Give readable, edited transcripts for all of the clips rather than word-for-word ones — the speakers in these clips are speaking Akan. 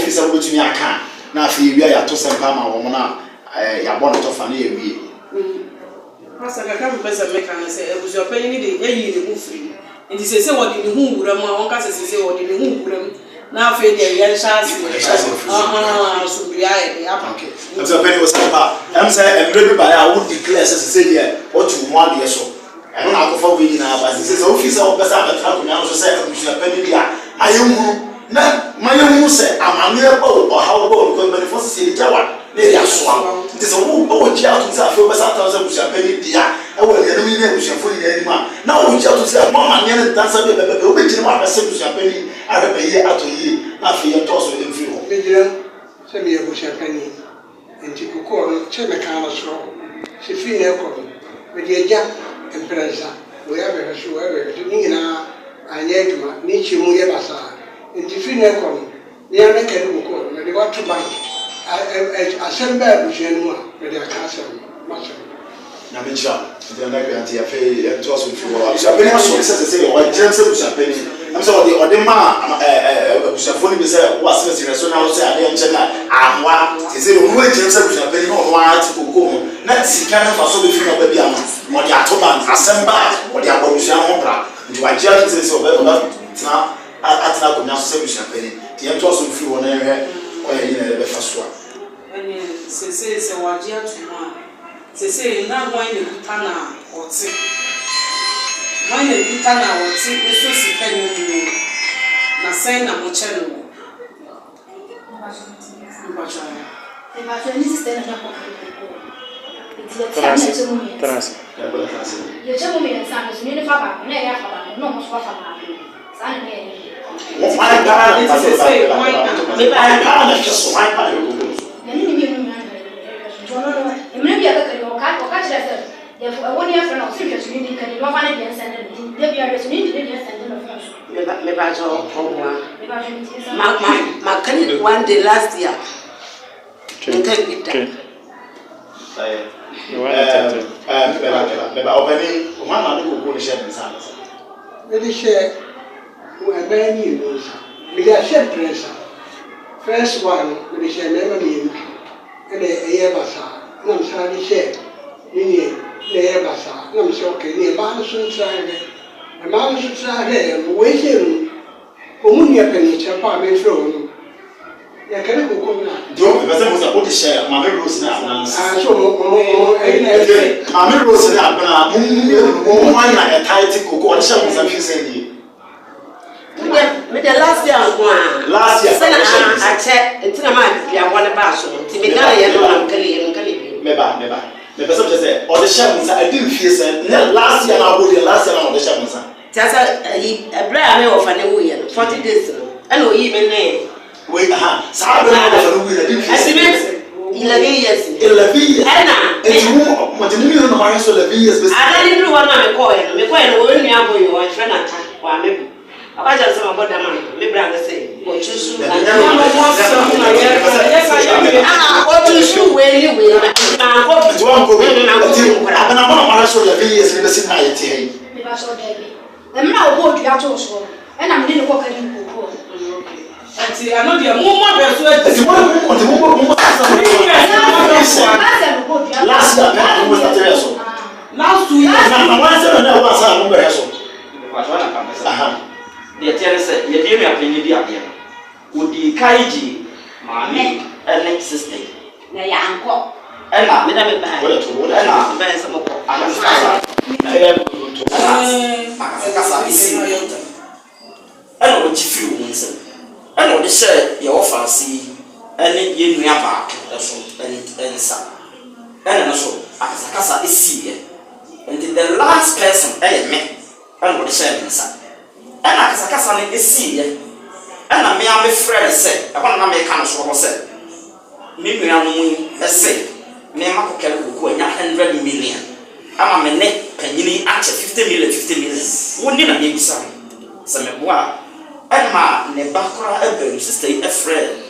office a wobetumi aka na afi wi ya to sempa ma wo na ya bɔ no to fa na ye wi asa kaka mpesa meka na se ebusu opani ni de eyi ne mu free nti se wodi ne hu wura mu a won ka se wodi ne hu wura mu na afi de ya chance so bia e apa okay ebusu opani wo sempa am say emre bi ba ya wo declare se de otu mu ade so eno na akofo wi na ba se office a wo pesa abetra ko na so se ebusu opani dia ayemu na mayemu se amane ba o hawo ba ko manifest se jawa ne ya so nti so wo ji out nsa afi obesa 1000 ebusu opani dia e wo le no mi ne ebusu afo ni ani ma na wo ji out se mama ne ne dansa be be obejire ma ba se ebusu opani arebe ye ato ye na afi ye to so emfiri ho bejire se mi ebusu opani nti kokoro no che me kan so se fi ne ko me de ja empresa wo ya be so wo be so ni na anye duma ni chi mu ye basa nti fi ne ko ni ya me kan kokoro me de wa to bank assemble ebusu enu a me de aka asem ma so na me cha de na gbe anti afi e to so fi wo ebusu opani so se o jam se ebusu opani am so ode ma ebusu afo ni be se wo asem se so na wo se ade enche na ahwa se no wo jam se ebusu opani no wo ati kokoro na sika na fa so be fi na ba bia no ode atoba assemble ode abarusu ho bra nti wa jam se o be na atina ko nya so ebusu opani ti en to so fi wo na ehwe o ye ni na be fa so ani se waji atuma se na gwan ne kutana oti gwan ne kutana oti eso sika ni mu na sai na mo che no Mas eu disse que não é trans eu chamo me sabe se não fala não é falar não posso falar sabe o pai para de se me para de so pai para eu me lembro que eu já eu one year from so just need can you find the send the be are need the send me ba jo ma can it one day last year okay openi o ma na ko ko share nsa me de share wo ebe ni no sa me de share press first one me de share never me ene eye basa na msa de share ni le basa na msa okay ni ba so try ne ma so try ne we share o mu ni apeni che pa me fro no ya kare ko ko na do be se mo support share ma me rose na so mo ma me rose na bana mo na e tight ko ko share mo sa fi se ni me the last year sana a check ntina ma bia wona ba so ti me dara ye no am kale me ba me person just say o de share mo sa I didn't feel say last year na go the last year na o de share mo sa ti asa ebra me ofa ne wo ye 40 days no ana o yi me ne we sa be na ofa no we I didn't feel 11 years ana mo ti ni no ma so 11 years be ana ni do one na me call no wo nua boy wo friend ata wa me abaja sama boda man me brand say o chusu o chusu we ni we na ko to am ko abana ma so 11 years ni be sin na yete hey me ba so dey e mra o bo dua to so e na me ni ko kan ni ko anti ano dia mo be so ati mo last year na mo start so last 2 years na one say na wa sa mo be so de tiare se ye de me apenye bi ade no odi kaiji maami ene sister na ya anko ena me da me ba wala to wala ena be se mo ko akasa akasa isi ena o chifi wo nse ena o de se ye wo fansi ene ye nua ba so ensa ena no so akasa isi ye and the last person me ena o de se ensa ana kasakasa ne esiye ana me am friend say e kwa na me ka no so ho say me nua no mu ese me ma ko kere ko anya 100 million ama me ne panyini ache 50 million woni na me bisa se me boa ma ne bakora ebe sister e friend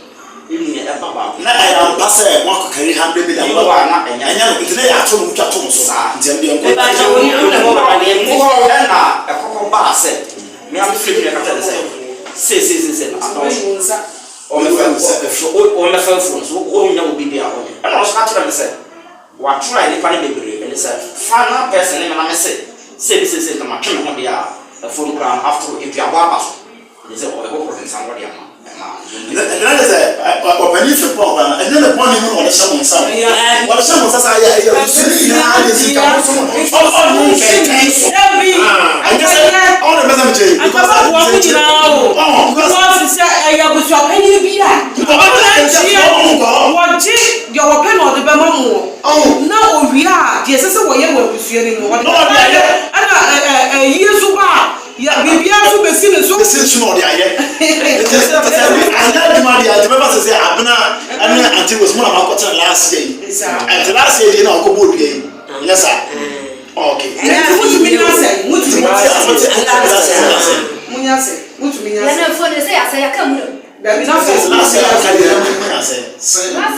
ini e baba na e am pase mo ko kere 100 million baba na anya no bitine ya to mu twa to so nti am de ko ba je woni na mo ba ne mo na e kokko ba se me am flip ne ka tell say na o me fa phone so o nya obi bia o me na o so atira me say wa try ni pa ni bebre me say final person me na me say say to ma twe me ho dia the phone ground after if you aba so they say o e go problem san what dia ma then is open it for program and then the one you on the show some what some say ya na is come from all you I just all the message I go back to what you know because say ya go so penny bi da what your pen or the bema mo na o wi a de say wo ye wo abusua ni mo ana yesu ba ya bibia so besi ne so no dia ye just I know the remember say abna and until was more about last year and last year na ko bodu ye yes sir okay mutu mi na say mutu mi na na phone say asa ya kam no da bi na say last year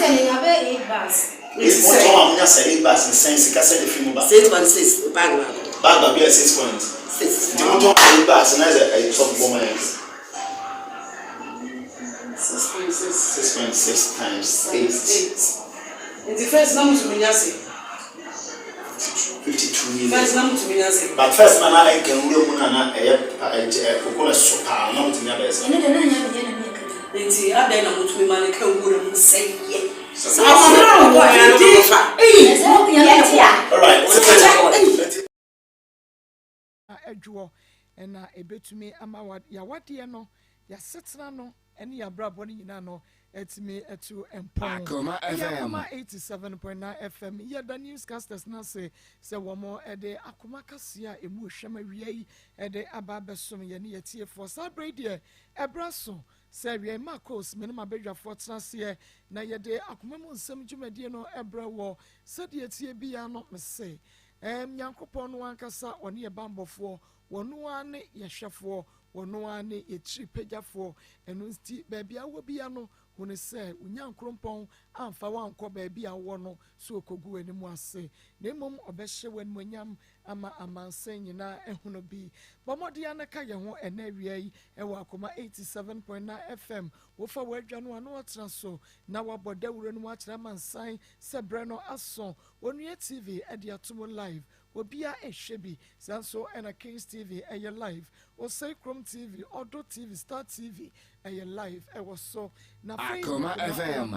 ni ya be 8 bus it's what one munya say 8 bus in sense ka say the film ba 6.6 bag be 6.6 the motor 8 bus na is some woman 6.6 times 8 in the first number to me say 52 million first number to me say but first man I can uro mu na kokona sopa na mutumi abese ene de na nya be na me kan nti adai na mutumi ma ne kan uro mu say ye all right adwo na ebetumi ama ya wade no ya setena no ene ya brabo ni nyina no etimi etu empon Akoma FM 87.9 FM ya the newscasters na say womo ede akoma kasia emu hwema wiai ede ababesom ye ne yetie for celebrate there ebraso say we Maa Akos menema bedwafo tenase na ye de akoma mu nsem dwumadie no ebra wo sede yetie bia no mese nyankopon no ankasa one ye bambofo wono ane yehwefo wono ane yetri pegyafo enu nti baabia wo bia no woni se unyankrompon amfa wanko baabia wo no so okogu animu ase na mom obehye wanmunyam ama amansen nyina ehuno bi bomodia na ka ye ho enawia yi ewa Akoma 87.9 FM wo fa wadwa no ano otraso na waboda wuro no akira mansan se bre no aso onua TV ade atomo live obia ehwebi sanso ena Kings TV eye live o say Chrome TV Odo TV Star TV eye live was so na Akoma FM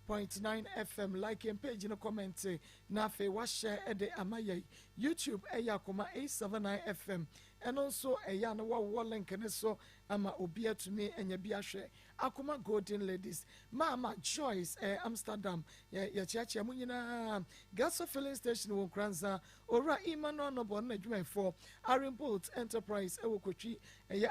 87.9 FM like and page no comment na fe wa share ede amaye YouTube eye Akoma 879 FM and also eye na wa link ne so ama obia to me enya bia hwe Akoma Golden Ladies Mama Joyce Amsterdam ya chiachi amunyina gas filling station won kranza ora imano no bon na dwumafo Arimbolt Enterprise ewokotwi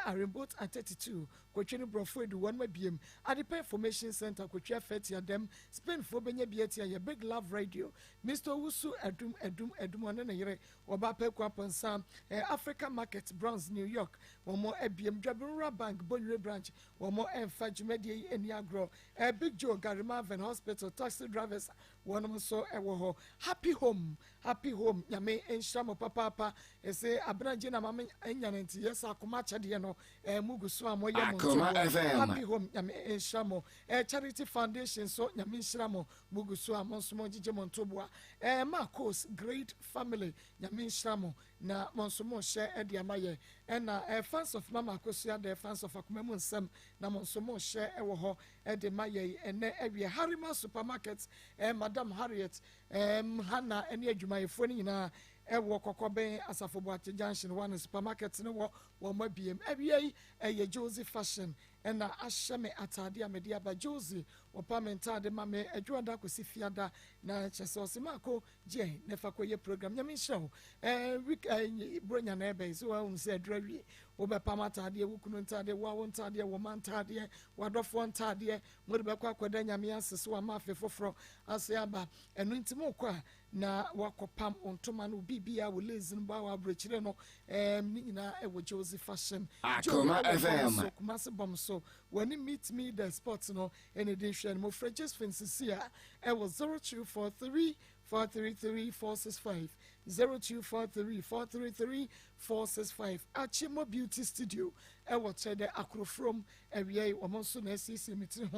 Arimbolt at 32 kotwi ni brofo edu one mabiem Adepa Information Center kotwi afeti adem Spain fo benya biatia ya Big Love Radio Mr. Wusu edum one na yere oba pe kwaponsa Africa Market Bronx New York womo ebiem Dwabura Bank Bonre branch womo emfa dwumadi eni agro Big Joe Garima Van Hospital taxi drivers one so ewo happy home nyame enshamo papa ese abraje na mama enyanenti yes Akoma chade no muguso amoye mo happy home nyame enshamo charity foundation so nyame enshamo muguso amonso mo jije montoboa Maa Akos great family nyame enshamo na monso mo share ede amaye na fans of Mama Akos ya the fans of Akoma mu nsem na monso mo share ewo ho ede maye ene ewie Harima supermarket Madam Harriet Hannah ene adwumayefo ni nyina ewo kokoben Asafo Junction one supermarket ne wo mabiem ewie eye Josie fashion ena ahyeme atade amede aba Josie opamenta mame adwoda kosi fiada na chese osimako je nefa koye program nyame show week bronya na ebe so wa unse adrawie obepamata ade wukunu ntade wa wontade wo mantade wadofo ntade mode bekwa akoda nyame asese wa mafe foforo ase aba enu ntimo kwa na wakopam ontoma no bibia wo lezin ba wa brechire no ni nyina ewo Josie fashion Akoma FM so kumase bom so when you meet me the sports no in addition mo fridges fancy here it was 0243 433 465 0243-433-465. Akoma Beauty Studio. Watch the Akro from Away or Monson SC Mitri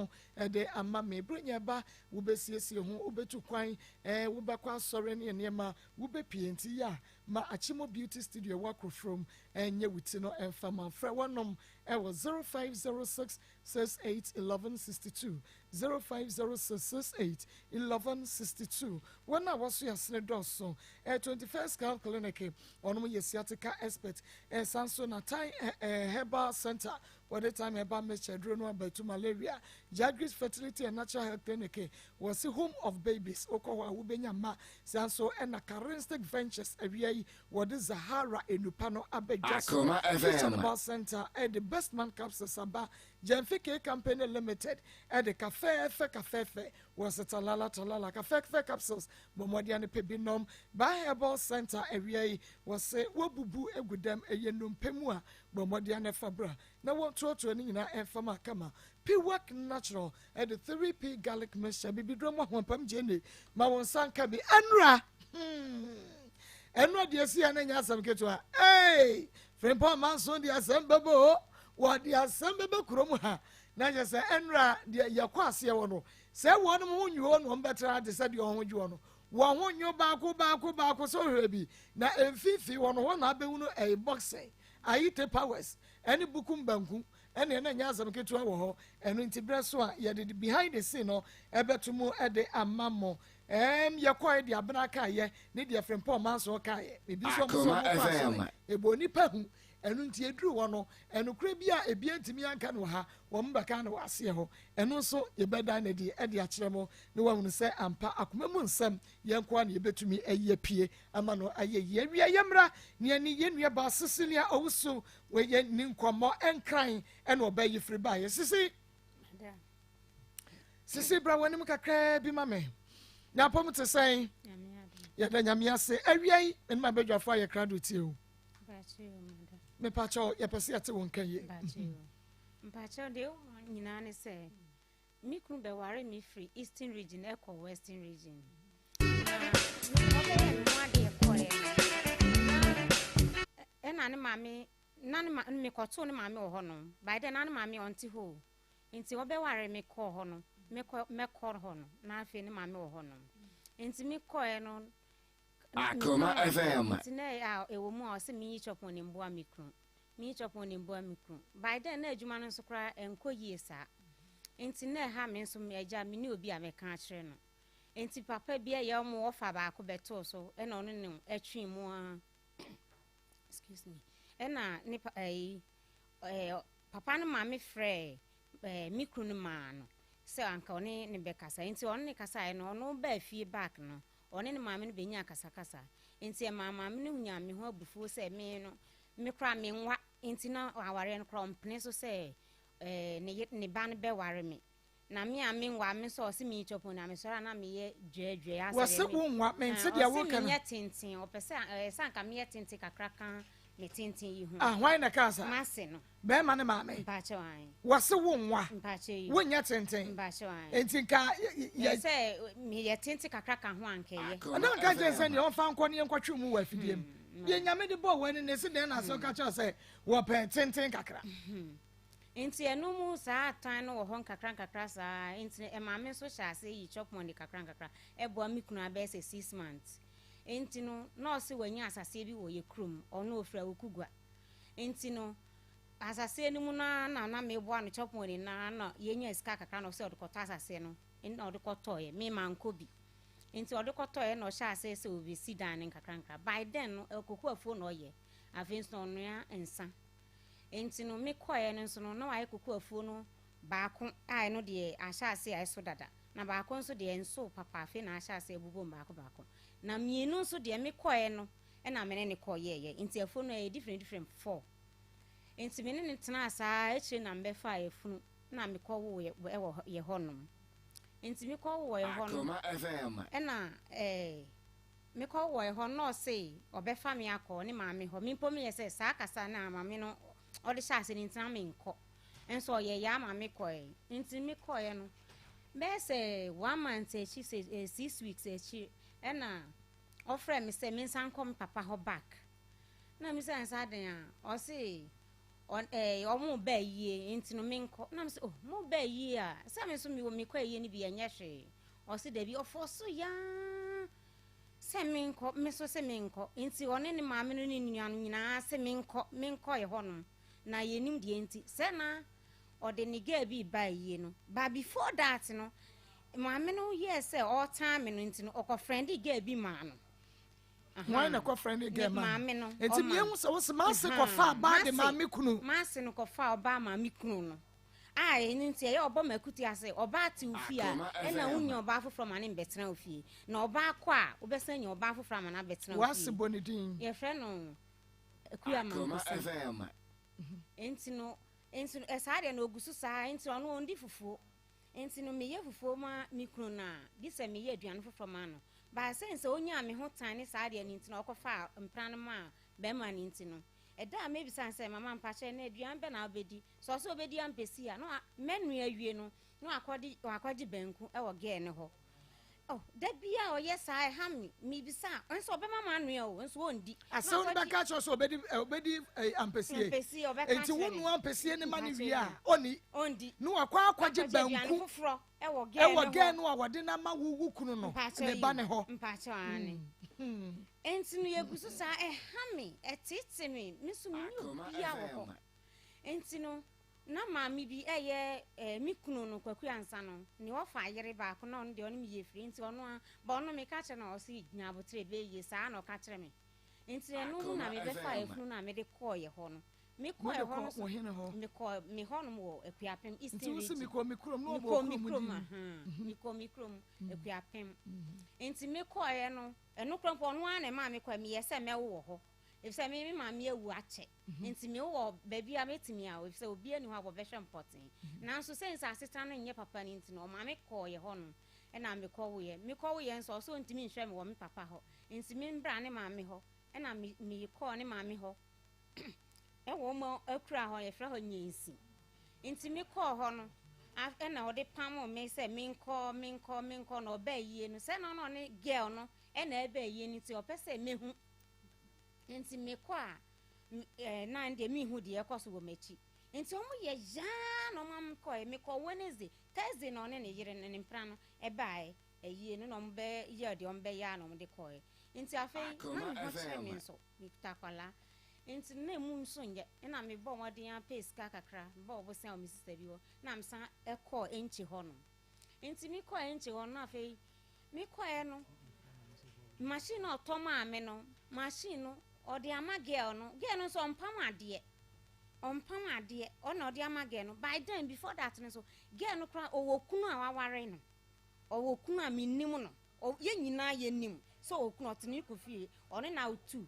de Amame. Bring your ba, Ubesi home, Ubetu Quine, Ubaqua Soreni and Yama, Ube PNT, ya. Ma Akoma Beauty Studio walk from and Yewitino and Fama. Frewanum, 0506-68-1162. 0506-68-1162. When I was here, Snedoso, 21st Cal Clinic, on my Yasiatica expert, and Sanso Natai Herbal Center. By the time about Mr. Drono by to malaria, Jagris Fertility and Natural Health Clinic was the home of babies. Okowa Ubenyama, Sanso and a Caristic Ventures area, what is Zahara in Lupano Akoma Herbal Center at the Best Man Capsules Saba, Jenfike Company Limited at the Cafe was a Talala Cafe capsules, Momodian Pebinom, by Herbal Center area was a Wabubu Egudem a Yenum Pemua, Momodian Fabra. Now what to any in Fama Kama. P-Work Natural at the 3P Garlic Mixture, Bibi Drama Wampam Jenny, Mawon Sanka be Enra. Enra, dear, see an answer get to her. Hey, friend Paul Manson, the Assembabo, what the Assembabo Kromha. Now just say Enra, dear Yaquasia one. Say one moon you own one better, I decided you own you on. One your bako so heavy. Now, if 50 one abeunu a boxing. I eat the powers. Any bukum banku, and then Yazam get to our and into Breswa, yet behind the scene, or Ebetumo at the Amamo. You're quite the Abanaka, ye, need your friend Paul Manso Kaye. Maybe some a boni pahu, and until drew one, and Ukrabia, a bien to me and Canoha, one bacano asio, and also a bedane at the Achemo, no one will say, Ampa Akumamun Sam, young one, you bet to me a year pie, Amano, a year, Yamra, near Yen about Sicilia also, where yen Ninquamo and crying, and obey you free by Sissy. Sissy Brawanica crabby mammy. Now, Pomo to say, yet then Yamia say, every and my bed of fire crowd with you. Me pacho ya pesi ate won kan ye pacho de nyina ne se mi kunu be ware mi free eastern region echo western region na ne mame na ne me koto ne mame wo hono by the na ne mame onti ho enti wo be ware me ko hono me ko hono na afi ne mame wo hono enti mi ko e no Akoma FM. Tine a ewo mu o se mi chopon ni mboa mikru. By then na adwuma no so kra enko yie sa. Enti na ha me so me agya me ni obi a me ka akere no. Enti papa bia ye mo ofa ba ko beto so e na ono ne atwi mu a. Excuse me. E na ni papa no ma me frɛ mikru no ma no. Se anka one ne be kasa. Enti ono ne kasa e no ono ba fie back no. One ne maame no benya kasakasa enti maame no nya me ho abufuo se me no me kra me nwa enti na aware no kra mpene so se ne ba no be ware me na me a me nwa me so se me chopo na me so na me ye dwedwe ase wase wo nwa me nse dia wo kan me tintin opese sanka me tintin kakraka me tintin yi hu why na kasa mase no be ma ne maame mpache wan wase wo nwa mpache yi wo nya tintin mpache wan enti ka ye se me ye tintin kakraka ho anke ye na ka je se ne on fa nko ne nkotwe mu wa fidiem ye nyame de bo wani ne se den na so ka cha se wo pe tintin kakra enti enu mu sa atan no wo hon kakra sa enti e maame so sha se yi chop money kakra e bo amikunu abese 6 months enti no nurse wanya asase bi wo ye krum ono ofra okugwa enti no asase ni mu na me bo anu chop money na yenya iska kakra no se odikoto asase no na odikoto ye me manko bi enti odikoto ye no sha se obi sidan kakra by then no ekoku afu no ye afin so no ya ensa enti no me koye no so no na wa ekoku afu no baako ai no de ahya ase ai so dada na baako nso de enso papa afi na ahya ase ebubo baako na mienu nso de me koye no e na me ne koye ye enti afu no e different 4 enti me ne tena asa echi na mbe fa afunu na me kowo ye honom enti me kowo ye honom Akoma FM e na me kowo ye ho no se obefa me akọ ne maame ho me mpo me ye se sa akasa na maame no odi sha ase ni ntina me nko enso ye ya maame koye enti me koye no be se 1 month echi 6 weeks echi e na offer me say me san come papa ho back na me say ansa den o say on omo ba yie enti no me nko na me say oh mo ba yie a say me so me wo me kwa yie ni bi enye hwe o say da bi ofo so ya say me nko me so say me nko enti one ne maame no ni nuanu nyina say me nko ye honom na ye nim de enti say na o de ni ga bi ba yie no ba before that no maame no yes say all time no enti no okọ friend ga bi ma no why na ko friend again man maame no enti me hu se wo se ma se ko fa ba de maame kunu ma se no ko fa oba maame kunu no ai nti ye oba makuti ase oba ati ofi a na unya oba afofro ma ne betena ofi na oba akọ a obesanya oba afofro ma na betena ofi wase bonidin ye fre no akuya ma enti no esare na ogusu saa enti ono ondi fufuo enti no meye fufuo ma mikunu na dise meye aduane fofro ma no ba sense onya me ho tan ne saa de ani enti na okofa mpran ma be ma ni enti no eda maybe say mama mpache na aduan be na obedi so obedi ampesi a no menu awie no no akodi banku e wo ge ne ho oh da bia o yes I ham mi bisa enso obe mama anu o enso ondi ase on ba catch so obedi ampesi enti wonu ampesi ne mani wi a ondi no akodi banku e wo ge no a wode na ma wuwu kunu no ne ba ne ho mpache ane enti no yegusu sa hami etiti mi misu mi bia wo enti no na maami bi eye mikunu no kwaku ansa no ni ofa yere ba ko na onde oni mi yefri enti ono a ba ono me ka che na o si nya abotre be ye sa na o ka kire me enti no na me be fa efunu na me de ko ye ho no me ko ye ho no me ko me ho no wo akuapem enti wo se me ko mikrom no bo mikrom me ko mikrom akuapem enti me ko ye no eno kronpo no a na ma me kwa me ye se me wo ho if say me maami ewu ache enti me wo baby a metimi a if say obi ani ho abobehwe important na so sense aseta no nye papa ni enti no maami ko ye ho no e na me ko wo ye nso so ntimi nhwe me wo me papa ho enti me mbra ne maami ho e na me ko ne maami ho e wo mo akura ho ye fra ho nyensi enti me ko ho no e na ode pam me say me nko no ba yie no say no ne girl no e na e ba yie ni ti opese me hu enti me kwa na ndie mi hu de ekoso wo machi enti omo ye ja no mam ko me ko Wednesday Thursday no ne yire ne mpra no e bae eyie no no be ye de on be ya no de ko enti afi na ho chere mi nso mi takwala enti na mu nso nge na me bo modin a pace kakra bo obosan o mi sister bi wo na msa e ko enchi ho no enti mi ko enchi ho no afi mi ko e no machine otoma ame no machine no odi ama girl no so ompam ade ona odi ama girl no by then before that no so girl no kra owokunu a waware no owokunu a minnim no ye nyina ye nim so okunu otini kofie one na otu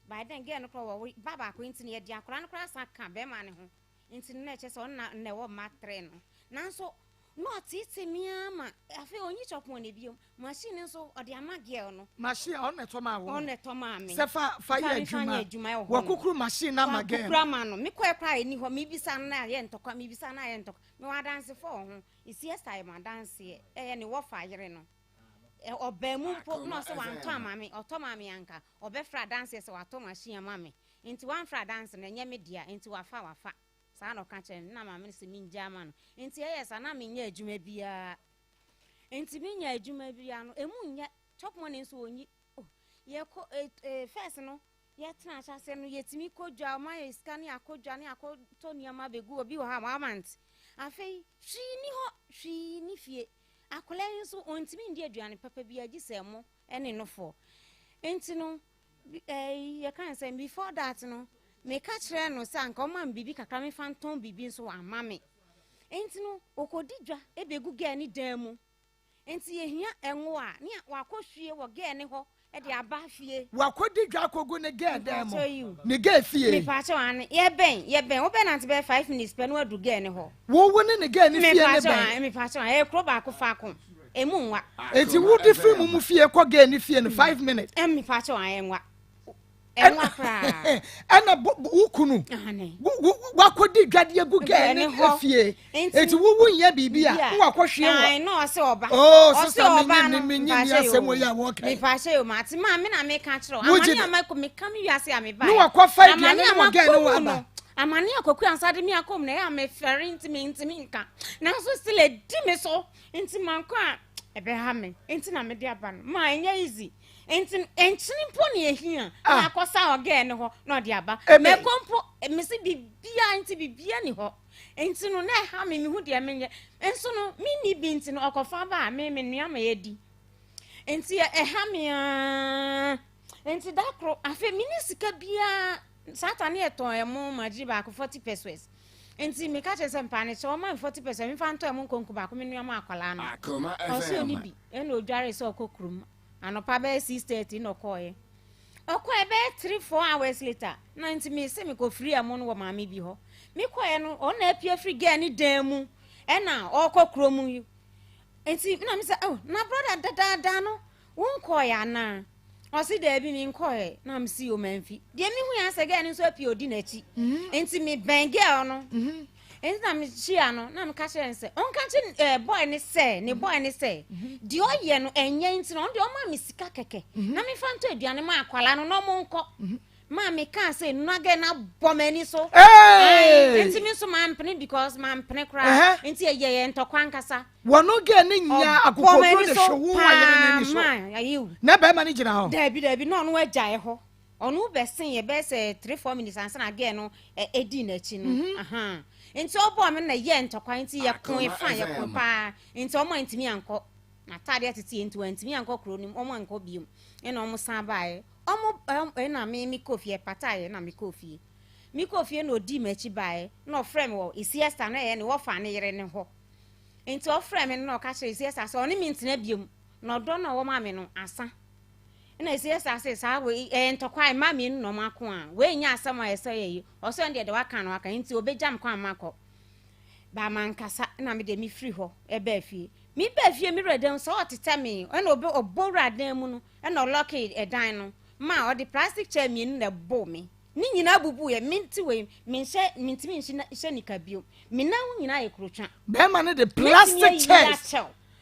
by then girl no kra wo baba ko ntini ye dia kra no kra saka be ma ne ho ntini na che so na ne wo matre no nanso not iti mi ama afi onyi chopon ne biom machine nso odi ama girl no machine on ne to ma wo on ne to ma me se fa ye adwuma wa kukuru machine na ma girl kukura ma no me ko ekra eni ho me bisa na ye ntokwa me bisa na ye ntokwa me wa dance for ho isi style ma dance ye ne wo fa yere no oba mu mpo no se wan to ama me oto ma me anka obe fra dance se wa to machine ama me nti wan fra dance na nye me dia nti wa fa sa no ka chen na ma me se min jama no enti yes na me nya adwuma bia enti me nya adwuma bia no emu nya chop money nso onyi ye ko first no ye tena cha se no yetimi kodwa ma ye scan ya kodwa ne akoto niama begu obi wo ha amount afei hwi ni fie akola nso ontimi ndi aduane papa bia gisemo ene no fo enti no ye kan say before that no me ka kire no say anka o man bibi kakra me fanton bibi nso ama me enti no okodidwa ebegu ge ni dan mu enti ye hia enwo a ne wakohwie wo ge ne ho e de aba fie wakodidwa akogu ne ge dan mu ne ge fie me pa che wan ye ben wo ben ant be 5 minutes pe no adu ge ne ho wo ne ge ne fie ne ben me pa che wan e kro ba ko fa ko emu nwa enti wo di free mu fie ko ge ne fie no 5 minutes me pa che wan enwa ana ukunu wakodi dwade agu ga ne afie enti wuwu nya bibia wo akohwe wo ai no ose oba ose oba no menyi asemo ya wo kai me pa she o mati ma me na me ka kiro amani amako me kam wiase ame ba no wakofa aduane no ga no aba amani akoku ansade me akom na ya me fere ntimi nka na so still e di me so enti manko a ebe ha me enti na me di aba no ma enya easy enti enchini mpo ne ehia na akosa oga ne ho na odi aba me kompo me se bibia enti bibia ni ho enti no na ha me hu de menye enso no mi ni bi enti no okofa ba me nua ma yedi enti ha me enti dakro afa minisika bia satani eton emo maji ba ko 40 pesos enti me ka chese mpane che o ma 40 pesos mi fa nto emo nkonku ba ko me nua ma akwala no Akoma o se oni bi e na odware se okokrum anopa be 6:30 no koye okoye be 3-4 hours later na enti me se me ko free amo no wo ma me bi ho me koye no o na apia free girl ni dan mu e na okokrom yi enti na me se oh na brother dada no won koye ana o si da bi mi nkoye na me si o manfi de mi hu ya se girl ni so apia odi na chi enti me ben girl no enti na me chia no na me ka chere nse on ka chi boy ni se di oye no enye enti no de o ma me sika keke na me fa nto aduane ma akwala no no mo nko ma me ka se no age na bomani so enti me so ma mpene because ma mpene kra enti ye ntokwa nkasa wono ge ne nya akokoro de hwo ayere ni so ayu na ba ma ni gina ho dabi no no agyae ho onu be sen ye be se 3-4 minutes ansa na ge no edi na chi no aha enti obo me na ye ntokwa enti ye kon ifa ye kon pa enti omo ntimi anko na tade atete enti wantimi anko kro nim omo anko biom ena omo san bae omo na me kofie pataye na me kofie na odi machi bae na ofrem wo isiesta na ye ne wo fa ne yere ne ho enti ofrem no ka kire isiesta so oni mintina biom na odo na wo ma me no asa na isiesta se sa we ntokwa ma me no mako a we nya asama esa ye o so ndie de waka no waka enti obejam kwa mako ba mankasa na me de mi free ho ebe afie mi ba fie mi redem so otete me na obo radan mu no na locky edan no ma o the plastic chair mi na bo me ni nyina bubu ye minti we mintimi nshi nika bio mi na hu nyina ye krotwa be ma ne the plastic chairs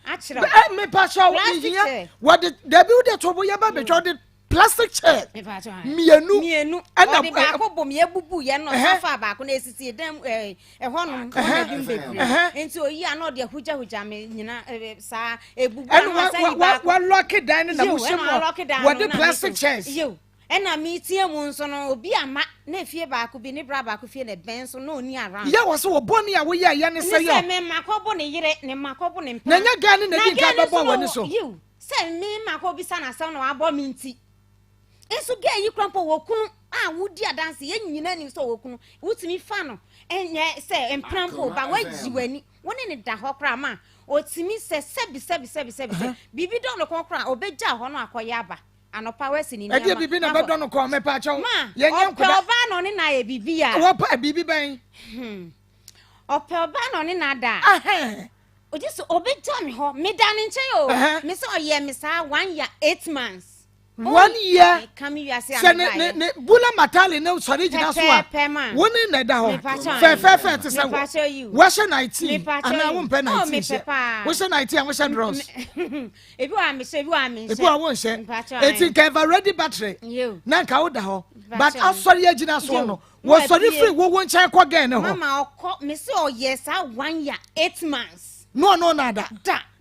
achira me pa so what the build the tobo ya ba be the plastic chair mienu ana ba ko bom ye bubu ye no sofa ba ko na esisi dem ehonum ko na bi bebre enti oyi ano de huja me nyina sa ebubu wa lock it down na mushimo what the plastic chairs yo ena mi tie mu nso no obi ama na fie ba ko bi ne bra ba ko fie na ben so no oni around ya wo so boni a wo ya ne se yo me makobo ne yire ne makobo ne mpa na nya ga ne na di ka babo woni so yo se me makobi sana sa no abo mi nti enso ga yi krampo wokunu a wudi adanse ye nyina ni so wokunu wutimi fa no enye se emprampo ba wajiwani woni ne da ho kra ma otimi se sebi bibi don no kokra obeja ho no akoya aba anopa wesi ni nyama e bibi na bedo no ko me pa chawo ye nyam ko oba no ni na ye bibi a wo pa bibi ban ope oba no ni na da oji so obeja me ho me da ni nchen yo me se oye me sa 1 year 8 months 1 year come you say ne bula matali ne sorry jina so a woni na da ho fe te se wo she 19 ana wo mpe 19 wo she 19 wo she dross ebi wa me ebi wa wo she eti ka ever ready battery na nka wo da ho but asori agina so no wo sorry free wo nchen ko gen ne ho mama okọ me se oye sa 1 year 8 months no nada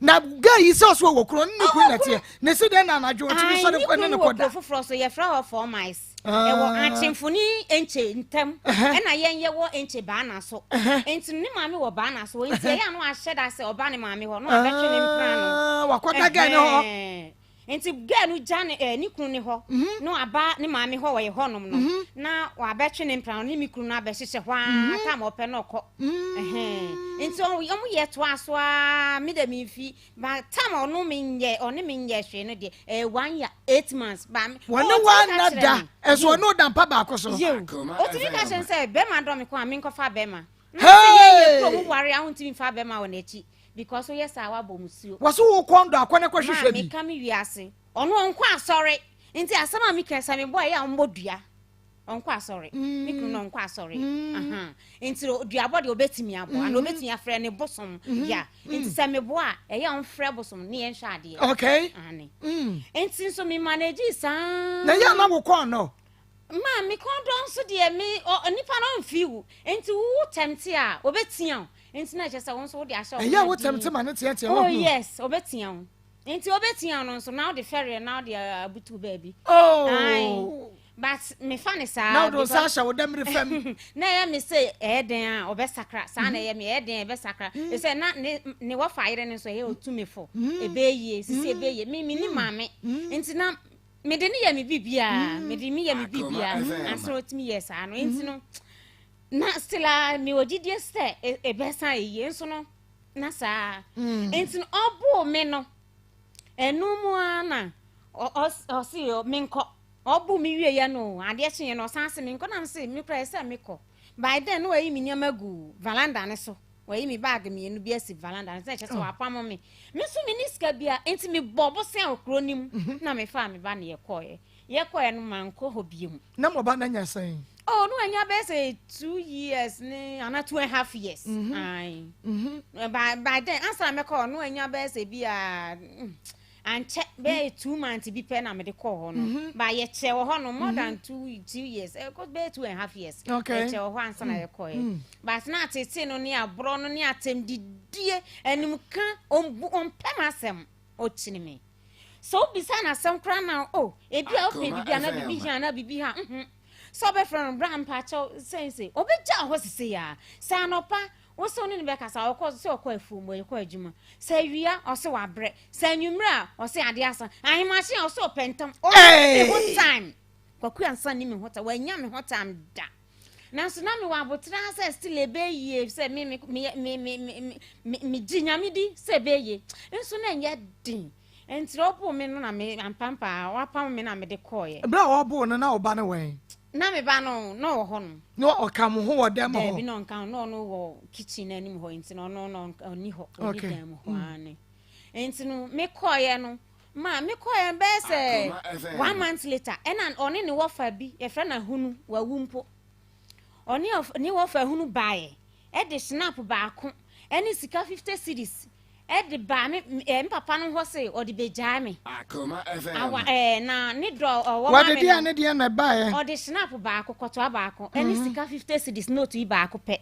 na guy is also wo kro ni ku na tie ne se den na adwo ti so de ko ne ko da foforo so ye fra ho 4 miles e wo achimfuni enche ntem e na yen ye wo enche ba na so enti ni maami wo ba na so enti ye anu ahye da se oba ni maami ho no abetwe ni mpra no wakoda guy ne ho enti ganu jane ni kunu ni ho no aba ni maami ho wo ye honom no na wa betwe ni mpra no ni mikunu na be hyehye hwa ta ma ope no ko enti omu ye to aso a me da mi fi ba ta ma onu minye oni minye hwe no de 1 year 8 months ba me wona wa nada eso no da mpa ba akoso o ti ka chen say be ma do me ko ami nko fa be ma na ye pro mu ware ahunti mi fa be ma wona echi because yes I wa bomusuo waso wo kondo akwane kwahwehwe bi me kam wiase ono onko asori Inti asama mi kesa me boy ya mbodua. Onkwa sorry. Mikru no onkwa sorry. Inti dua body obetimi abo and obetimi afre ne bosom ya. Inti se me boa e ya onfre bosom ne en hwa ade. Okay. Ani. Inti so me manage sa. Na ya na wo kon no. Ma me kon don so de me nipa no mfiu. Inti wo temte a obetian. Inti na je se won so wo de ahya. Ya wo temte ma ne tie Oh yes, obetian. Inti obetian no so now the ferry now the abutu baby. Oh. But me funny sa. Now do Sasha wo dem refem. Na ya me say eden a obesakra. Sa na ya me eden obesakra. E say na ne wo fire ne so he otumi fo. Ebeye, sisi ebeye. Me ni mame. Inti na me de ne ya me bibia. Me de me ya me bibia. Asro otumi yes ano. Inti no na stila me odidie se ebesa eye nso no na sa. Inti no obo me no. Enumu ana o si o minko obu mi wie ya no ade hye no sanse minko na se mi kra se miko by then no ayi mi nyama gu valanda ne so wayi mi bag mi enu bi asi valanda ne se che so apam me so mi niska bia enti mi bobo se okro nim na me fa me ba ne ye koye no manko hobiem na mo ba na nya san. Oh no anya be say 2 years ni ana 2.5 years ai by then answer me call no anya be say bia and check be 2 months bi pe na me de call no ba ye che wo no more than 2 years e go be 2.5 years okay che wo answer na ye call but na tete no ne abro no ne atem didie anim ka on pemasem o chini me so bisa na sam kra na oh e bia o pe bibia na bibi ha na bibi ha so be from brand pacho say obeja ho sise ya sa no pa wo so ni be kasa o ko so ko afu mo e ko adwuma sa wia o se wa bre sa nwumra o se ade asa ahimahye o so pentam o one time kwaku ansa ni me hota wa nya me hota am da na so na me wa botra sa still ebe ye se me ginya me di se be ye nso na nya din entropo me no na me ampampa wa pam me na me de koye bra wo bo no na oba ne wen na me ba no no ho no no okam ho wo dem ho bi no nkan no wo kitchen anim ho enti no oni ho oni dem ho ani enti no me koye no ma me koye be se 1 month later ena oni ne wo fa bi e fra na hunu wa wumpo oni ni wo fa hunu bae e de snap ba ko eni sika 50 cedis e de ba me papa no ho se o de beja me Akoma FM awa na ni do wo ma me wa de dia na bae o de snap ba ko koto ba ko eni sika 50 cedis note yi ba ko pe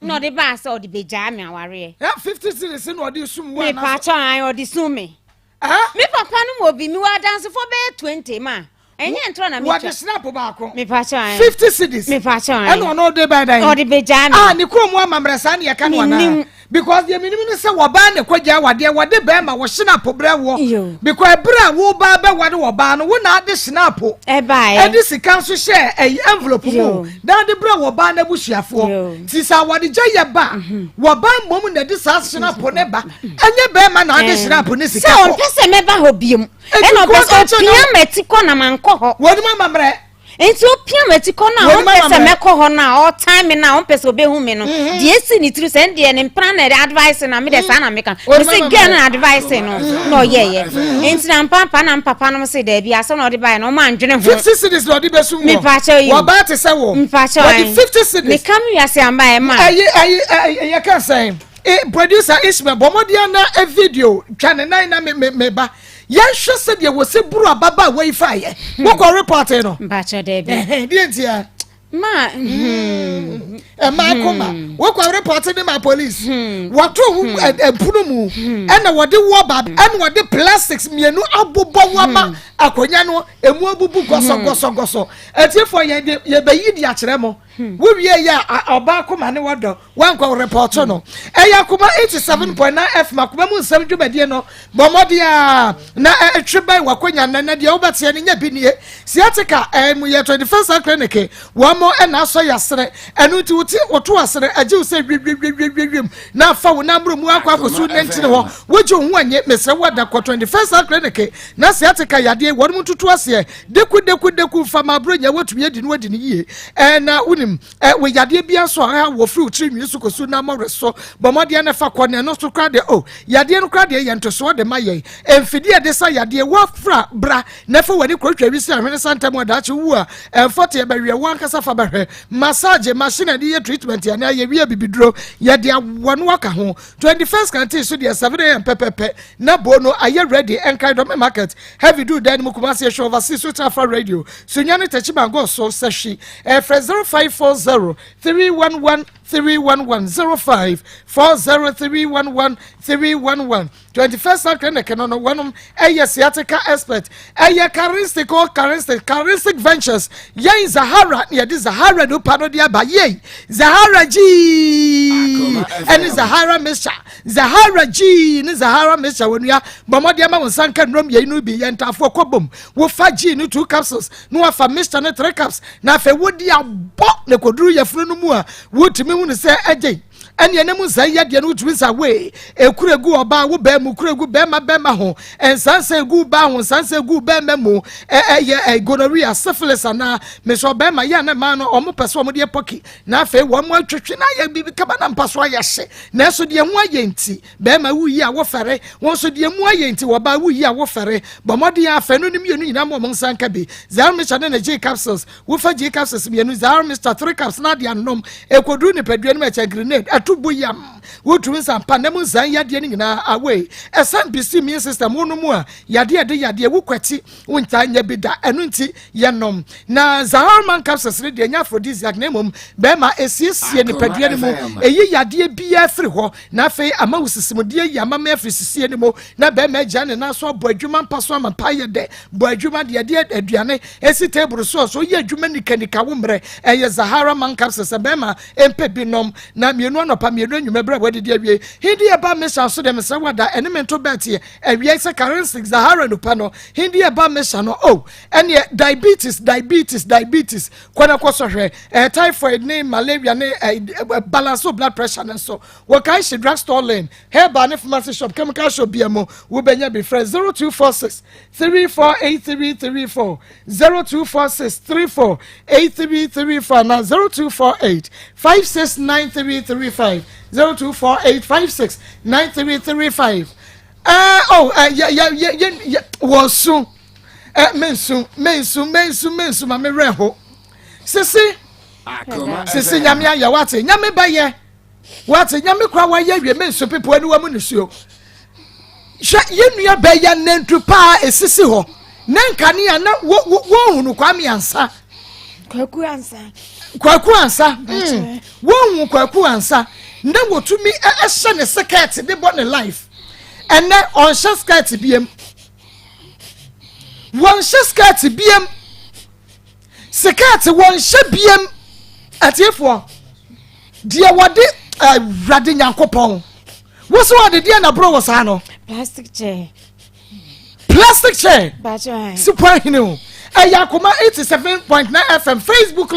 no de ba se o de beja me aware ya 50 cedis no de sum wa na me pa cha an o de sum me papa no mo bi mi wa dance for be 20 ma enye ntro na me what snap ba ko me pa cha 50 cedis me pa cha and no de ba dan o de beja me ni ko mu amamresa na ye ka no na because the minimum say wo ba ne kwagya wade wade be ma wo snap bre wo because bra wo ba be wade wo ba no wo na de snap e ba e de sika so share e envelope mo na de bra wo ba na busuafo ti sa wade gya ye ba wo ba mom na de sa snap ne ba enye be ma na de snap ne sika so on pese me ba ho biem e no pese pia metiko na manko ho wo ni mamre enti opia metiko na on pese meko ho na all time na on pese obehu me no de esi ni tru se de ne mpra na advice na me de sa na meka we se get na advice no ye enti na papa na papa no se de bia so na de bai no ma ndwene ho 50 cedis no de besu me pa cha yi wo ba te se wo pa cha yi 50 cedis me kam wi ase amba e ma ayi can say producer Ismail bomodia na a video twane nine na me ba ya hwe se de wo se buru ababa we fa ye wo ko report no ba cha de bi de ntia ma Maa Akoma wo ko report ni ma police wo to punu mu na wo de wo ba na wo de plastics mienu abobo wo ma akonya no emu abubu goso etifo ye be yi di akere mo wo wie ya oba Akoma ne wodo wan ko report no Akoma 87.9 F makoma mu nsam dwumade no bomodia na etweba wakonya na de wo bate ne nya bi nie siatika mu ye 21st clinic wo mo na so yasere enu ti wuti oto asere aje se dwim na fa wo na mbro mu akwa kosu nentine ho wojo hu anye mesre wada ko 21st clinic na siatika yade yadeɛ wɔn tutu ase deku fama bronya watumi adi no adi ne yie na wonim we yadeɛ bia so a wo free tiri nwi so kosu na mɔre so bɔmɔdeɛ na fa kɔ ne no so kra de yadeɛ no kra de yɛ ntoso de ma yɛ emfidie de sa yadeɛ wa fra bra na fa wani kɔtwa wi si ahwene santam adache wu a emfote ba wie wan kasa fa bahwɛ massage machine de yɛ treatment ya na yɛ wie bibiduro yɛ de wɔno aka ho 21st canteen so de 7 am pepepe na bono ayɛ ready enkai market heavy do dan mu kuma se show overseas so trafa radio sunya ne tachiba go so sashi fre 0540 311 311 0540 311 21st second can no one sciatica expert charistic ventures yen Zahara near the Zahara do parodia by ye Zahara G and Zahara Misha Zahara G and Zahara Misha when we are Bomodia was sunken room ye no be enter for cobum wo fa G no 2 capsules no fa Mr. no 3 caps na fe wodi abok ne kodru ye funu mu a wo timi hu ne se agye ene ene mu zai yade no tumi sa we ekuregu oba wo ba mu kuregu be ma ho ensanse gu ba ho sanse gu be ma mu gonorrhea syphilis na me so be ma ya na ma no omo pese omo de poki na afa wo mo atwetwe na ya bibi kaba na mpaso ya hye na so de hu ayenti be ma wuyi a wo fere won so de mu ayenti wo ba wuyi a wo fere bomode ya afa no nim yenu nyina mo nsanka bi zar me chane na J capsules wo fa J capsules bi yenu zar Mr 3 caps na de anom ekodru ne padua no ma cha grenade tuboyam wotu nsampa na mu zan yade ni nyina away esan bisi immune system wonu mu a yade wo kwati wonta nya bida enu nti yenom na Zaharman capsules re de nya aphrodisiac na mom be ma esiesie ni padua ni mu eyi yade bia firi ho na afei ama wosisimde yi ama ma afiri sisie ni mu na be ma gya ne na so bo adwuma mpaso ama pa ye de bo adwuma de aduane esi table so ye adwuma nikanika wo mre eye Zaharman capsules be ma empe binom na mienu anopa mienu nwumebra wadi dia wie hindi eba mesha so dem se wada enemento betie awie se currency Zahara no pano hindi eba mesha no ene diabetes kwana kwaso hwe typhoid ne malaria ne balance of blood pressure ne so wo kai she drugstore lane herba ne pharmacy shop chemical shop biamo wo benya be friend 0246 348334 0246 348334 na 0248 569335 0248569335 wosu mensu ma me reho sisi sisi nyame ya wate nyame baye wate nyame kwa wa ye wie mensu pipo ani wa mu nisuo hwe yenua baye nantu pa esisi ho nankane ya na wo hunu kwa me ansa kwaku ansa wo kwaku ansa na wotumi ehye ne skirt de bo ne life ene on skirt biem won skirt biem skirt won biem atiefo die wode rade nyankopon wo so wode die na bro wo sa no plastic chair bacha super hino Akoma 87.9 FM Facebook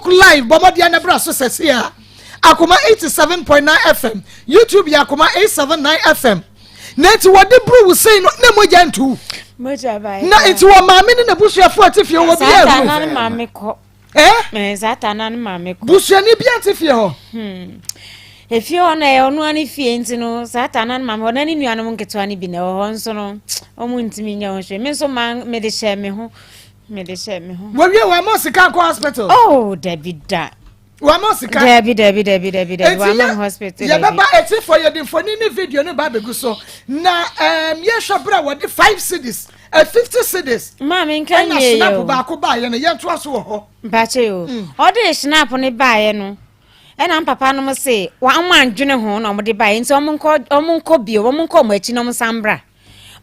live bomodia na bra so sesia Akoma 87.9 FM YouTube Akoma 879 FM net wode bro wo sei no na moja ntu moja bai na enti wo maame ne na busuafo atifie wo bia ro na maame ko zata na maame ko busuani bia atifie ho efie ona e onu ani fie nti no zata na maame ona ni nuanom nketo ani bi na ho nso no omu ntimi nya ho hwe me so man me de share me ho wo wie wa mo sika ko hospital David wa mo sika David wa mo hospital ya baba eti for your infoni ni video ni ba begu so na ye shobra wo de 5 cedis 50 cedis maame nkan ye yo snap ba ko ba ye no ye nto aso ho ba che yo o de snap ni ba ye no ena papa no mo se wa amandwene ho na mo de ba ye nti omunko bio omunko mo achi no mo sambra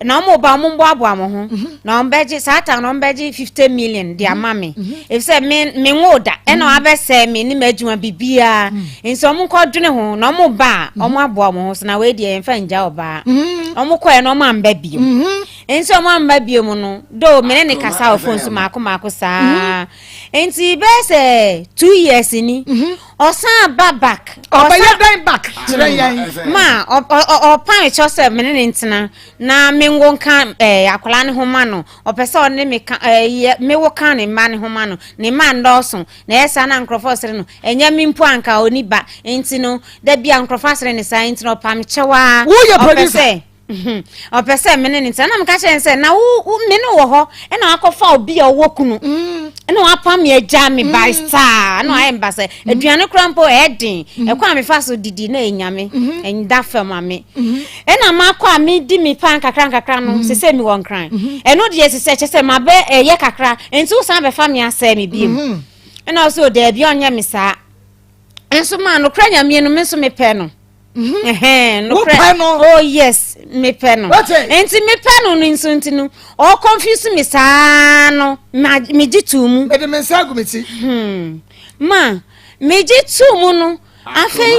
na mo ba mo mbo abo amo ho na ombeji satan na ombeji 50 million dia mame if say me ngoda ena abese me ni madwuma bibia nso omunko dwene ho na mo ba omo abo amo ho so na we dia emfa nja oba omo ko e no ma mba bio enso mo amba biom no do mene ne kasa ofon so mako saa enti be say 2 years ni osan back osan dan back ma o pan chose mene ne ntina na mengo kan akola ne homa no opese o ne me wo kan ne ma ne homa no ne ma ndoso na esa na nkrofo sere no enya mimpo anka oni ba enti no da bia nkrofo sere ne sa enti no pam chewa opese opese mene ne ntina na mka chense na wo mene wo ho e na akofa obi a wo kunu e na apam ye ja me by star no I mbase aduane krampo edin e kwa me fa so didi na enyame enda fam ame e na makwa me di me pan kakra no sese mi won kran e no de sese chese mabe ye kakra enti wo san be fa me asa me biem e na so de bi onye me sa enso ma no kra nya me no me so me pe no no oh yes me peno enti me peno no insuntinu o confuse me saa no me gitumu me de me sagumeti ma me gitumu no afei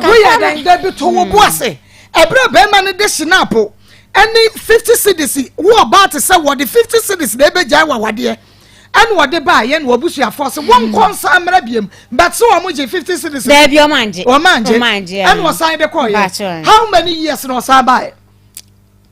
wo ya dan da bi to wo boase ebra be ma ne de shinapo any 50 cedis wo about say what the 50 cedis na be jai wa wade and what they buy and what bush ya force one consa mrabiem but so amuji 50 cedis there be o manje and was signed the coin how many years no sa buy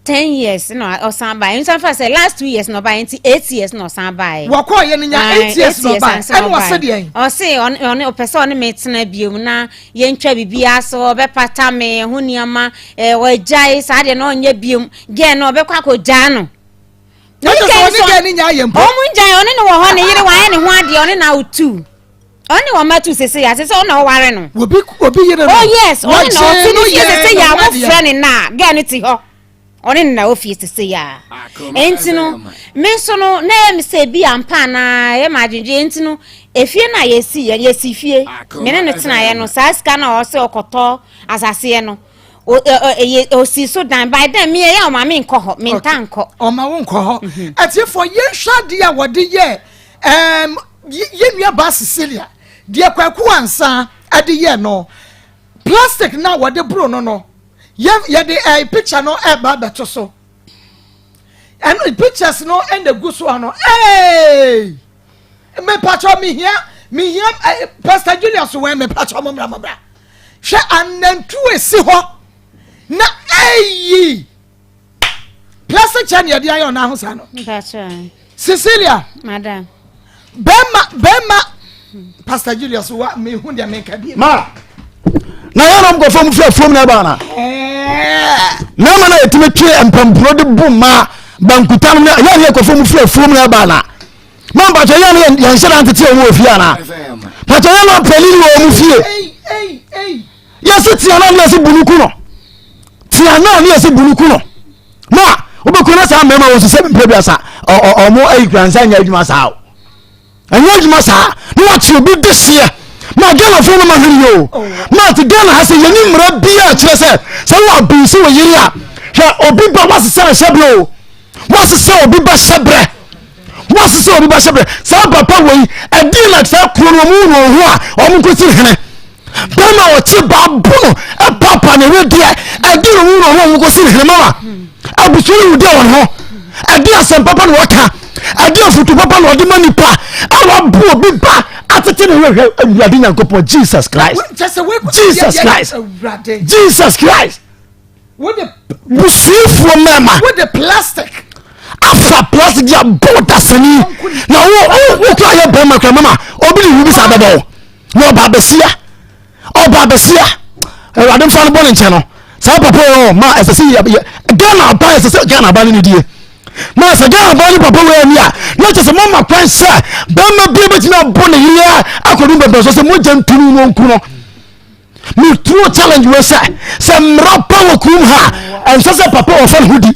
10 years no or san buy in some say last 2 years no buy 8 years no san buy wo ko ye nya 8 years no buy and was said yen o say on o person me tena biom na ye ntwa bibia so be pata me ho niama wa jai sa de no nya biom ge no be kwa akogja no no just only get ni nya yempo o munjan oni no wo ho ne yire wa ye ne ho ade oni na otu oni wa matu sese ya sese ona wo ware no obi yire no oh yes oni na otu no sese ya wo friend na ge ni ti ho oni na office sese ya enti no me so no na me se bi ampa na ye majeje enti no efie na yesi fie me ne tena ye no sa ska na o se okoto asase ye no o si so dan by then me ya o ma me nko ho me nta nko o ma wo nko ho ati for ye hwade a wode ye ye nua ba Cecilia de kwaku ansa ade ye no plastic na wode bro no ye de picture no e ba beto so and the pictures no and the good so no hey me patcho me here Pastor Julius we me patcho mo bra hwe anantu esi ho na eyi plastic chain ye dia yo na ho sa no Cecilia madam bema Pastor Julius wa me hu dia me ka bi ma na ya ram go fom na ba na na ma na etime twe empampro de buma bankutan na ya ye ko fom na ba na ma ba to ya nshira ntete o mu ofia na pa to ya na pelili o mu fie yes ti ana na se bunuku no ti ana na se bunuku no ma obeku na sa mema wo se mpebia sa o mo ayikransa nya adwuma sa o anya adwuma sa no wa ti obi desie ma gana fo no ma hiri yo ma ti gana ha se yeni mra bia kire se wa binsi wo yiri a hwe obi ba wasese shebre o wasese obi ba shebre wasese obi ba shebre sa papa wo yi edi na sa kuro no mu no ho a o mu ko ti hene bema o ti ba bunu e papa ne we de edi no mu no ho mu ko si hene mama abusuru de won ho edi asem papa no waka edi ofutu papa no de manipa awa bu obi ba atete ne we awurade nyankopon Jesus Christ what the busufu mama what the plastic afa plastic dia boda sani na wo kwa ye bema kwa mama obi ni bi sa bebo no oba besia awurade mfa no bone nche no sa papa o ma esese Ghana ba esese Ghana ba ni die ma se Ghana ba ni papa we ni a na che se mama kwan sa bema bi betina bone yire akodu bebe so se mo jantunu no nku no me true challenge we say mra power kum ha and so papa o fan hudi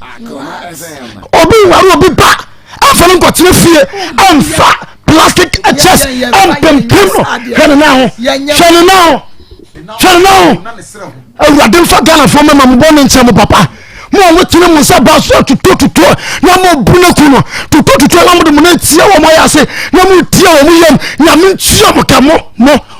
obi waru obi ba afa no kwatene fie amfa plastic chest am pempem no hwene na awurade mfa Ghana fo mama mo bone nche mo papa mo mo tini mo sa ba so tutu na mo buna kuno tutu na mo de mo na tie wo mo ya se na mo tie wo mo yam na mo tie mo ka mo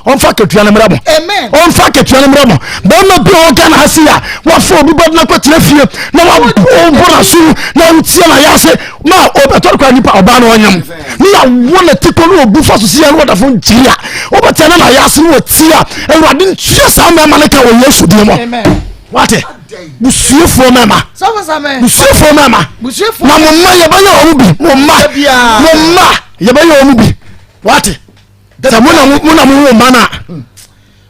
on fa ketua na mra mo amen on fa ketua na mra mo ba ma bi o ga na hasia wa fo bi bod na kwatira fie na wa bo na su na o tie na ya se ma o betor kwa nipa oba na onyam ni ya wo na tiko no obu fa so sia no da fo ntia o ba tie na ya se no tia ewrade ntia sa ma ma ka wo Yesu di mo amen wate busuefo mama busuefo mama na mama ye ba ye omu bi mama ye ba ye omu bi wate da muna mu mana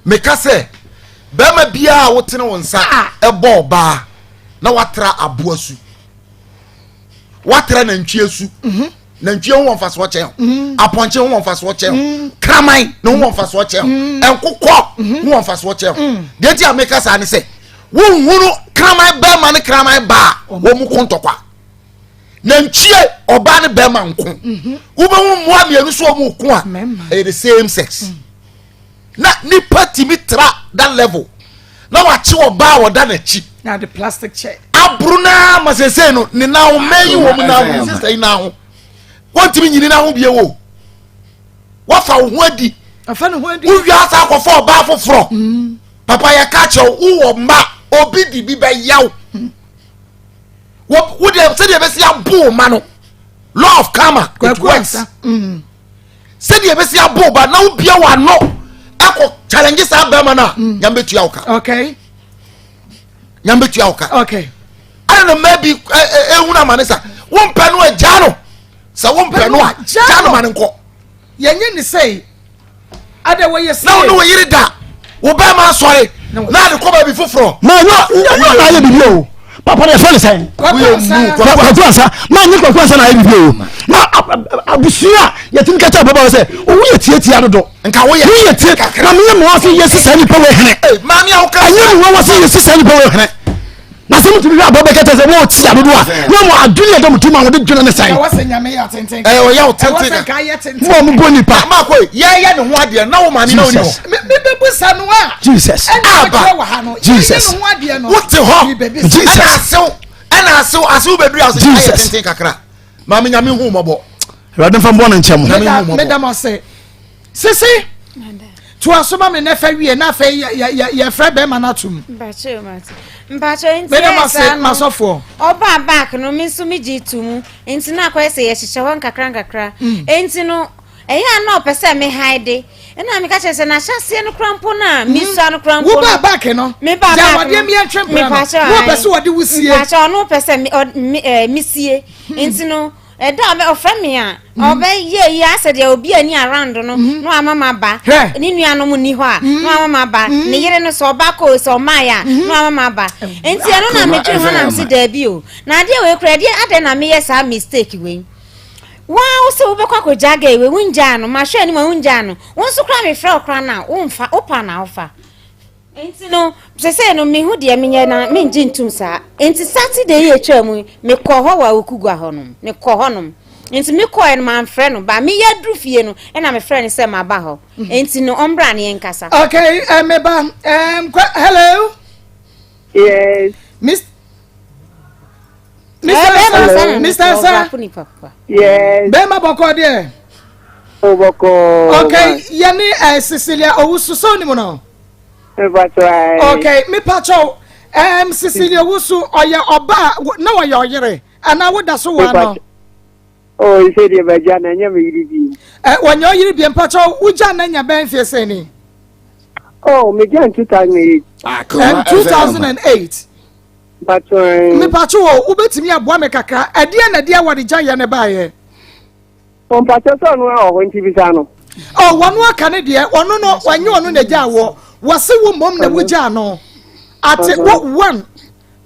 meka se be ma bia wotene wonsa ebo ba na watra aboasu watra na ntwiesu na ntwie ho wonfa so che aponche ho wonfa so che kraman no ho wonfa so che enkokọ ho wonfa so che de ti ameka sa ne se wonhunu kraman ba ma ne kraman ba wo mu kontokwa na ntwie oba ne ba ma nko wo be wo mo amienu so mu ko a the same sex na nipa timi tra that level na wa chi oba wo da na chi na the plastic chair abruna masese no ni na wo meyi wo mu na wo sister ina ho wontimi nyini na ho bie wo wafa wo adi afa no ho adi wo wia sa akofo oba foforo papa ya ka che wo ma obi di bi ba yaw wo de se de be se abo ma no law of karma it works se de be se abo ba na wo bia wa no eko challenge sa ba ma na nyambe tu yawka okay nyambe tu yawka okay I don't know maybe ehuna manesa wo mpa no agya no sa wo mpa no agya no man nko yenye ni say ada we yes na wo yiri da wo ba ma sori na de ko ba bi foforo ma yo na ye bibi o papa de fele sen wo mu ko asa ma nyi ko asa na ye bibi o ma abusia ye tin ka cha baba se o wo tie dodo nka wo ye tie na me mo afi yes sani pa we hene ma mi awka anyi mo wasi yes sani pa we hene na se mutu bi ababa kete se wo tia dodo a no mo aduni de mutu ma wo de dwena ne sai wa se nyame ya tenten o ya o tenten mo mo boni pa ma ko ye no ho ade na wo ma ni na oni ho me busa no a Jesus aba Jesus no ade no wote ho Jesus ana asew bedru aso ye tenten kakra ma me nyame hu mobo radon fa mbona ncham medam say sisi to asoma me na fa wie na fa ye fra be ma na tum mpacho enti medam say masofo oba back no me so me jitum enti na kwese ye hyehyɛ hɔ nkakra enti no eya na opese me hide ena me ka kyerɛ sɛ na hyase no krampo na misua no krampo wo ba back no me ba ja wode me antwempra no wo pese wode wusie mpacho no pese misie enti no eda me ofra me a obe ye ase de obi ani around no no amama ba ni nuanom ni ho a no amama ba ni yere no so ba ko so maya no amama ba enti eno na me twe ho na msi da bi o na ade we kura de ade na me yes a mistake we wow so we kwa ko jaga we wunja no ma hwe ni ma wunja no won so kura me fra okra na wonfa opa na ofa enti no se no me hu de me nya na me njintum sa enti Saturday ye twa mu me ko ho wa okugwa ho no me ko ho no enti me ko en man frɛ no ba me ya dru fie no e na me frɛ ne se ma ba ho enti no ombra ne nkasa okay me ba hello yes Mr. Sir yes Bema boko de Oboko okay yani Cecilia Owusu so ni mo no okay me pacho Cecilia Owusu oya oba na wo yo yere ana wo da so wa no oh you say the baja na nya me yiri bi wanyo yiri bi pacho uja na nya ben fie se ni oh me jan 2008 2008 but me pacho wo betimi aboa me kakra ade na de awade gya ye ne ba ye on pacho so no o won ti bi sa no oh wonu aka ne de onu no wanyo onu na gya wo wose wo mom na wo gya no ate wo one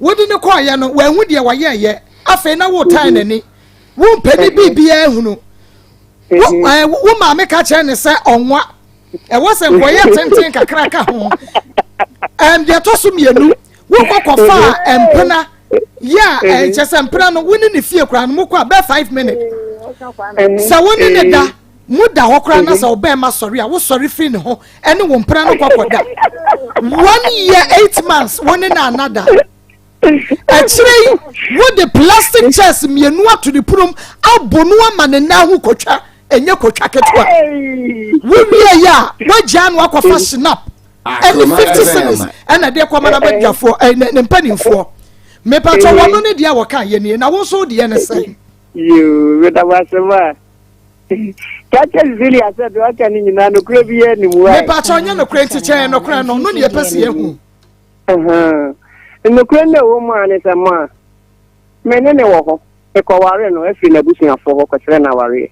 wodi ne kwa ye no wanhu de wa ye afi na wo tan nani wo mpani bibia ehunu wo ma me ka che ne se onwa e wo se nkoye tenten kakra ka ho de to so mienu wo kokofa empena ya chese empena no woni ne fie kra no mo kwa be 5 minutes sa woni ne da muda hokra na sa obe ma sorry a wo sorry free ne ho ene wo mpena no kokoda 1 year 8 months woni na another Actually, what the plastic chairs me to the prum abonua man na hu kotwa enye kotwa ketwa. We ya wajan wakofa snap. And 50 cents and a dear commander for and penny for. Me pato wono ne dia waka ye ni na wo so de na say. You with a wasama. Catch really I said what can you no crabby any more. Me pato nya no crate chain no kran no ne pese ehu. No crane woman is a man. Menene wo ho. E ko ware no afi na busuan fo ho kwere na ware.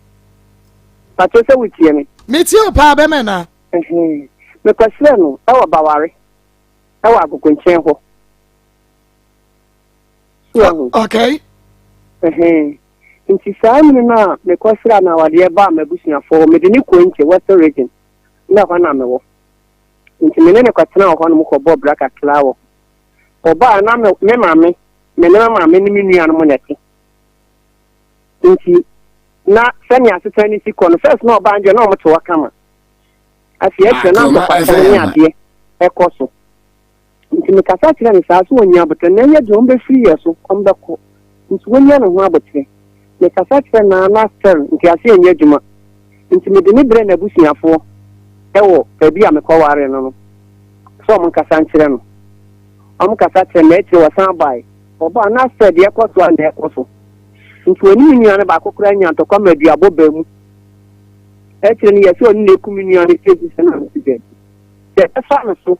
Pato se wutie me. Me tie pa be me na. Me kwere no e wo ba ware. E wo akoko nchen ho. Okay. Nti saa mi na me kwere na ware ba ma busuan fo me de ni ko nche western region. Na ho na me wo. Nti menene kwatena ho no mo ko bo braka klawo. Oba na me mame me na mame ni minu anu moneti nti na sani aseta ni sikon first na oba nje na o mto wakama asi eche na ko kwata ni ade ekoso nti me kasa kire ni saa so onya bote na nya de on be free yeso on be ko nti wonya no ho abote me kasa kire na stel nti asi enya djuma nti me de ni bre na busuafo ewo ebi amekọ no so mo kasa kire no amukasa temeti wa sambai oba na said ye kwaso and ye kwaso nti oni nnuane ba kokora nya to kwa maduabo ba mu eche ni ye so ni kumunnuane tezi se na msije se fa no so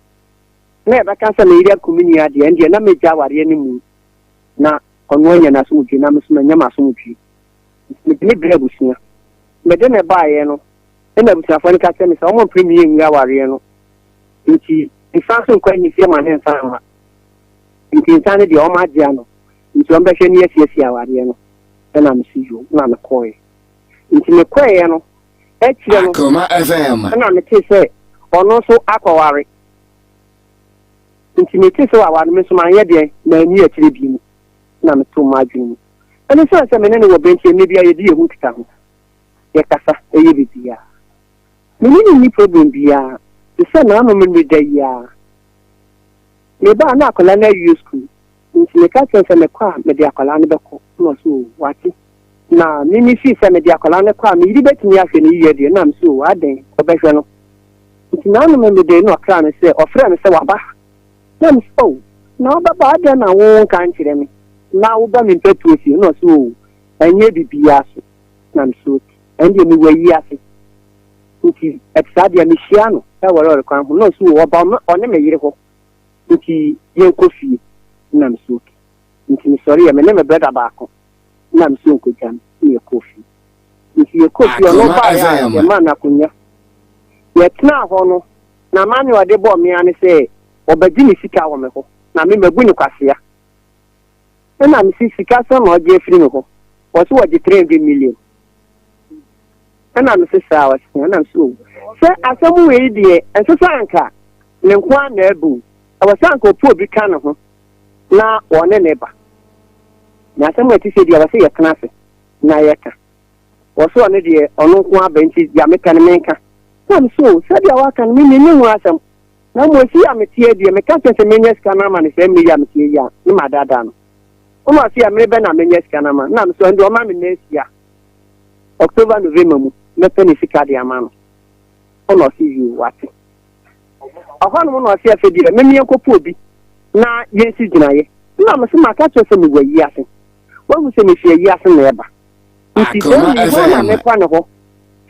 na ba kansa na iri kumunnuane de ende na meja ware ni mu na ono nya na so uji na mso nya ma so uji ni brebu sia me de me ba ye no na busiafo ni ka se me se omo premier nwa ware no nti ifanso kwa ni fie ma ne nsa ma nti insane de o ma dia no nti o mbehwe ni asiesie aware no na msijo na me koe nti me koe no e kire no Akoma FM na me te se ono so akware nti me te se aware me so ma ye de na ni a kire bi mu na me to ma adwunu ene se me ne wo benchi me bia ye di ehu kita ho ye kasa e ye bibia me ni problem bia se na no me da ya me ba na akola na school nti me ka se me kwa me de akola ne beko no so wati na mimi fi se me de akola ne kwa me iri betumi ahwe ne yiye de na me so aden obehwe no nti na no me de no akra ne se ofre me se waba na me so na obaba aden na wo kan kire me na wo ba me petu ofi no so enye bibia so na me so ende me wayi ase nti exadia me hia no e wore kwan ho no so wo ba one me yire ho nti yen kofi na msuki nti ni sorry ya me brother baako na msuki jam ni kofi nti ye kofi ono ba ya ma na kunya ye tna ho no na mani wade bo me ani se obadi ni sika wo me ho na me magu ni kwasea na me sika so na oje free me ho o so oje 300 million na me se sawa na msuki se asamu we die enso sanka ne nkwa na ebu awasanko po bi kan ho na wone neba na asem ati se dia wase ye knase na yeka woso one de ono nko abenti ya meka ne menka sam so se dia waka ne me ni hu asem na mo si ameti de meka se menya ska na ma ne se me ya meti ya ni madada no o ma si amre be na menya ska na ma na me so ndo o ma me na sia October November mu me pe ni sika de ama no o no si you wate ahonu mo no ase afedire me mienkopo obi na yensi ginaye na me se maka to se me wayi ase wo mu se me fie yi ase na eba nti na me kwa ne ho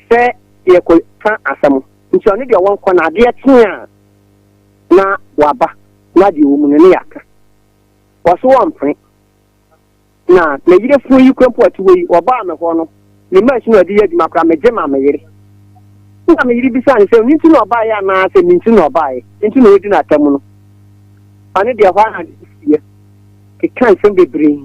se ye ko ka asam nti oni de won ko na de tia na waba na de wo mu ne yaka waso wampre na me yire fu yi kwempo atuwe oba me ho no ni machine odi yedi makra me je ma me yire na me yiri bisa nse ni nti no ba ya na se ni nti no ba ye nti no odi na tamu no ani de ho na die ke kan sem bebre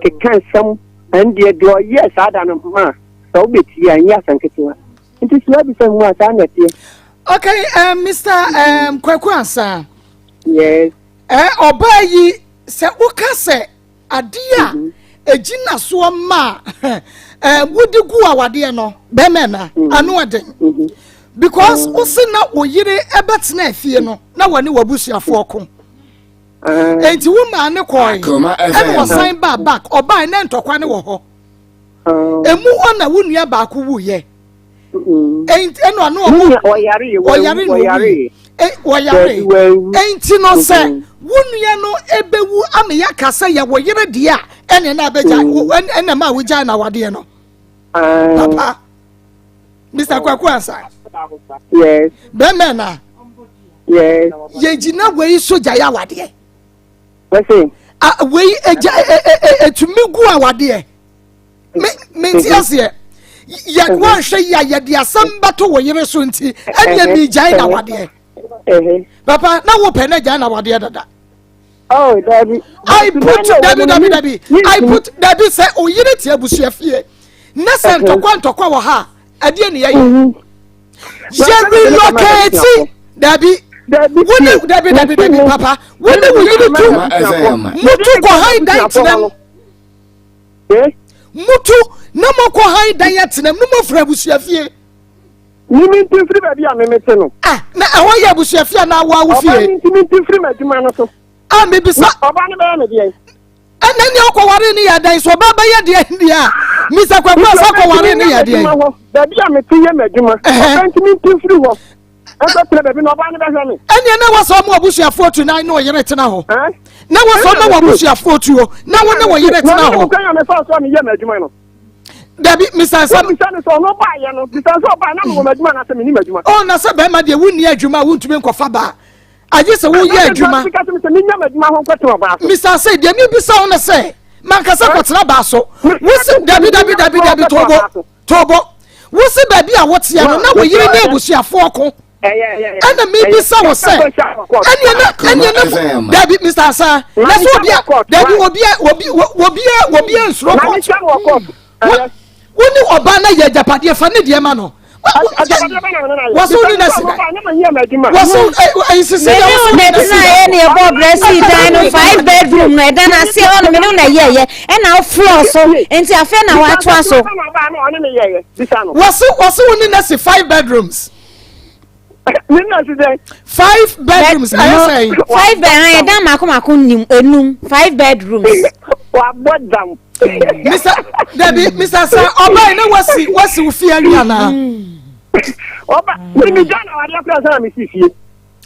ke kan sem and de do yes ada no ma so beti ya nya sanketiwa nti so bisa mu asa na tie. Okay, Mr. Kwaku Ansa. Yes. Oba yi se uka se adia ejina so ma wudi gu awade no be me na anu ade because usina oyire ebetena afie no na wani wabusuafo ko enti wo ma ne koi and was sign back oba na ntokwa ne wo ho emu ho na wo nua ba ko wu ye enti eno anu oyare enti no se wo nua no ebewu ame ya kasa ya wo yere dia ene na abeja ene ma wo ja na wade no papa Mr. Kwakwansa. Yes. Bemena. Yes. Ye jina we soja ya wade. What's we etumigu awade. Me nti ase. Ya wan hwe ya de asamba to wo yere so nti anya mi jai na wade. Papa na wo pe na jai na wade dada. Oh, Daddy. I put Daddy. I put Daddy say o yere ti abusua fie. Na se ntokwa wo ha. Ade ne yayi. Jerry locate Daddy. Daddy papa. When we you do mutu ko hide that them. Mutu na mo ko hide that them no mo fra abusua fie. Ni min tin free baby amemete no. Na awo ya abusua fie na awo awo fie. Oba min tin free maduma no so. Me bisa. Oba ne be me de. Enani okoware ni ya dan so baba ye de dia. Mr. Kwakwa so okoware ni ya de. Baby amete ye maduma. Oba min tin free ho. Ebe tere baby no oba ne be hwe me. Eni na waso mo abusuafo tu na no yere tena ho. Na waso na abusuafo tu ho. Na wo na wo yere tena ho. Ko kan me fa so me ye maduma no. Dabi Mr. Sam so no ba ye no. Mr. So ba na mo maduma na se me ni maduma. Oh na se be ma de wunni adwuma wuntumi nkofa ba. Aje se wo ye adwuma. Mr. Say de mi bisa on say man kasa kwotena ba so. Wusi dabi tobo. Wusi baby a wote ya no na wo yire na ebusuafo ko. Ana mi bisa wo say. Anya na dabi Mr. Sa. Na so obi nsuro ko. Woni oba na ye japade fa ne de ma no. Wasu ni nasi wasu insisi ya wasu ni nasi ya ni ebo bresi dino 5 bedroom na eda na si ono me no na ye e na floor so enti afa na wa to so wasu ni nasi 5 bedrooms 5 bedrooms I say 5 bedrooms eda mako nim enum 5 bedrooms wa bodam Mr. Sir oba na wasi ufie ria na oba ni jana wa dia kura sana mi sifie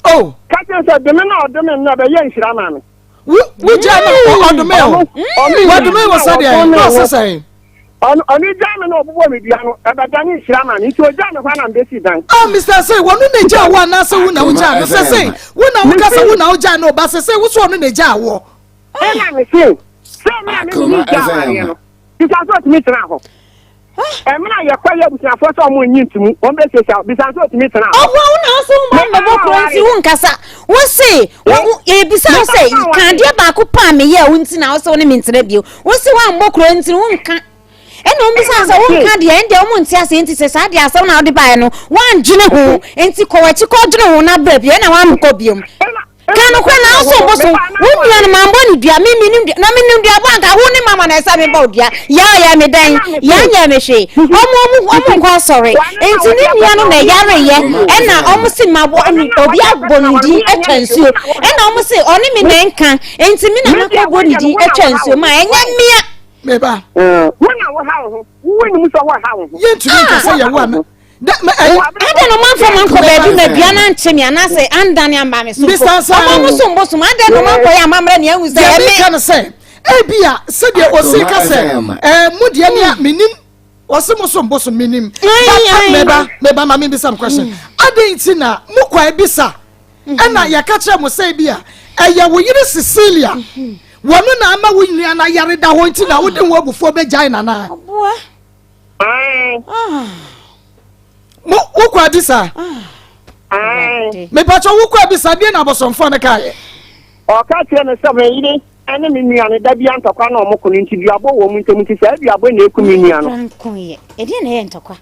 oh ka chen se de me na odome na be ye nhira ma me we jana odome o odome wo sa de no so say oni jana na obubo me bia no e be jana nhira ma me nti o jana kwa na mbesi dan Mr. Say wonu na ja wo na se wo na wo ja no say wo na wo ka se wo na wo ja no ba say wo so onu na ja wo e na me say me ni ja no because what me tena ho emna ye kwa ye busuafo so mo nyintimu on be sesa because what me tena ho wo na so mo me bo kronti wo nkasa wo se e bisa say kan dia ba ko pa me ye wo nti na wo so ne me ntena bio wo se wa mbo kronti wo nka eno mbisa sa wo nka dia ende wo nti ase nti sesa dia ase na wo de bae no wan dwene ho nti ko wachi ko dwene ho na bra bio na wa mko biom kanu kwa na so boso wunua na mambo ni dua mimi ni na mimi dua banka hu ni mama na esa me ba dua ya me dan ya nya me hwe omo kwa sorry enti ni nua no na yare ye na omo si mabo ani obi abonidi etwansuo na omo si oni mi na nka enti mi na mako bonidi etwansuo ma enya mia meba wona wo ha ho wo ni muso wo ha ho ye ntumi ka say ye wo am ade no man from anko baby na duana nchemi anase andane amba me so omo so ade no man ko ya mamre ne ahu say me kan say ebia se de osi ka say mudie ne menim osi mo so mboso menim meba ma me be some question ade nti na mukwa ebisa na ya ka kire mo say bia eye wo yire Cecilia wono na ama wo nua na yare da ho nti na wo de wo abufo be jai na na boa mo ukwa bisa me pacho ukwa bisa bi na bosomfo ne kae o ka tie ne se me yire ene me nua ne da bi antokwa na omoko ni nti duabo wo mu ntem ti se duabo na eku me nua no konye e di na ye ntokwa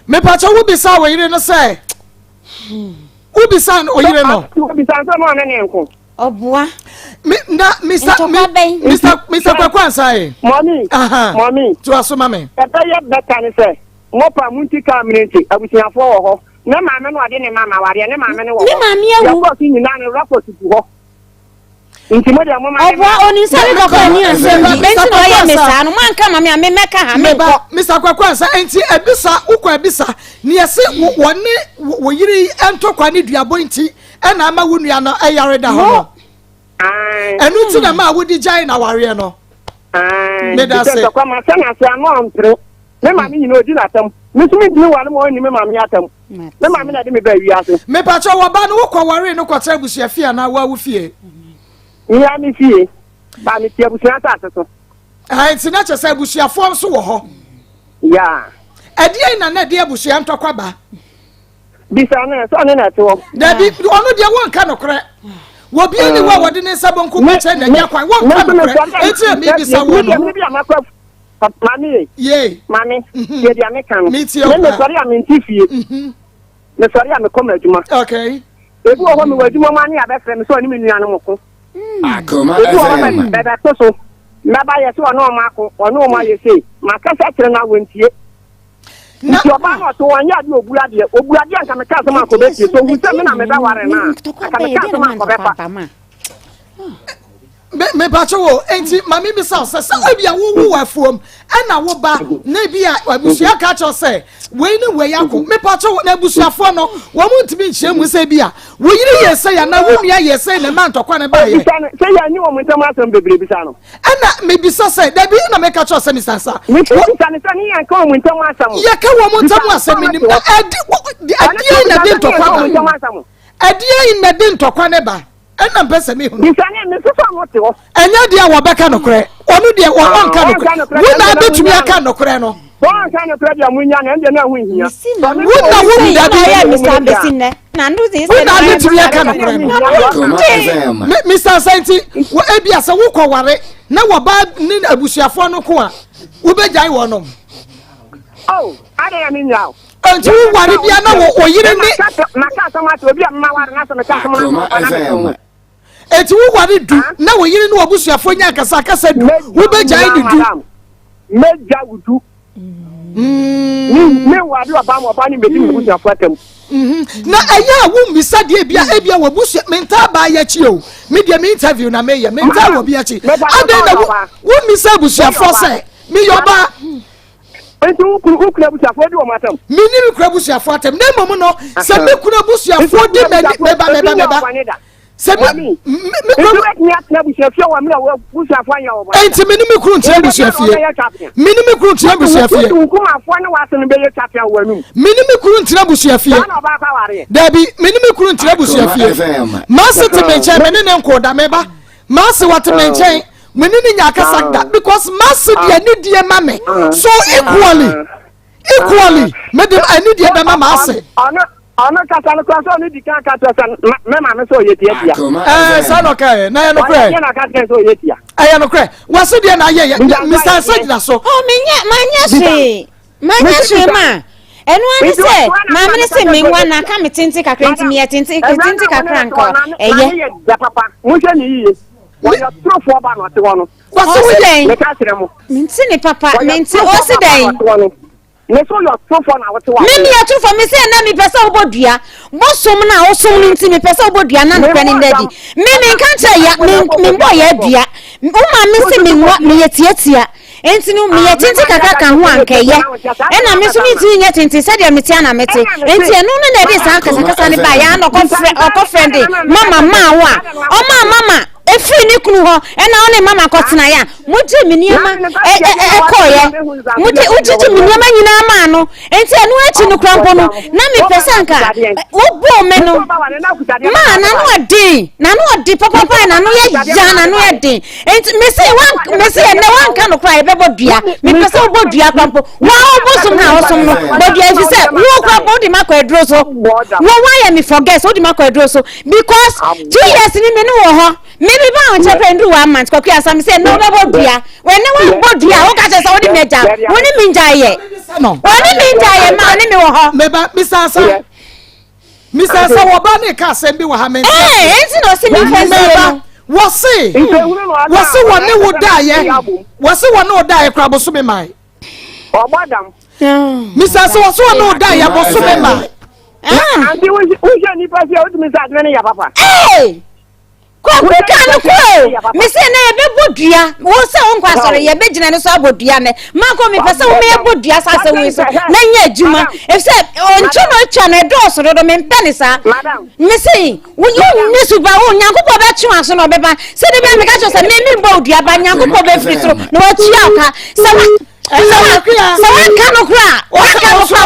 me pacho wo bisa wo yire no se wo bisa o yire no wo bisa so no na ne nko oboa Mr. Kwakwansa mommy to aso mame e be ye beta ne se mo pa munti ka minenti abusiafo wo ho na maame no ade ne mama ware ne maame ne wo ne maame awu ya ko ti nyina ne report tu ho Intimo de mama. Obo oni sari dokwa ni ansem bi. Benti no ye mesa no man ka mama me meka ha me ko. Mr. Kwakwansa enti ebisa ukwa ebisa ni yese woni wo yiri entokwa ni duabo nti na ama wonu no ayare da ho. Enu ti na ma wodi jai na ware no. Me da se. Kwa ma se na se anu mpre. Me ma mi nyina odi na tam. Me tumi di wa no mo ni me ma mi atam. Me ma mi na de me ba wi ase. Me pa cho wo ba no wo ware no kwatra busia fie na wa wo fie. Ya mi fie. Ba mi tie busia ta so. Enti na che se busia fo nso wo ho. Ya. Edi na de busia ntokwa ba. Bisa na so na to. Da bi onu de won ka no kre. Wo bi ni wo wode ne sabon ku pa che na nya kwan won ka no kre. Enti mi bisa wo no. Mi bi amakwa mami. Ye. Mami. Ye dia me kan. Me sori am ntifie. Me sori am ko maduma. Okay. Ebu o ho me waduma mani abefre me so ni me nuanu moko. Akoma FM. Bebe so. Naba ye so no mako, ono ma ye sei. Makasa kire na wentie. Nti oba no to wanya de obuade anka me ka so mako be tie. So hu se me na me da ware na. Aka me ka so mako be pa. Me pacho wo enti mami bi sa se ebia wo afuom na wo ba na bia abusia ka cho se we ni we yakọ me pacho na abusuafo no wo mu ntimi nche mu se bia wo yiri ye se ya na wo nua ye se ne man tokwa ne ba ye se ya ni wo mu ntam asem bebre bi sa no na me bi so se da bi na me ka cho se Mr. Sa me bi sa ne sa ni yan ka wo mu ntam asem ya ka wo mu ntam asem ni adi na de tokwa ba adi na de tokwa ne ba ena mpese mi hu bisane me so so mote ho enya dia wo beka nokre onu dia wo onka nokre wo na betumi aka nokre no wo onka nokre dia munya na ende na hu hia wo na wo da ya Mr. Besinne na ndu zi wo na betumi aka nokre no Mr. Santi wo ebia se wo kware na wo ba ni abusuafo no ko a wo bejai wo no oh ada ya minya anti wo ware bia na wo yire ni maka so ma to obi amma ware na so me ka so ma eti wo ware du na wo yire ni obusuafo nya kasa du wo bejai du meja wudu me ware oba mo ba ni medi obusuafo atam na aya wo misa de ebia wo busu menta ba ya chi o me de me interview na me ye menta wo bia chi adan na wo misa obusuafo se me yoba enti ukura busuafo di o matam mini ukura busuafo atam na mom no se me kura busuafo de meba se me ni atna busuafo wa me wa busuafo anya wo enti mini me kuru ntia busuafo mini me kuru ntia busuafo kuma afo na wa sene be ye chapia wa nu mini me kuru ntia busuafo na ba ka ware dabi mini me kuru ntia busuafo ma se te me che me ne nkoda meba ma se wat me che menini nya kasakda because massive dia ni dia mame so equally madam I need dia be mama ase ana kasana kwa so ni dika ka to san me mama so ye dia so no kai na ye no kre na ka so ye dia aye no kre wase dia na ye Mr. Sajida so oh manya she ma enu ani se mama ni se minwa na ka metinti kakra ntimi ye tinti kakra nko eye da papa mo je ni yi wa ya trofo ba no te wono wase wo den me ka sere mo minti ni papa minti o se den me so your trofo na wote wa me ya trofo me se na me pesa obodua bosom na osom ni nti me pesa obodua na no kwani ndadi me kan cha ya me mbo ya dua o ma me se me nwa me yetiatia enti no me yetinti kakaka ho ankeye ena me so me ti nya tinti se de me tia na mete enti eno no na de san kasa ne ba ya no ko friend mama wa o mama efiri ni kunu ho ena one mama kotena ya muji miniema ekoye muji miniema nyina ma no enti enu achi no krampo no na me pesanka obo me no ma na no odi papa na no ye ja na no ye din enti me se na wan ka no kra be bodua me pesa bodua krampo wa obosom na osom no bodua fi se wo krampo di makọ edro so wo why me forget so di makọ edro so because 2 years ni me no wo ho maybe ba on chapendru 1 month ko kia sam say no bodua we ne wa bodua wo ka se so di meja woni minja ye no woni minja ye ma ni me wo ho meba Mr. Sa wo ba ne ka sem bi wo ha men enti no se mi fese wose wone wo daye wose wone wo daye kra bo so me mai ogbadam Mr. Sa wose wone wo daye bo so me mai anti wo je ni pase o mi sa admene ya papa Me say na ye be bodua wo se won kwa sore ye be gina ne so abodua ne manko me pese wo me bodua sa se wo so na nya adwuma e se oncho no cha na do so do me mpene sa me say wo ni su ba wo nyankopɔ be twe aso no be ba se de be me ka cho se me bodua ba nyankopɔ be firi so no wa tia aka se wa kanokra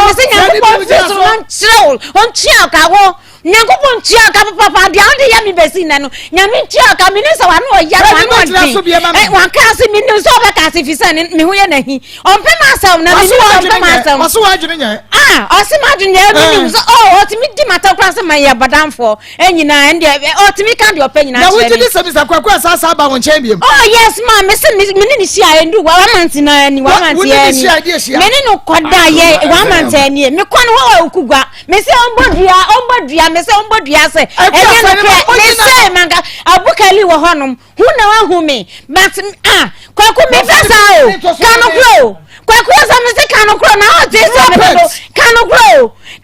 me say nyankopɔ firi so on chiro on tia aka wo nyankopɔ tia aka papa dia on de ya mi be si na no nyame tia aka me ne se wa no ya wa no wan ka se me ne so be ka se fi se me ho ye na hi on pe ma asem na me so ma asem o so wa dwene nya o se ma dwene ya me so o ti mi di mata kra se ma ye badamfo enyina ende o ti mi ka de opa nyina na wo ti di se bisa kwakwa sa ba won chen biem oh yes ma me se me ne ni sia endu wa manti na ni wa manti ya ni me ne no koda ye wa manti ani me kwa no wa okugwa me se ombodua me se ombodua se enye no me se manga abukali wo honom hu na wa hu me but kwaku me pesa o kanokro kwaku za me se kanokro na o te se me do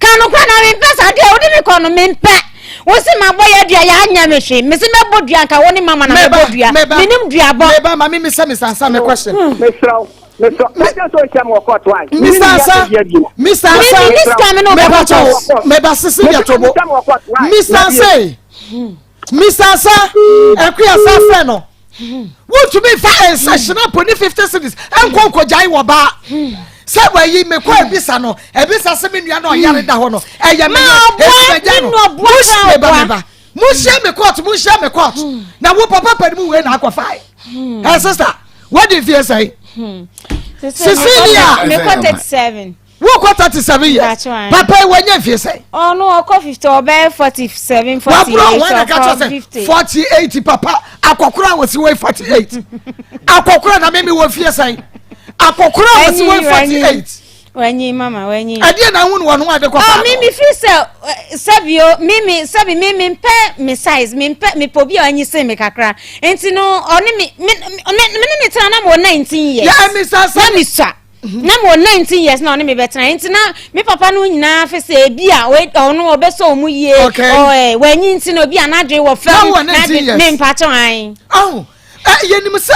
kanokro na me pesa de o de me kono me mpe wo se ma boya dua ya anya me hwe me se me bodua nka woni mama na me bodua minim dua bo me ba ma me se me sansa me question mesraw so cham wo court why Mr. Friend what to be fire session up on 50 cities and conquer jai waba say where ye me kwa ebisa no ebisa se me nua no yare da ho no eya me mu share me court na wo papa padimu we na akwa hey sister what do you say Cecilia me got 37 Who got 37 years? That's right. Papa, when you feel say? Oh no, I got 50 or 47, 48, 48, Papa. Akokura was away 48. Akokura na mimi wo feel say. Akokura was away 48. When you mama, when you. I didn't know one who the Oh, mimi feel say, Sabio, mimi pe me size, me pobi and you say me kakra. And you know, only me 19 years. Yeah, Mr. Na mo 19 years na oni me better nti na me papa no nyina fe se bia we ono obeso mu ye o wanyi nti no bia na dwe wo fam na me mpacho an oh yenim se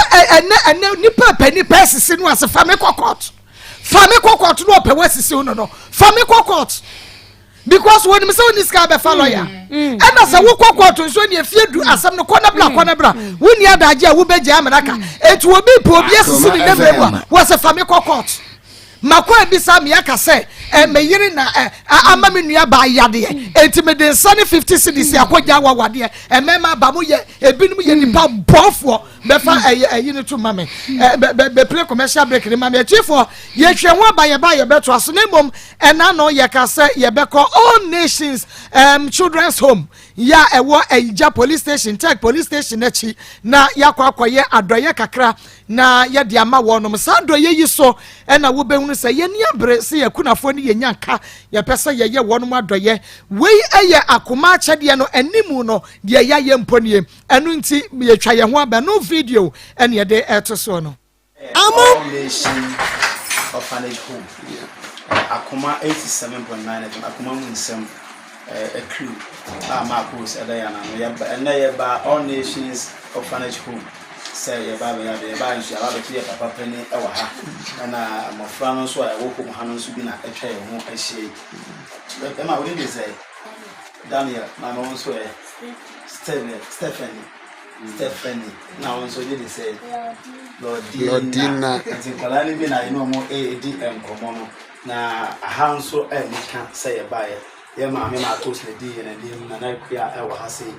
ene nipa pani pesisi no ase fami kokot no ope wasisi no fami kokot because when me say oni ska be follow ya and as a wo kokot nso ne afiedu asem no kona bra woni adaje a wo beje ameraka etu obi po obi asisi ne bewa was a fami kokot makwa bisa me aka se me yiri na ama me nua ba yade enti me de sane 50 cities akogya wawade mema ba mo ye ebinum ye nipa bofo be fa ayi ne to mame be play commercial break ni mame chiefo ye hwe ho ba ye beto aso na mom ena no ye ka se ye be call all nations children's home ya ewo Ejja police station tech police station echi na yakwa ye adoye kakra na ye de ama wonom sa adoye yi so ena wo behunu se ye ni abre se ye kunafo ni ye nyanka ye pese ye wonom adoye wei eye Akoma achede no animu no de ya ye mponie enu nti ye twa ye ho aba no video ene ye de etoso no All Nation Orphanage Home Akoma 87.9 Akoma munsem a crew Maa Akos edayana no ye ba All Nations Orphanage Home say ye ba nsu ala be tie papa pani e wa ha na mofra no so a wo ko ha no so bi na etwa ye ho ahie e ma we dey say Daniel na no so Stephanie na won so dey say Lordina ati kala ni bi na ino mo di enkomo no na ha nso nika say ye ba ye ma me Maa Akos na di na kwa e wa ha say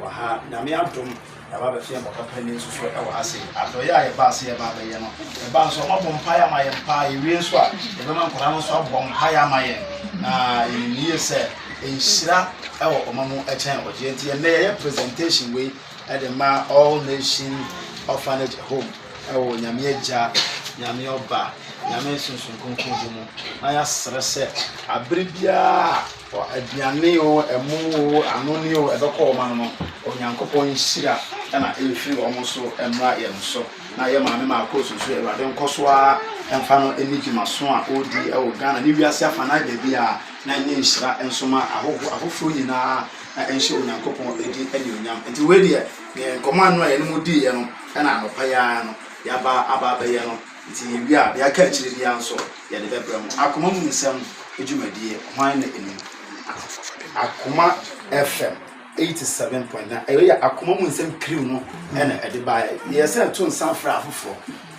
wa ha na me adom aba be fie papa pani so e wa ase adoya ye ba se ye ba be ye no e ba so mo bompa ya ma ye pa ye wie so a e be man kora no so bompa ya ma ye na ni se enhira e wo omamu e chen oje nti ye na ye presentation we at the All Nation Orphanage Home e wo nyame agya nyame oba nyame sunsun kunkun di mu na ya sere se abribia aduane o emu o anoni o ebekọ ọma no onyankopon nhira na efiri ọmo so emra ye nso na ye maame Maa Akos so Ewurade nkoso a emfa no enigima so a odi e wo Ghana ni wiase afana de bia na nye nhira ensoma ahofo nyina na enhye onyankopon edi ene onyam enti we de komando a enmu di ye no na anopa ya no yaba aba be ye no nti wi a ya ka chiri bia nso ye de bebra mu akoma mu nsem edwumadie hwan na enim Akoma FM 87.9 eya akoma mu nsem crew no ena ede ba ye se to nsan fra afofo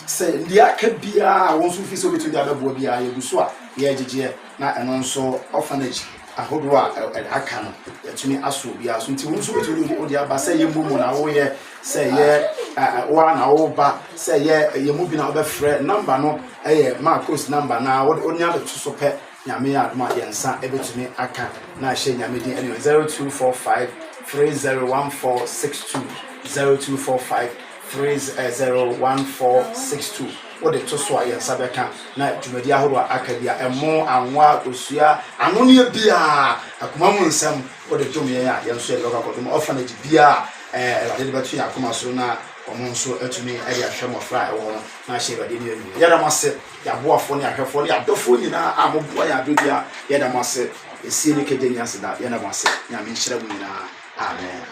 se ndi aka bia won so fi so betu dia bebo bia ye guso a ye gigye na eno nso orphanage ahodo a aka no yatumi aso bia so nti won so betu odi aba se ye mbomo na wo ye se ye wa na wo ba se ye mu bi na wo be frɛ number no Maa Akos number na wo nya de so pe nyame adoma yensa ebetumi aka na hye nyame din anyway 0245 301462 0245 301462 what the to so yensa beka na dwumadi ahoro aka bia emo anwa osua anoni bia akoma mu nsem what the dwumye ya yenso ye local kodum orphanage bia de betu yakoma so na omonso atumi ade ahwemo fra ewo na hye bade ni enu yada mase ya boafo ne ahwefo ne adofo nyina amoboa ya adobia yada mase esie ne kedenya seda yada mase nyame nhyira mu nyina amen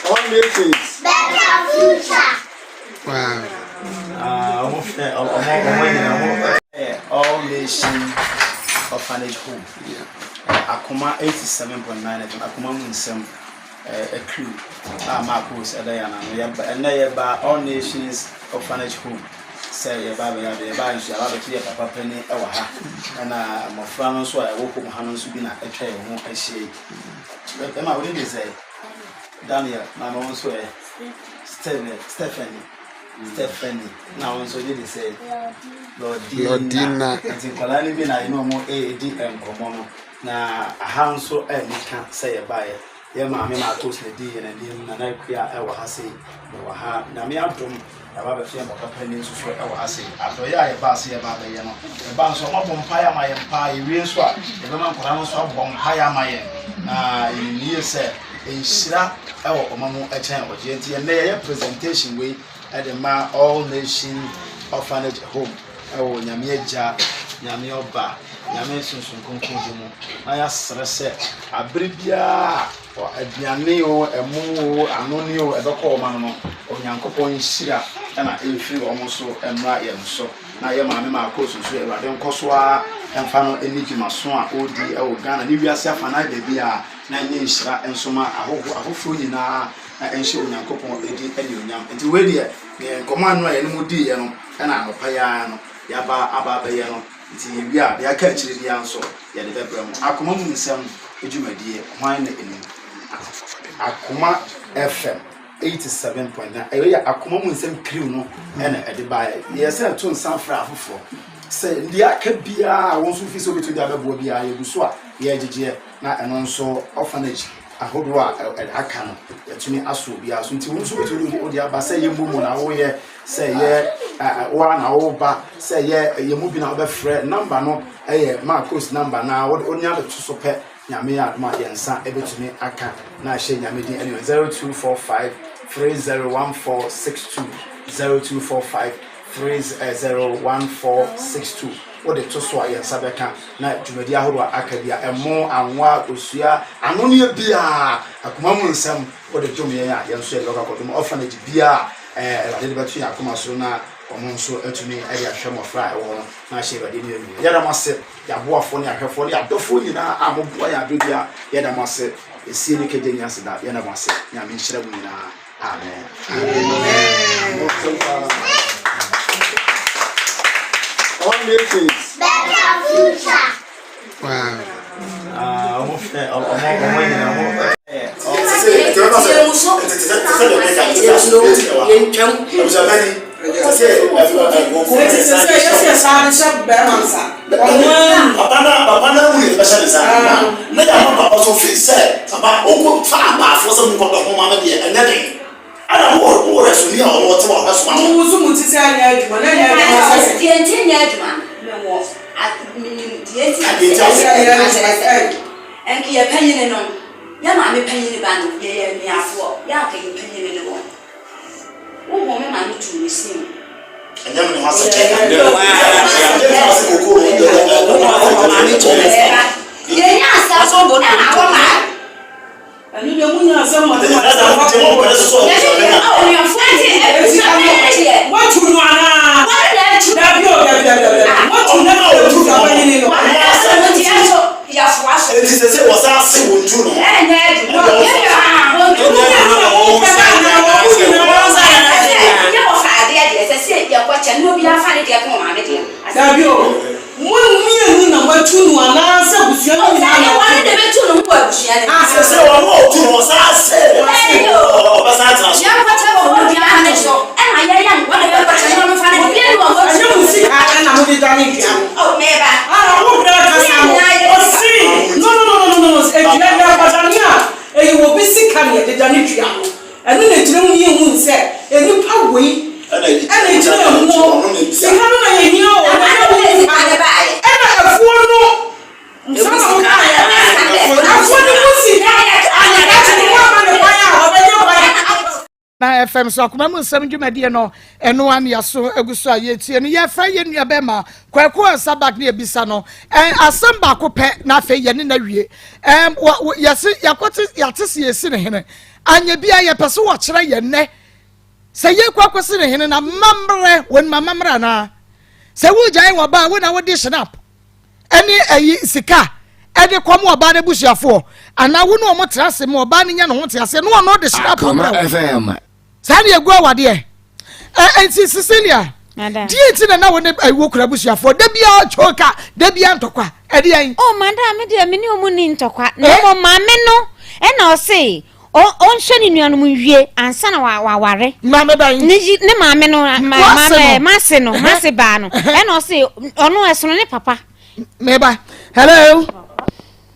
all nations better future wow all nations orphanage home Akoma 87.9 Akoma mu nsem a crew Maa Akos edayana no ya ba all nations orphanage home say ya ba ya nso ya ba to ya papa pani e wa ha na mofra no so a wo ko ha no so bi na etwa ye ho ahye e ma we dey say Daniel na no so Stephanie na won so dey say Lordina ati kwala ni bi na ino mo di enkomo no na ahanso nika say ya ba ye maame Maa Akos na di ye na di na na kua e wa ha sei wa ha na me adom ya ba fe mo papa ni so e wa ha sei ado ya ba se ya ba be ye no e ba nso mo bompa ya ma ye mpa ye wie so a e be man kwara no so bompa ya ma ye na ni se enhyira e wo omamu e chen oje nti ye na ye presentation we at the Maa all nation orphanage home e wo nyame agya nyame oba nyame sunsun konkon di mu na ya sere se abribia aduane o emu o anoni o ebekọ ọma no onyankopon nhira na efiri ọmo so emra ye nso na ye maame Maa Akos so Ewurade nkoso a emfa no enigima so a odi e wo Ghana ni wiase afana de bia na nye nhira ensoma ahofo nyina na enhye onyankopon edi ene onyam enti we de komando a ye no mudi ye no na anopa ya no ya ba aba ba ye no nti wi a ya ka chiri dia nso ya de bebra mu akoma mu nsem edwumadie hwan na enim Akoma FM 87.9 eya akoma mu nsem crew no na ede ba ye se to nsan fra afofo se ndi aka bia won so fi so betu dia bebo bia ye guso a ye gigye na eno nso orphanage ahodo a aka no yatumi aso bia so nti won so betu odi aba se ye mbomo na wo ye se ye wa na wo ba se ye mu bi na wo be frɛ number no Maa Akos number na wo onya de so pe nyame adoma yensa ebetumi aka na hye nyame din anyway 0245 301462 0245 301462 what the to so ayensa beka na dwumadi ahoro aka bia emo anwa osua anoni bia akoma mu nsam what the dwumye ya yenso e local kodum orphanage bia de betu ya akoma so na omonso atumi ayi ahwemo fra e wo na hye bade ni enu yada mase ya boafo ne ahwefo ne adofo nyina amoboa ya dodia yada mase esie ne kedenya seda yada mase nyame nhyira mu nyina amen all nations better future wow ana mo resume a wo te wa haso ma mo so mo ti se anya adwuma na anya adwuma se tie tie nya adwuma me wo tie tie enki ye panyine no ya ma me panyine ba no ye miafo ya ka ye panyine no wo wo me ma no tu ni sim anya me ha se che ye nya sa so bo na Akoma ani be mu nya asem ma de ma da je mo pere so o ya fati what you know ana da bi o what you know o tu ka panyine no ya fwaso it is say was a se won tu no Dabio mun na matunu ana se busua ni na wale de betunu mpo abusua ni se wo tu no sa se o ba sa tra ya kwacha bo bi ana so e ma ya ya wale be kwacha no fa ni bi no go anya musika na mo de dani bia o meba wo bra ka sa o si no e bia na kwacha ni a e wo bi sika ni de dani bia no enu na tire mu ye hu se enu pa wei ana tire mu sika no na ye hi o ana ba ana afuo no msa na mo ka afuo no musika ana ka tire mu ama ne kwa ya obeje kwa na FM so akoma mu nsam dwumadie no eno an yaso eguso ayetie no ye fra ye nua be ma kwaku asabak na ebisa no asam ba ko pe na afa ye ne na wie yesi yakote yatese yesi ne hene anya bia ye pese wo kire ye ne se ye kwakwose ne hene na mamre won mamre na se wo gyan wo ba wo na wo di snap eni ayi sika ede kom wo ba de busuafo ana wo no mo trase mo ba ne nya no ho trase no no de snap FM Sadi egu awade enti Cecilia dieti na wo ne wo kura busuafo da bia choka da bia ntokwa ede yan oh madam me de me ni omu ni ntokwa na mo maame no e na o se on hwe ni nuanu wie ansa na wa ware maame ban ne maame no maame mase no mase ba no e na o se ono esono ne papa meba hello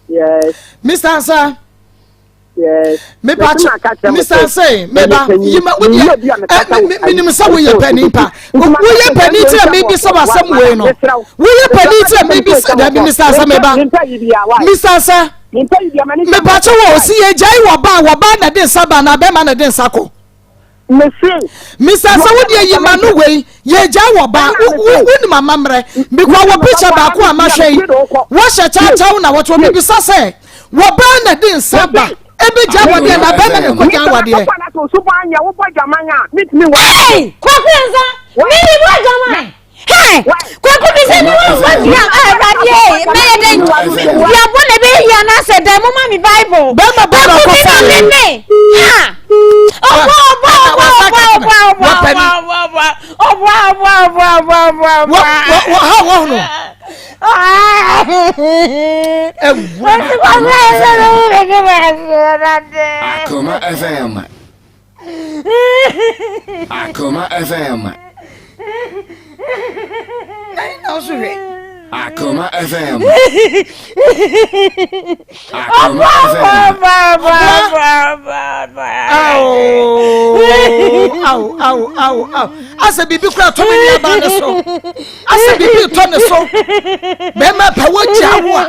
yes Mr. Answer yes me patch Mr. Say meba yima wo minim sa wo ye pani pa wo ye pani tira me bi sa wasam we no wo ye pani tira me bi sa da Mr. Say meba Mr. Say me patch wo si ye jai wo ba na den saba na be ma na den sako Mr. Say wo de yima no we ye jai wo ba wo ni mama mre bi kwa wo picture ba ko amahwe wo hye cha na wo to me bi sa say wo ba na den saba ebe jawade na ba na ko jawade e hey kwakwenza mimi bo jama hey kwakwese ni wo dia awade me ye den dia bo na be hia na se dem ma mi bible ba ko fa me ha Akoma FM. Akoma FM. Akoma FM. Akoma Au. Asa bibi kura to me ni aba ne so. Asa bibi to ne so. Be ma pa wo jawo a.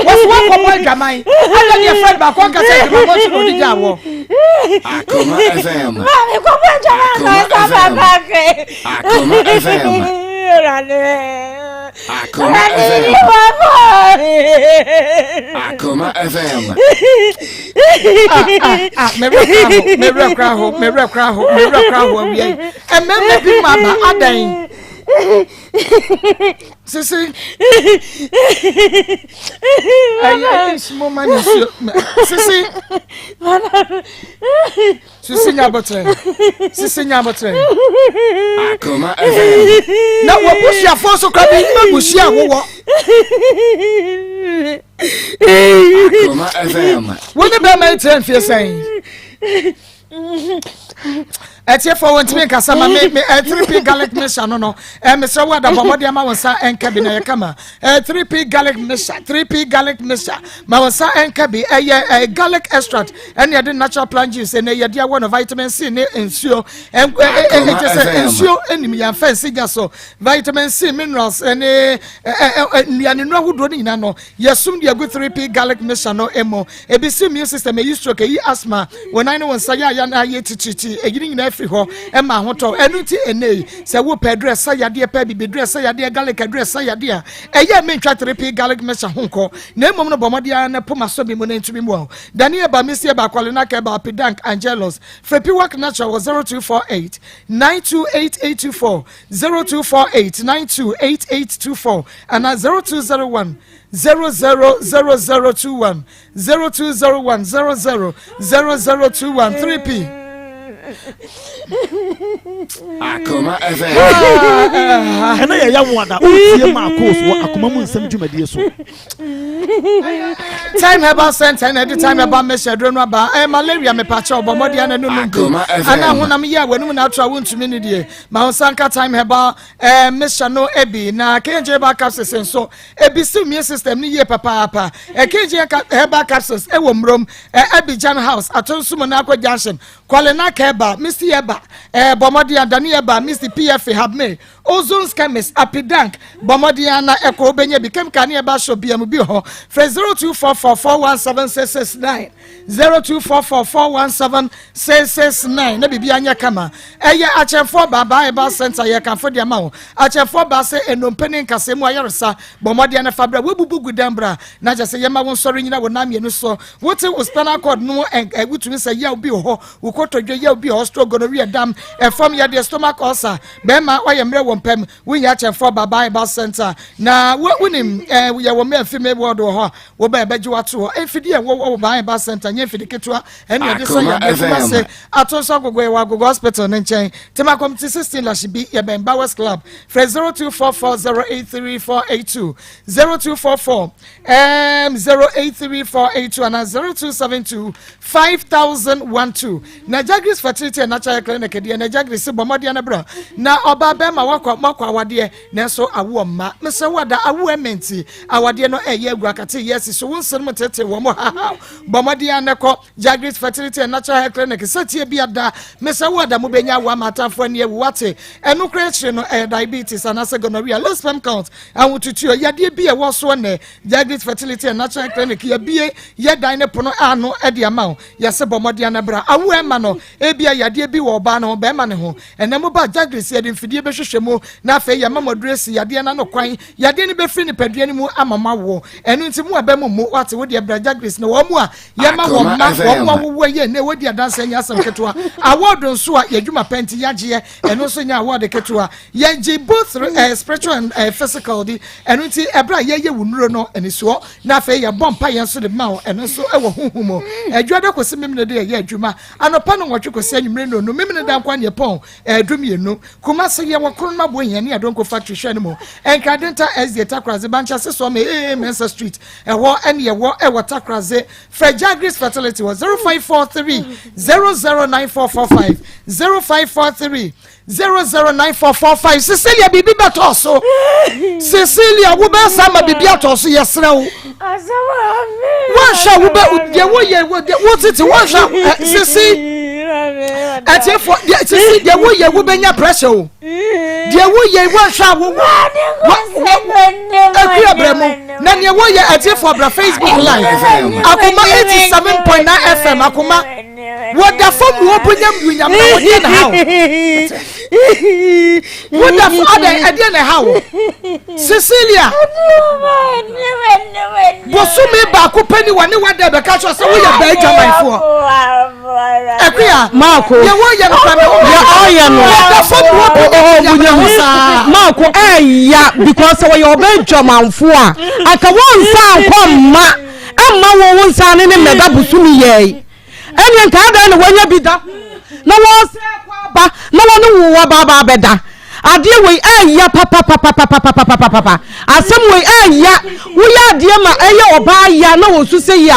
Wo ko boy gamai. Ada ni friend ba ko ka say ma mo ti no di jawo. Akoma FM. Ma me ko boy jawo na sa ba ke. Akoma FM. Akoma FM. Akoma FM. Me rekra ho wi e me bi ma ba adan Sisi ayi small man Sisi nyabotre Akoma FM. Na wo bushia foso kwa bi ma bushia wo Akoma FM. Wo ne be ma train fie sen etie for want me kasa ma me 3p garlic mixture no me so wa da bomodi ama wonsa enka bi na ye kama 3p garlic mixture ma wonsa enka bi garlic extract and ye natural plant juice and ye dia one vitamin C ne ensuo ensuo enim ya fancy ga so vitamin C minerals and liane no ahodo ni na no yesum dia go 3p garlic mixture no emo ebisi immune system e use stroke e asthma when I know wonsa ya na ye tititi egini na free ho e ma hoto enu ti enei se wo pedre sa yade pa bi bedre sa yade garlic address sa yade a eye mentwa 3p garlic mixture honko na emom no bomode na poma so bi mo na ntumi mo Daniel ba misi ba kwale na ke ba Pidank Angelos Frepi Work Natural 0248 928824 0248 928824 and 0201 000021 0201 000021 3p Akoma FM. Ena ya wada o tie Maa Akos wo Akoma mu nsam dwumadie so. Time about sent and every time about measure drone about malaria me patch up bomodi ana no no. Ana honam ya wenu na atwa won tumi ne die. Ma sanka time about measure no ebi na kenje ba capsules so ebi si immune system ni ye papa kenje herbal capsules e wo mrom Abidjan House atonsumo na akwa junction kwale na keba Mr. Yeba bomodi adani yeba Mr. PF have me Ozone Chemist Apidank bomodi ana eko benye bikem kan yeba show biam bi ho 0244417669 0244417669 na bibia anya kama eye achemfo baba eba center ye kan fo de ma ho achemfo ba se enompeni nkase mu ayeresa bomodi ana fabra webubu gudambra na je se ye ma won sori nyina wo nam ye no so wote wo spinal cord no egutumi se ye obi ho ukotodwe ye obi ho gonorrhea dam from ya the stomach ulcer be ma wa ye mre wo mpam we ya chemfo baba eba center na wonim we wo me afime word ho wo ba beji wato efidi e wo ba eba center nye fidi ketua ene de so ya be se atonso agogo e wagogo hospital ne nchen tema community 16 la shibi ye ben Bowers Club 0244083482 0244 083482 and 0272 5012 na Jagris fertility and natural clinic de na Jagris bomodi na bra na oba be ma makwa awade na so awo ma mese wada awo ementi awade no eye agrakate yes so wonsem tete wo mo ha bomodi na ko Jagris fertility and natural clinic satie bi ada mese wada mo benya wa matafo ne wate enu creation no diabetes and gonorrhea low sperm count and wututuo yade bi e wo so ne Jagris fertility and natural clinic ya bie ye dan ne pono ano e de ama ya se bomodi na bra awo ema no ebia yade bi wo ba no be ma ne ho enemo ba Jagris ye de mfidie be hwehwemu na afa ya mama dress yade na no kwan yade ne be firi ne padua ne mu amama wo enu nti mu aba mu wate wo de bra Jagris na wo mu a ye ma wo ma wo ye ne wo de adanse nya asem ketoa award nso a yadwuma penti yagye enu so nya award ketoa ye gi both spiritual and physical di enu nti ebra ye wunuro no eniso na afa ye bompa ye nso de ma wo enu so e wo huhumo adwada kosi memne de ye adwuma anopa no nwotwe kosi anyumre no memne da kwa ne pon adwumienu kuma se ye wokron ma bo hia ne adonko factory hwane mo enkadenta SD takraze bancha se so me Mensa Street ewo ene ye wo e takraze Jagris fertility was 0543 009445 0543 009445 Cecilia bibi batoso Cecilia wo be sama bibi atoso yesra wo wansha wo be de wo ye wo titi wansha Ceci ati for Ceci de wo ye wo benya pressure wo de wo ye wansha wo akura bremo na ne wo ye ati for bra Facebook live Akoma 87.9 FM Akoma what the fuck wo punya mdunya na wo de na how what the father ade na how Cecilia bosume ba ko pani wane wada be ka so say wo ya ba adwamanfo akua Maako ye wo ye no kwame ya oya no the fuck wo punya Maako ya because wo ye oba adwamanfo a aka won sa nkomma amma wo nsa ne mega busumi ye ene nka ada na wonya bida na wo se kwa ba na wo no wo ba beda ade we ya papa asem we ya wo ya ade ma eye oba ya na wo su se ya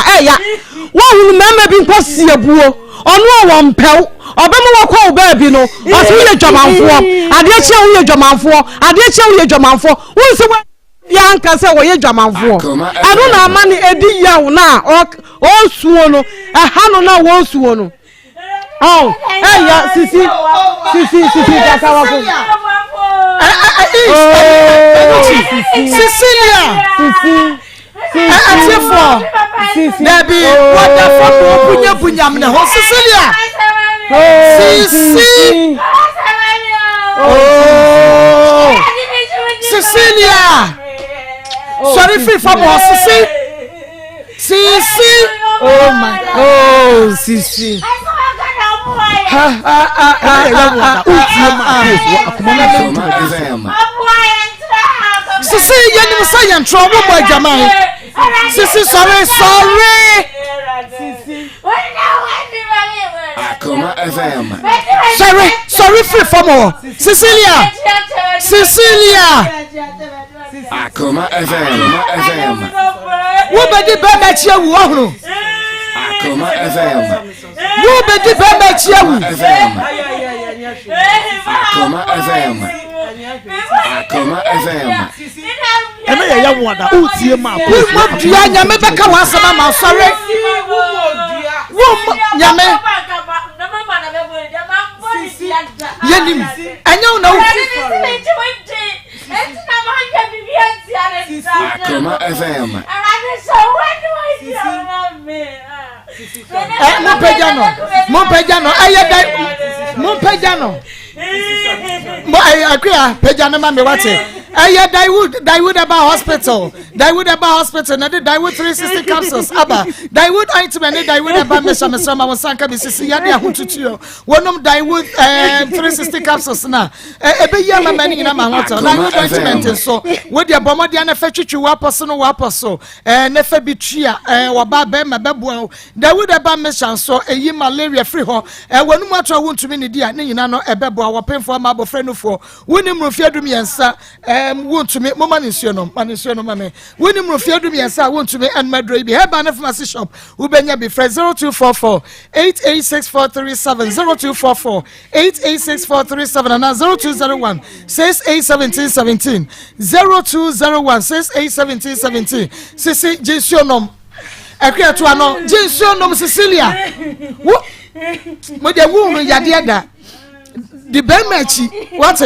wo hunu mama bi nkwasi abuo ono wo mpew obemu wo kwa baby no osi ye dwamanfo ade che wo ye dwamanfo wo se ya nka se wo ye dwamanfo anu na amani edi ya wo na o suo no ha no na wo suo no oh ya sisi kaka wa ko Cecilia Sisi Nabi wonderful bunyam na ho Cecilia Sisi oh Cecilia sorry free from Sisi oh my Sisi Sisi you say in trouble boy Jamai Sisi sorry Akoma FM sorry free for more Cecilia Akoma FM wo be di be na chia wo hunu Akoma FM wo be di be na chia wo Akoma FM ena ya wo da o tie ma ko wo dua nyame beka wa asama ma sorry wo nyame yenim anya una Akoma FM Mon pejano ayeda mon pejano mo akua pejano ma me wate aye Daiwood about hospital na the Daiwood 360 capsules aba Daiwood ointment na Daiwood about me sama wasanka be sisi ya de ahotutuo wonom Daiwood 360 capsules na ebe ya mama ni na ma hotel Daiwood ointment so we de bomodi na fa twitwi waposo na fa bitria waba be ma bebo Daiwood about me so eyi malaria free ho wonum atwa wontumi ne dia ne nyina no ebebo awopemfo ma abofre nufo wonim rofiadum yensa wontumi mama nsuo no mame wonim rofiadum yensa wontumi enmadro bi heba na pharmacy shop ubenya bi 0244 886437 0244 and 0201 6817 0201 6817 sisi jinsionom ekwe to ano jinsionom Cecilia wo mo de wo yade da the Bemechi what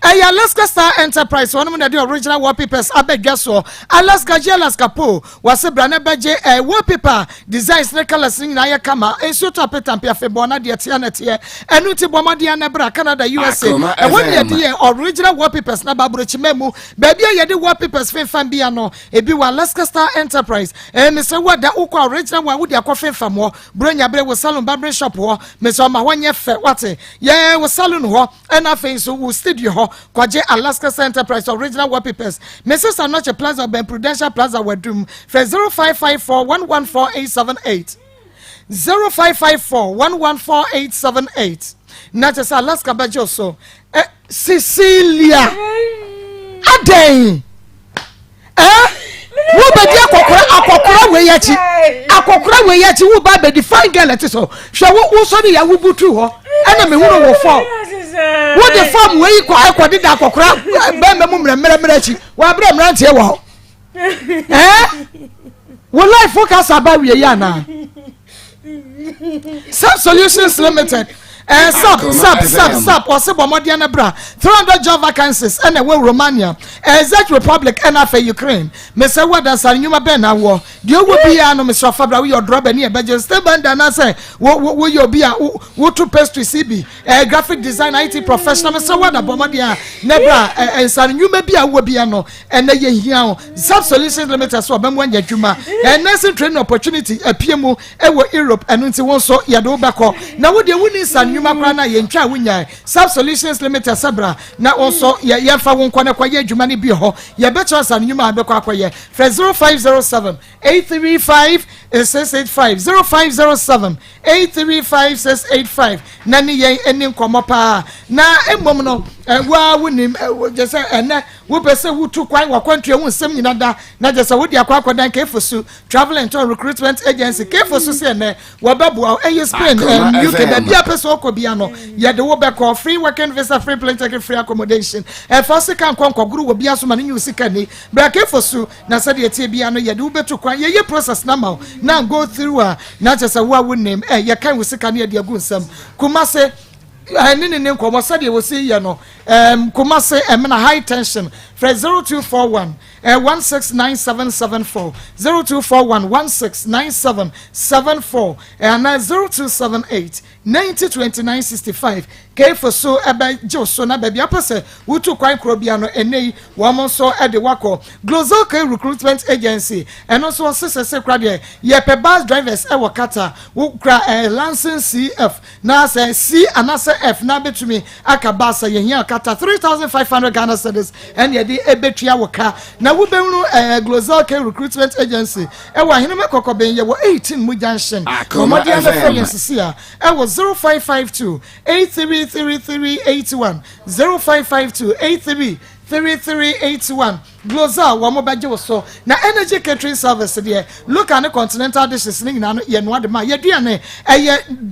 Alaska Star Enterprise one of the original wallpapers abegaso Alaska po was a brand beje wallpaper designs na colors na ya kama enso to apetampia febona de tianetie enuti boma de anabra Canada USA and when the original wallpapers na babrochi memu baby ye de wallpapers fenfan bia no ebi wa Alaska Star Enterprise Mr. Wada ukwa original one with your fenfam ho bronya bre wo salon barber shop ho Mr. ma wanye fe what yeah wo salon ho and afin so wo studio ho kwaje Alaska Star Enterprise original wallpapers Mrs. Anoche Plaza Ben Prudential Plaza Wadum for 0554 114878 0554 114878 not just Alaska Bajo so Cecilia Aden wo be dia akokora we yachi wo ba be define girl ati so hwe wo so de ya wo butu ho ana me hunu wo fo wo de form we ko akodi da akokora be me mu mremre chi wa bre mrante wo ho wo life focus about we ya na Some Solutions Limited sub possible modiana bra 300 job vacancies and a Romania Czech Republic and after Ukraine Mr. Wadas and Yuma Ben awo the will be an Mr. Fabra we your drop near budget step and I say what you be what to pastry CB graphic design IT professional Mr. Wada Bomadia Nebra and San Yuma be a wobiano and the here Sub Solutions Limited so Ben one Juma and nursing training opportunity a PMO Europe and until one so Yado Bako now what the winning San Makrana yentwa wunya Sub Solutions Limited sabra na also ya fa won kwana kwa ye adwuma ne bi ho ye betra san nyuma abekwa akoye 0507 835 685 0507 835 685 na ne ye eni nkomo pa na emmom no wa wonim je say ene wo pese wo tu kwan wa kwantua wo nsem nyina da na je se wo dia kwa dan kefosu travel and tour recruitment agency kefosu se ne wo bebu Spain UK da bia pese okobia no ye de wo be call free working visa free plane ticket free accommodation first kan kwankoguru wo bia so ma ne sika ni bra kefosu na se de tie bia no ye de wo betu kwan ye process na ma na go through na je se wo name ye kan wo sika ne de agu nsam kuma se nini nkomo sade wo see ye no kuma se na high tension for 0241 169774 0241 169774 and 0278 902965 K for so ebe joso na baby apese wutu kwan krobia no enei wo so ede wako Global K Recruitment Agency and also sese kra de ye pe bus drivers e wakata wo kra license CF na say C and say F na betumi aka bus ye hia kata 3500 Ghana cedis and ye de ebetua waka na wo benru Global K Recruitment Agency e wa hene mekokoben ye wo 18 mu junction komodi and frequency e wo 0552 833381 0552 833381 Global wa mo baje wo so na energy catering service there look at the continental dishes ning na ye no adema ye duane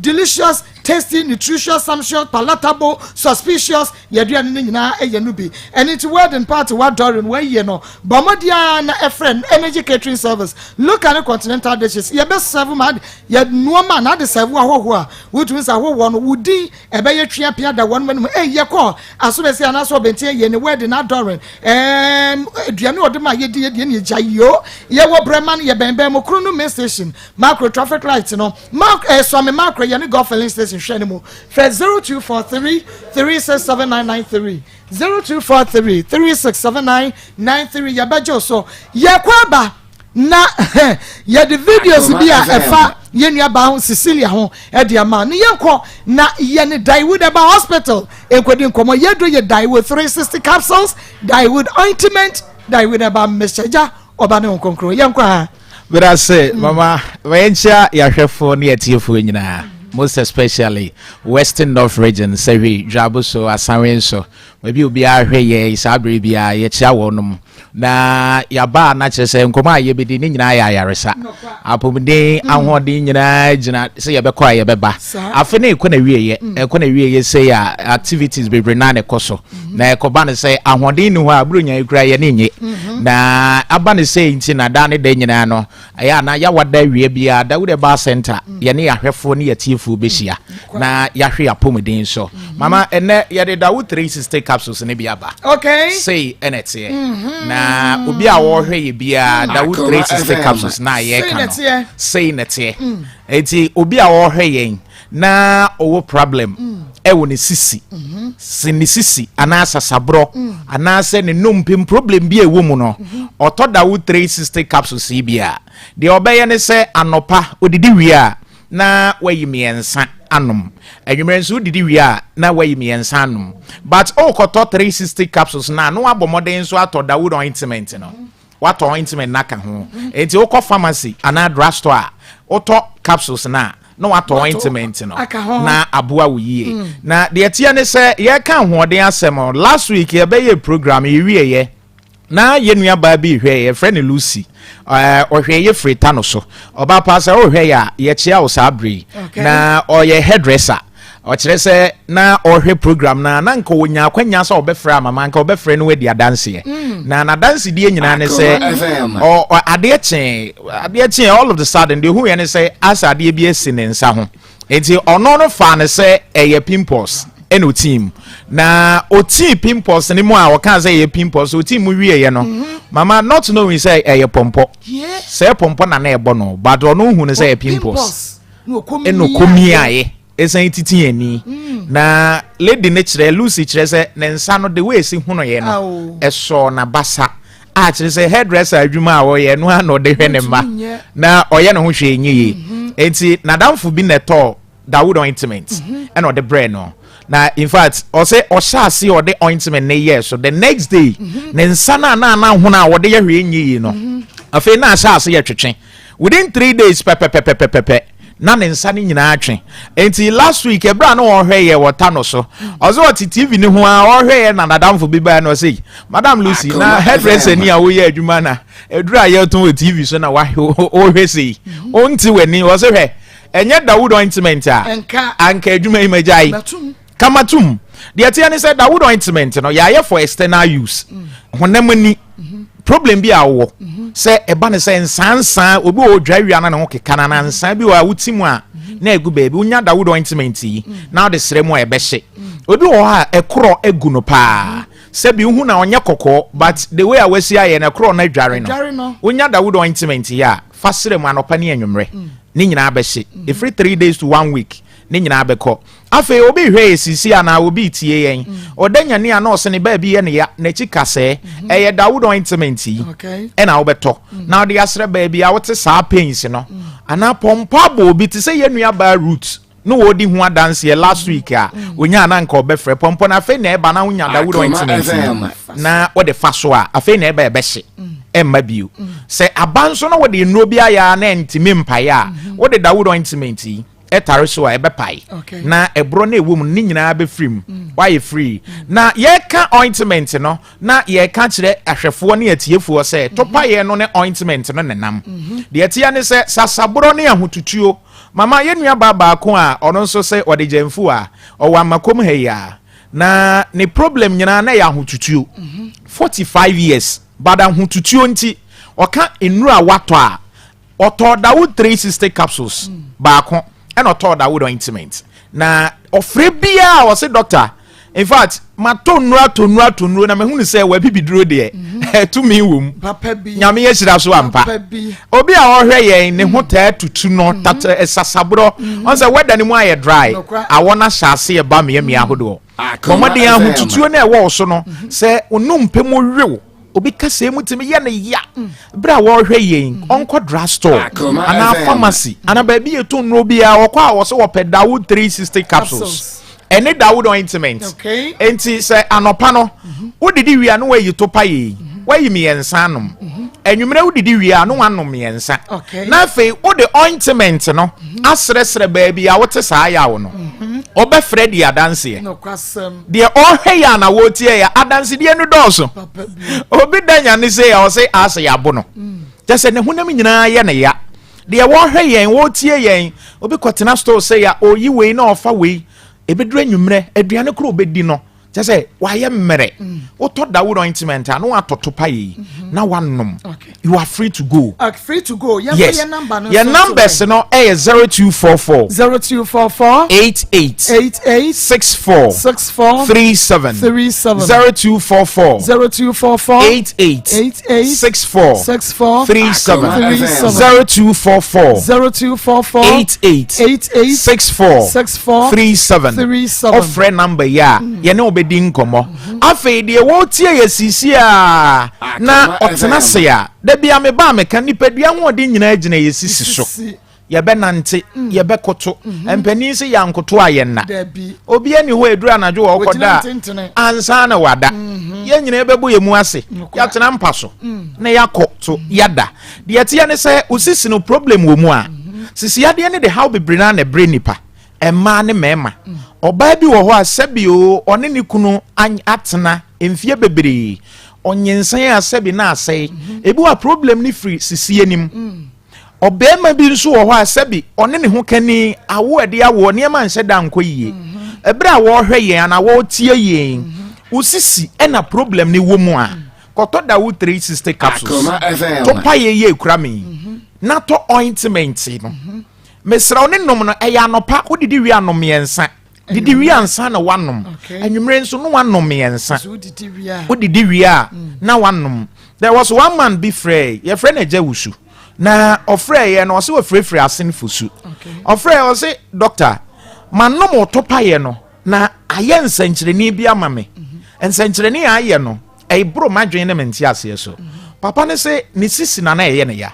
delicious tasty nutritious sumptuous palatable suspicious ye duane ni nyina ye no bi and it word and part what dorin we ye no bomodia na a friend energy catering service look at the continental dishes ye best serve mad ye no man na de serve ahoho a wotu nsa ahoho no wudi e be ye twia pia da one man ye call aso be se ana so bentie ye ne word na dorin Diano odema ye ni jayo ye wo breman ye benben mo kru no main station macro traffic light no mark so me macro ye ni golf filling station hwe ni mo 0243 367993 0243 367993 ye bajo so ye kwaba na ye the videos bia efa ye nua ba ho Cecilia ho e dia ma ne yenko na ye ne Daiwood Eba Hospital enkwedi nkomo ye do ye Daiwood 360 capsules Daiwood ointment Daiwood Eba messenger oba ne nkonkro yenko ha But say mama wencha ya hwefo ne atiefo nyina most especially Western North region sewi dwabo so asanwe so maybe obi ahwe ye isabre bia ye chia wonum na yaba na chese nkoma ye bedi ni nyina ya yaresa apomde ahode nyina gina se ye bekọ ye beba afi na ekọ na wiye se ya activities bebre na ne koso na ekoba ne se ahode ni ho aburu nya ekura ye ne nye na aba ne se nti na da ne de nyina no ya na ya wada wie bia Dawude Bar Center ye ne yahwefo ne yatiefo behia na yahwe apomde so mama ene ye de Dawude 360 capsules ne bia ba okay say enete na obi a wo hwe ye bia Dawude 360 capsules na ye kan say nete enti obi a wo hwe ye na owo problem e wo ne sisi sisi anasa sabro anasa ne numpim problem bi e wo mu no oto Dawude 360 capsules bia de obeye ne se anopa odidi wi na wayi miensa anum enwumere nso didi wi na wayi miensa anum but okoto 360 capsules na no abomoden nso ato Dawude ointment no wato ointment naka ho enti okọ pharmacy ana drugstore oto capsules na no wato ointment no na aboa wuye na de etia ne se ye kan hoden asem last week ye be ye program ye wie ye na ye nua ba bi hwe ye friend Lucy ohwe ye frita no so oba pasa ohwe ya ye chia usabre na oye hairdresser o kire se na ohwe program na nka wonya akwanya so obefra mama nka obefra no wedi adanse na dance die nyina ne se o ade chen all of the sudden de hu ye ne se asa ade bi esi ne nsa ho enti ono no fa ne se eye pimples eno team na o team pimples ni mo a o kan say ye pimples o team wie ye no mama not knowing say ye pompo say pompo na na ebo no but ono hu ne say pimples eno komi aye esan titi ani na lady ne kire Lucy kire say ne nsa no the way si hu no ye no eso na basa a kire say hairdresser adwuma a wo ye no ano de hwe ne ma na oye ne ho hwe enyi enti nadamfo bi neto Dawude ointment and or the brain no na in fact o say o sha see or the ointment na year so the next day ne nsa na hu na wo de ye hwe enyi no afi na sha see ye twetwe within 3 days pepe na ne nsa ne nyinaa atwe enti last week ebra no ohwe ye wota no so ozo oti TV ni ho a ohwe ye na nadamfo bi ba no say Madam Lucy na hairdresser ni a wo ye adwuma na edura ye to TV so na wa ohwe sei onti weni wo se hwe enye Dawood ointment a anka adwuma imajai kamatum the tia said Dawood ointment no ya for external use honamani problem bi awo say eba ne say nsansan obi o dwawia na ne ho keka na nsan bi wa wutimu a na egu baby unya Dawood ointment yi now the sremu e be hye obi wo ha ekoro egu no pa se bi hu na onye kokko but the way awasi aye na ekoro na dware no unya Dawood ointment ya fa sremu anopa ne anwumre ni nyina be hye every 3 days to 1 week ni nyina abekọ afi obi hwe esisi ana obi tie yen odanya ne ana ose ne ba bi ye ne ya na chi kase eye Dawood ointment yi na obeto na odi asre ba bi a wote saa pains no ana pompa bo obi ti se ye nua ba root no wodi hu adanse last week a onya na nka obefre pompo na afi na eba na wonya Dawood ointment na wode fa so a afi na eba ebehye emma biu se abanso no wode nro bi aya na ntimi mpaye a wode Dawood ointment yi etare so a ebepai na ebro na ewom ni nyina be free why free na ye ka ointment no na ye ka kire ahwefo ne atiefuo se topa ye no ne ointment no nenam de atia ne se sasabro ne ahotutuo mama ye nua baba ko a ono nso se ode jamfu a owa makom heya na ne problem nyina na ya ahotutuo 45 years bada ahotutuo nti oka enura wato a oto Dawood 360 capsules baako and not Dawood ointment. Na ofre bia o say doctor. In fact, ma to nura na me hu say we bi duro de to me wom. Papa bi. Nyame ye hira so ampa. Obi a ohwe ye ne ho ta tutu no tat sasabro. On say weather ni mu aye dry. I wanna shase e ba me ahodo. Komode ya ho tutu na e wo so no say onum pemo wew. Obi kase mutimi ye ne ya bra wo hwe yen onko drugstore ana pharmacy ana ba bi eto nro bia okwa wo so wo pe Dawood 360 capsules ene Dawood ointment enti se anopa no wo didi wi anu we yitopa ye wayi mi yensa nom enwumre wo didi wi anu wanom yensa na fe wo de ointment no asresre ba bia wo te saa ya wo no obe Freddy adanse no kwasem de ohwe ya na wo tie ya adanse de no doso obi danya ni se ya o se ase ya bo no jese ne hunam nyina ye ne ya de wo hwe yen wo tie yen obi kotena store se ya oyi we na ofa we ebedura nwumre aduane kro obedi no jese wa ye mmere wo to Dawood ointment anu atoto paye na wanom you are free to go free to go yes number no your numbers no 0244 88 64 37 0244 88 64 37 0244 88 64 37 offer number ya ye ne obedi nkomo afi de wo tie yesisi a na otena se ya da bia me ba me kan nipadua ho de nyina agina yesisi so ye be nante ye be koto empani se yankoto ayenna obi ani ho edura anadwo wo koda ansa na wada ye nyina bebo ye mu ase ya tena mpaso na yakoto yada de yetia ne se usisi no problem wo mu a sisi ade ne de how be brina na bre nipa emma ne mema oba bi wo ho asebio one ne kunu atena emfie bebre onyensan asebi na asai ebi wa problem ni free sisi anim obema bi nso wo ho asebi one ne ho kani awo ede awo ne ma nhyɛ da nko yie ebra wo hwɛ yen na wo tie yen usisi ena problem ni wo mu a koto Dawood 360 capsules to pa ye kura me na to ointment no mesra one nom no eya anopa odidi wi anom yensa didi wi ansa na wanom anwumre nso no wanom yensa odidi wi a na wanom. There was one man be free your friend eja wusu na ofre ye no se we free asen fusu ofre o se doctor manom otopa ye no na aye nsankyereni bi amame nsankyereni aye no e bro madwen ne menti ase so papa ne se ne sisi na ye ne ya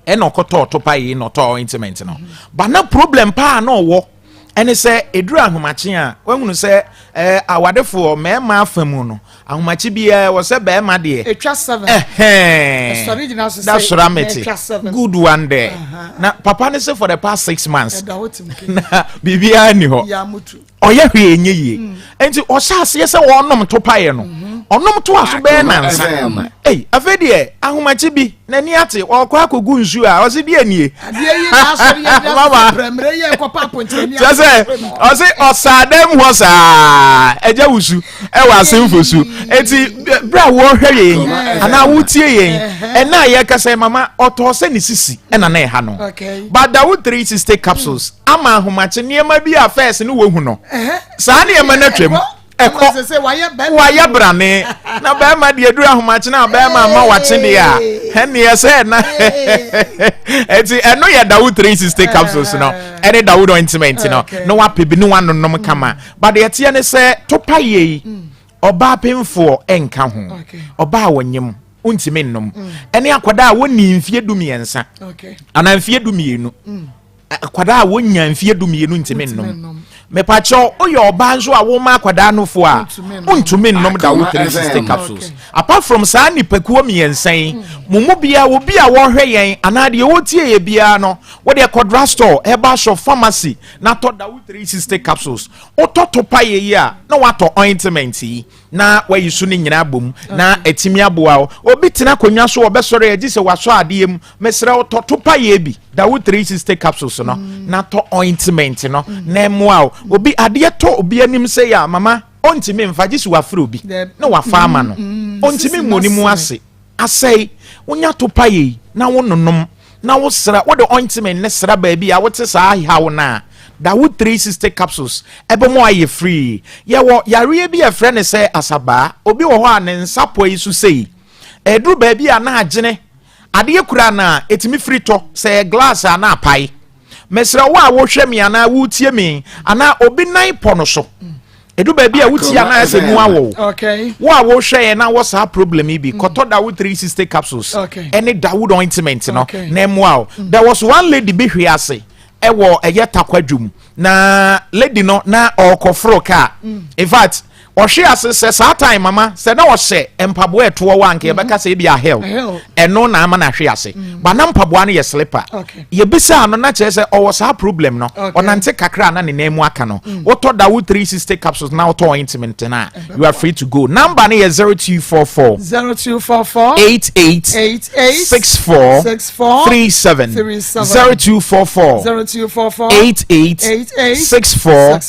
e no koto otopa ye no to ointment no ba na problem pa na owo ɛne sɛ eduru ahomakye a wahunu sɛ awadefo mɛɛma afamu no ahomakye biara wɔ sɛ bɛɛma deɛ etwa 7 that's good one there na papa ne say for the past 6 months na bibia ni ho ɔyɛ hwee enye yie enti ɔhyɛ aseɛ sɛ wɔnom to pae no ɔnom to aso bɛɛ nansa afɛ deɛ ahomakye bi n'ani ate ɔkɔ akɔgu nsu a ɔse deɛ nie ɔse ɔsaadam hɔ saa ɛgya wusu ɛwɔ asemfo su enti bra wɔhwɛ yɛn anaa wotie yɛn ɛna yɛkasa mama ɔtɔ sɛ ne sisi ɛna na ɛha no but Dawood 360 capsules ama ahomakye nneɛma bi a first ne wɔhu no saa nneɛma no atwam ɛkɔ wayɛ brane na bɛrima deɛ duru ahomakye na bɛrima ama wakye deɛ a ɛneɛ sɛ na ɛti ɛno yɛ Dawood 360 capsules no ɛne Dawood ointment no na wapɛ bi ne wanonom kama but yɛteɛ ne sɛ topa yei ɔbaa pemfoɔ ɛnka ho ɔbaa wɔnyem wontimi nnom ɛne akwadaa a wɔnni mfie dumiɛnsa anaa mfie dumienu akwadaa a wɔnya mfie dumienu ntimi nnom mepacho oyo oba nso a wo ma akwadaa no fo a untumi nnom Dawood 360 capsules apart from saa nipakuo miensan mumu bia obi a wo hwe yen anade wo tie ye bia no wo de kodra store herbal shop pharmacy na to Dawood 360 capsules ototo pa ye a na wato ointment yi na wayisu ni nyina bom na etimi aboa obi tena konwa so obesore agi se waso adiem mesre ototo pa ye bi Dawood 360 capsules no na to ointment no na moa obi ade to obi anim se ya mama ontimi mfaji su wafre obi na wafa ama no ontimi mmonimu ase asai wonya to pa ye na wononom na wo sra wo de ointment ne sra ba bi a wote sa hawo na Dawood 360 capsules ebe mo aye free ye wo yare bi e frɛ ne sɛ asaba obi wo hɔ a ne nsapo yi su sei eduru ba bi a na agene ade kura na etimi free to sɛ glass ana apai mesra wo a wo hwɛ me ana wo tie me ana obi nan pɔ no so edu ba bi a wo tie ana ase mu awo wo a wo hwɛ na wo sa problem bi koto Dawood 360 capsules any Dawood ointment no na mu awo there was one lady bi hwe ase ewo eye takwadwum na lady no na okofro ka in fact ohwe ase se saa time mama se na ohye empabo eto wo anke be ka se bi a hell eno na ama na hwe ase ba na mpabo no ye slipper ye bisa no na che se owo saa problem no onante kakra na ne nemu aka no woto Dawood 360 capsules na woto ointment na you are free to go number na ye 0244 88 64 37 0244 88 64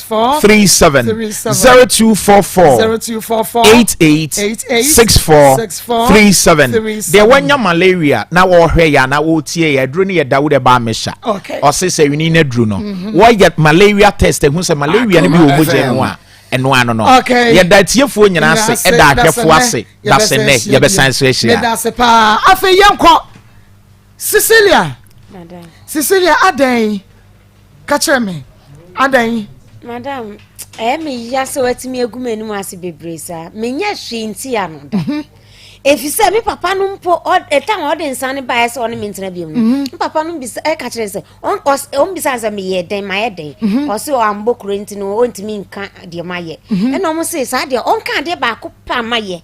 37 0244 886437 there wanya malaria na wo hwe ya na wo tie ya duro ne ya Dawood e ba mesha o se se yuni na duro no wo get malaria test hu se malaria ne bi wo moje mu a eno ano no ye da tiefo nyina se e da ahwefo ase da se ne ye be san so ehia da se pa afa yenko Cecilia adan ka kire me adan madam me yase watimi agumenu ase bebresa menye hwenti ya no da efise me papa no mpo etan ode nsane ba yase one mentena biom no papa no bisa e ka kire se on bisa se me ye den ma ye den o se o ambo kurenti no ontimi nka de ma ye e no mo se sa de on ka de ba ko pa ma ye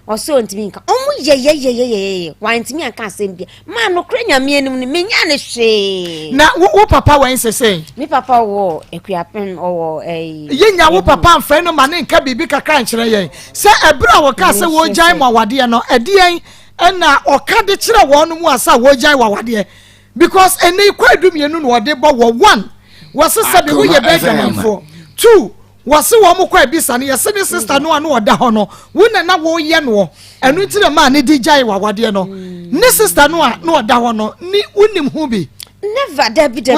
o se ontimi nka o mo ye wantimi aka asembia ma no kura nyame anim ni menya ne hwe na wo papa wan se me papa wo ekuapen wo yenya wo papa mfa no ma ne nka bibi kakra nkire ye se ebra wo ka se wo jan mo awade no edien na oka de kire wo no mu asa wo jan wawade because eni kwadum yenu no de bo wo 1 wose se be wo ye begamanfo 2 wase wo mo kwa bisa ne yese ne sister no anu oda ho no wo na wo ye no enu tire ma ne di jai wawade no ne sister no no oda ho no ni unim hu bi never David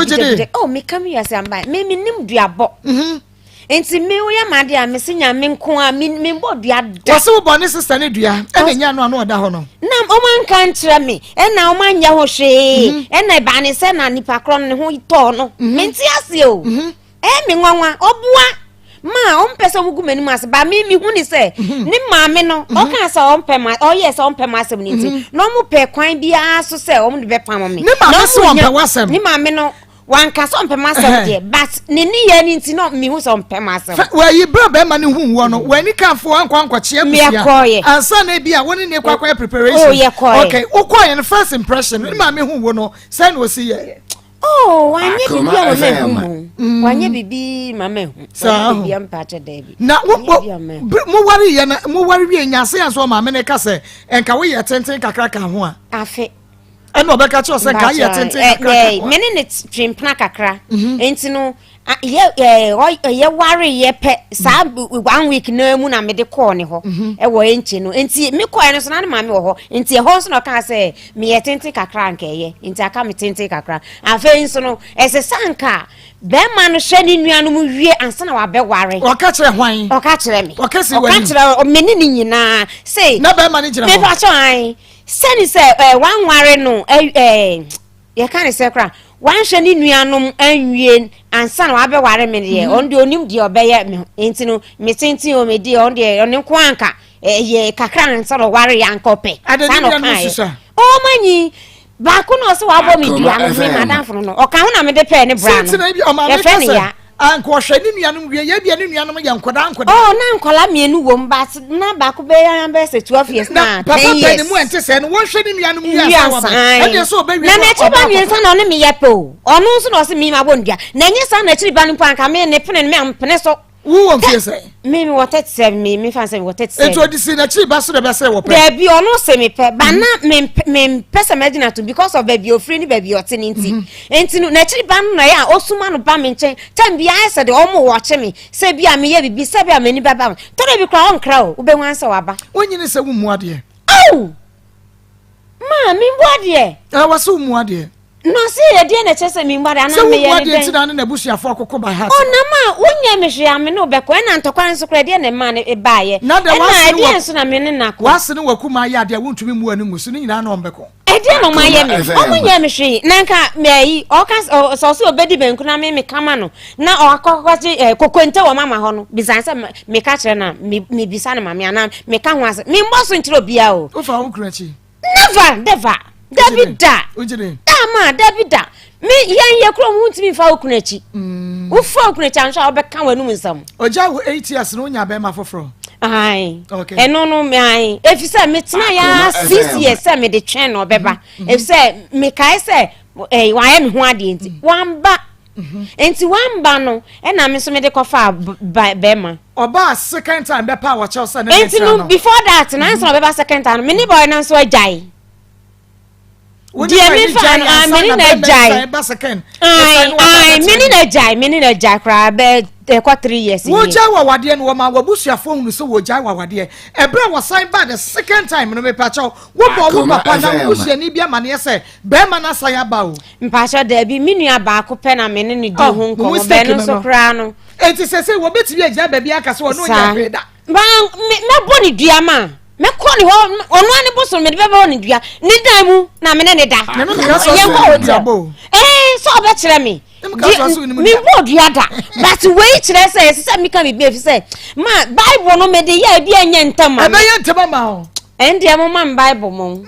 oh me come here say am by me nim duabo enti me wo ya made a me senya me nko a me bo dua wase wo bone sister ne dua e na nya no anu oda ho no na o man kan kire me e na o man nya ho hwe e na ba ne se na nipa kro ne ho to no menti ase o me nwanwa obua ma on pese wugu menu ase ba me hu ni se ni ma me no o kan se on pe ma o yes on pe ma asem ni ti no mu pe kwan bia so se o mu de be pam me ni ma me se on pe wasem ni ma me no wan ka so mpema asem de but ne ni ya ni nti no me hu so mpema asem wa yi bra be ma ne hu wo no wani kanfo ankwa chia busia ansa na bia woni ne kwakwa preparation okay ukoye no first impression ni ma me hu wo no say no see ye wanye bibi amame wanye bibi mame bibi ampache debi na mo wari wie nyase anso mame ne ka se enka we ye tenten kakra ka ho a afe eno obeka cho se ka ye tenten kakra mene ne trimpna kakra enti no ye ware ye pe sa 1 week na mu na me de call ne ho e wo enche no enti me call no so na mame wo ho enti e ho so no ka se me ye tenten kakra nka ye enti aka me tenten kakra afa nso no ese sanka be ma no hwe ni nuanom wie ansa na wa be ware o ka kire hwan o ka kire me o ka si wani o ka kire me ni nyina say na be ma ni gira me fa cho an seni se wan ware no ye kan se kra wan hwe ni nuanom anwie ansa na wa be ware me de on de onim de obeye me enti no me tintin o me de on de on nko anka ye kakra ansa no ware ya nkope sa no kan o manyi ba ko no se wa bo me dua no me madam fo no o kan ho na me de pe ne bra no e fe ne ya anko hwe ni nuanom wie ye bia ni nuanom ya nkoda na nkola mienu wo mba na ba ko be ya be se 12 years na 10 years papa ni mu ente se no wo hwe ni nuanom wie asa wa e de so be wi na chi ba mi nsa na no me yepe o onu nso na o se mi ma bo ndua na nye sa na chi ba no panka me ne pene me ampene so wo won fie say me what 37 me fan say what 37 eto di si na chi ba so de be say wo pe there be onu se me pe ba na me pesa medina to because of baby ofri ni baby otini enti no na chi ba no ya osuma no ba me nchen tam bia I said o mo watch me say bia me ye bibi say bia me ni baba to de bi kra on kra o ube wan say waba onyini se wo mu ade au ma mi mu ade waso mu ade no see ye na chese mi mbare ana me ye ne den na na busuafo akoko ba hat ona ma wonya me hwe ame no be ko na ntokwa nso kra de na ma ne baaye na de nso na me ne nako wase ne wakuma ya de wontumi mu ani musu ne nyina na ombeko de no ma ye me o munya me hwe na nka me yi o ka so obedi benku na me kama no na o akokwachi kokonte wo mama ho no bisanse me ka kire na me bisa na mama ana me ka ho ase me mboso ntiro bia o fa ho kurachi never Davida Tama Davida me ye kro mu ntimi fa okunachi wo fa okunachi anso obeka wanu nsam oja wo 8 years no nya be ma foforo ai okay no me ai efisa me tena ya 6 years say me de twen no beba efisa me kai say wa ye me ho ade enti wamba enti wamba no na me so me de kofa be ma oba second time be pa wa chelsea na enti no before that na so beba second time me ni boy na so ajai Dear me fan mini na jai mini na jai kra be 3 years wo jai wa wade no ma wabusuafo hunu so wo jai wa wade e bra wa sign by the second time no me pa chaw wo bo wo papa na busia ni bia mane se be ma na sign aba o mpa chaw da bi minu aba ko pe na mene ni di ho nko be no so kra no enti se wo beti bia ja ba bia ka so no nya breda ba me boni dua ma me kɔ ni hɔ ɔno ani boso me de bɛ bɛ ni dua ni dan mu na me ne da ye kɔ hotel so ɔbɛ kyerɛ me mi bɔ dua da but wei kyerɛ sɛ sɛ mi ka mi bi efi sɛ ma bible no me de ye bi anya ntam ma ebe ye ntam ma o ɛnde mo ma bible mo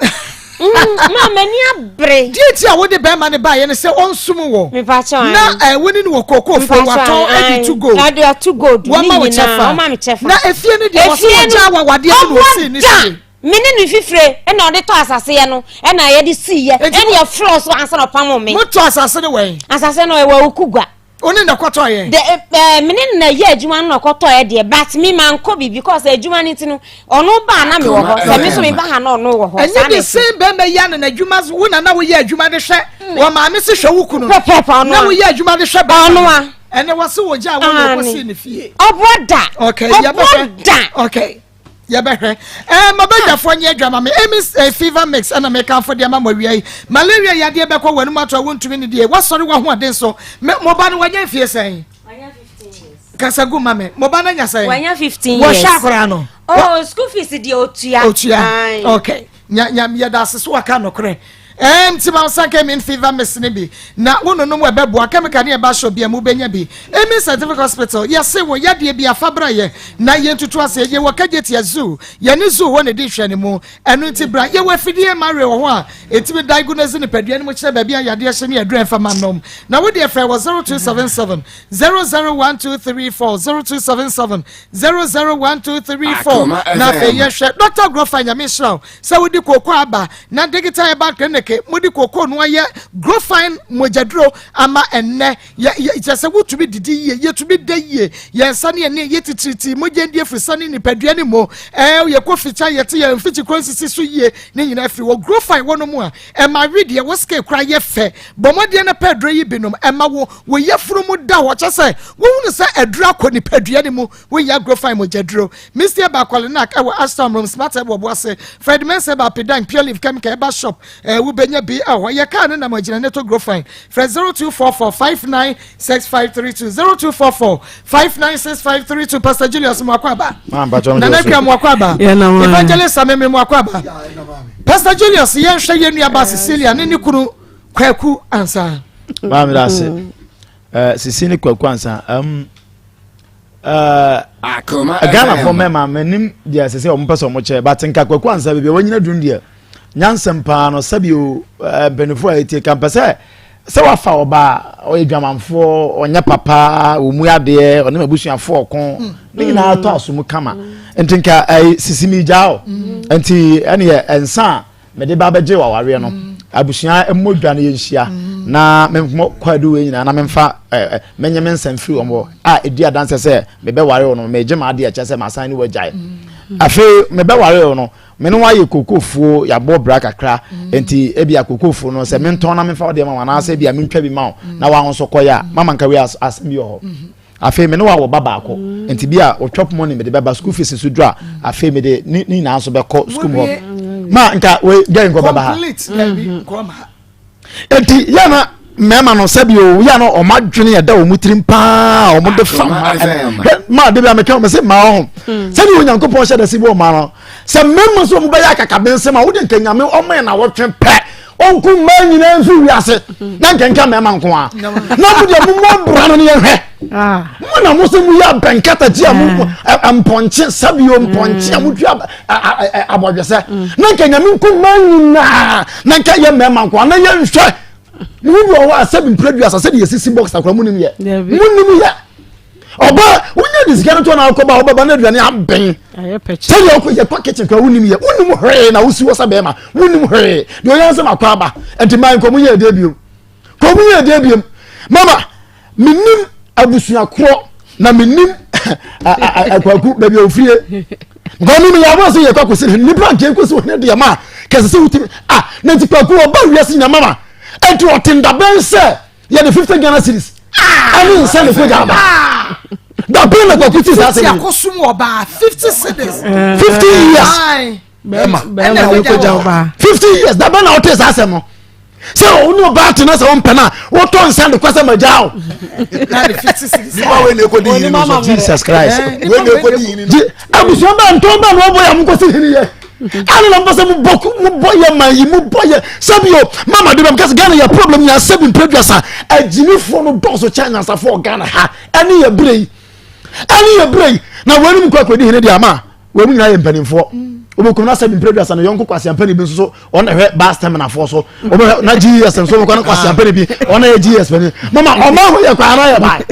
ma mani abre dieti a wo de be ma ne ba ye ne se onsum wo me pa cha na woni ni wo kokofo waton edi to go na do to go wo ma wo chefa na efie ne de wo so ja wa wade no si ni si mini ni fifre e na ode to asase ye no e na ye de si ye e na ye floor so ansa no pam me mo to asase ne we asase no e wa okugwa oni na kwato ye de mini na ye adwuma no kwato ye de but me man ko bi because adwuma ni ti no ono ba na me wo ho se me so me ba ha na ono wo ho sa na same be me ya na adwuma wo na wo ye adwuma de hwe wo ma me se hwe wo kunu na wo ye adwuma de hwe ba ono a ene wo se wo ja wo ko si ne fie oboda okay ya ba okay ya behwe mabadafo nye adwama me emis fever mix ana me kan fo de ma mawiai malaria ya de be ko wanu mato wontumi ne de wasori wa ho aden so mo ba no wanya fie sen wanya 15 years kasagu mame mo ba na nya sen wanya 15 years wo sha kora no oh school fees de otua okay nya ya da so aka no kore Tima sanke min fever mesne bi na wono no mo bebo chemical ne ba shop bia mu benya bi emi scientific hospital ya se wo ya de bia fabra ye na ye tutu ase ye wo kageti ya zoo ye ne zoo wo ne di hwe ne mu enu nti bra ye wo fidie mare wo ho a etimi diagnose ne padua ne mo kire ba bia yade hye ne adren fa manom na wo de fe wo 0277 001234 0277 001234 na fe ye hwe Dr. Grofanya Mishra se wo di kokko aba na digital ba kreneke modi kokko no ye Grofine mojadro ama enne ye se wo to be didi ye to be dey ye sane ne ye tititi mojendie frisane ni padua ne mo ye ko ficha ye te ye mfichi konsisi so ye ne nyina firi wo Grofine wono mu a e ma redia wo ske kra ye fe bomode na pedro yi binom e ma wo ye furu mu da wo che se wo hunu se edura ko ni padua ne mu wo ya Grofine mojadro Mr. Bakwale na ka wo Aston Room smart ebo boase Fred Mense ba pedan pure leaf chemical eba shop wo benya bi ye ka na magina neto Grofine Fred 0244596532 0244596532 Pastor Julius Mwakwaba na nakra Mwakwaba Evangelist Ameme Mwakwaba Pastor Julius ye hwe ye nua ba Cecilia ne ni kunu kwaku ansa Mami dase Cecilia kwaku ansa Akoma Ghana for me ma menim dia sese o mpese o mo che but nka kwaku ansa bebe wonyina dun dia nyansem pa no sabio benefo etie kampese se wafa oba oyedwamanfo onye papa omu ade one mabusuafo okon ni na ato asomu kama entinka sisimi jao enti ene ensa mede ba beje wa ware no abusua emodwa na yenhia na memmo kwadu we nyina na memfa menye mensam firi omo edi adanse se mebe ware no meje ma ade eche se masan ni wajai afi mebe ware no me no waye kokofuo ya bo bra kakra enti ebia kokofuo no se menton na memfa ode ma na se bia mentwa bi ma na wa honso koya mama nka we asem bi ho afi me no wa wo baba ako enti bia o chop money me de baba school fees so dra afi me de ni na so be ko school mo ma nka we gen ko baba ha enti yana mema no sabio ya no o madwene ya da o mutirim pa o mo de fam ma de bia me ka me se ma ho sabio nyankopon hye da sibo ma no se mema so mo ba ya kaka bense ma wo de nkanyame o me na wo twen pe onku ma nyina nsu wiase na nkenka mema nko a na mo de mo bra no ne hwe mo na mo se mu ya benkata ti amu amponche sabio mponche amutu abodwese na nkanyame nku ma nyina na nka ye mema nko na ye nhwe Mungu wa seven produce said yes box akwa munim ye munim ye oba wonya disikano to na akoba oba na aduane aben tell you ko ye kitchen kwa munim ye munim hwe na usi wosa be ma munim hwe de oyanse makwa ba enti man ko munye debio mama minim abusua kro na minim akwaku be bi ofie ngonu mi ya bo se ye kwaku se ni plan ke ko se wona de ma kese se wuti na ti kwaku oba wiase nya mama enti otinda bense ye the 50 Ghana cedis ani send ko jaba da ben ko kuti sa se ko sumu oba 50 cedis 50 years bema ko jaba 50 years da ben na ote sa se mo se onu ba tena se on pena wo ton send ko se majao na 50 cedis ma we ne ko di ni Jesus Christ we ne ko di ni abuso ba nto ba no boya mu ko se ni ye ani na mbasa mu boye man yi mu boye sabio mama de because Ghana ya problem ya seven producer ajini fo no boso China sa for Ghana ha ani ya brei na wani mu kwakodi hene de ama wani nyina ye mpanimfo obokum na seven producer na yonko kwase ampani bi so ona hwe bas terminal fo so na GS so ko na kwase ampani bi ona ye GS pani mama oma ho ye kwa na ye bai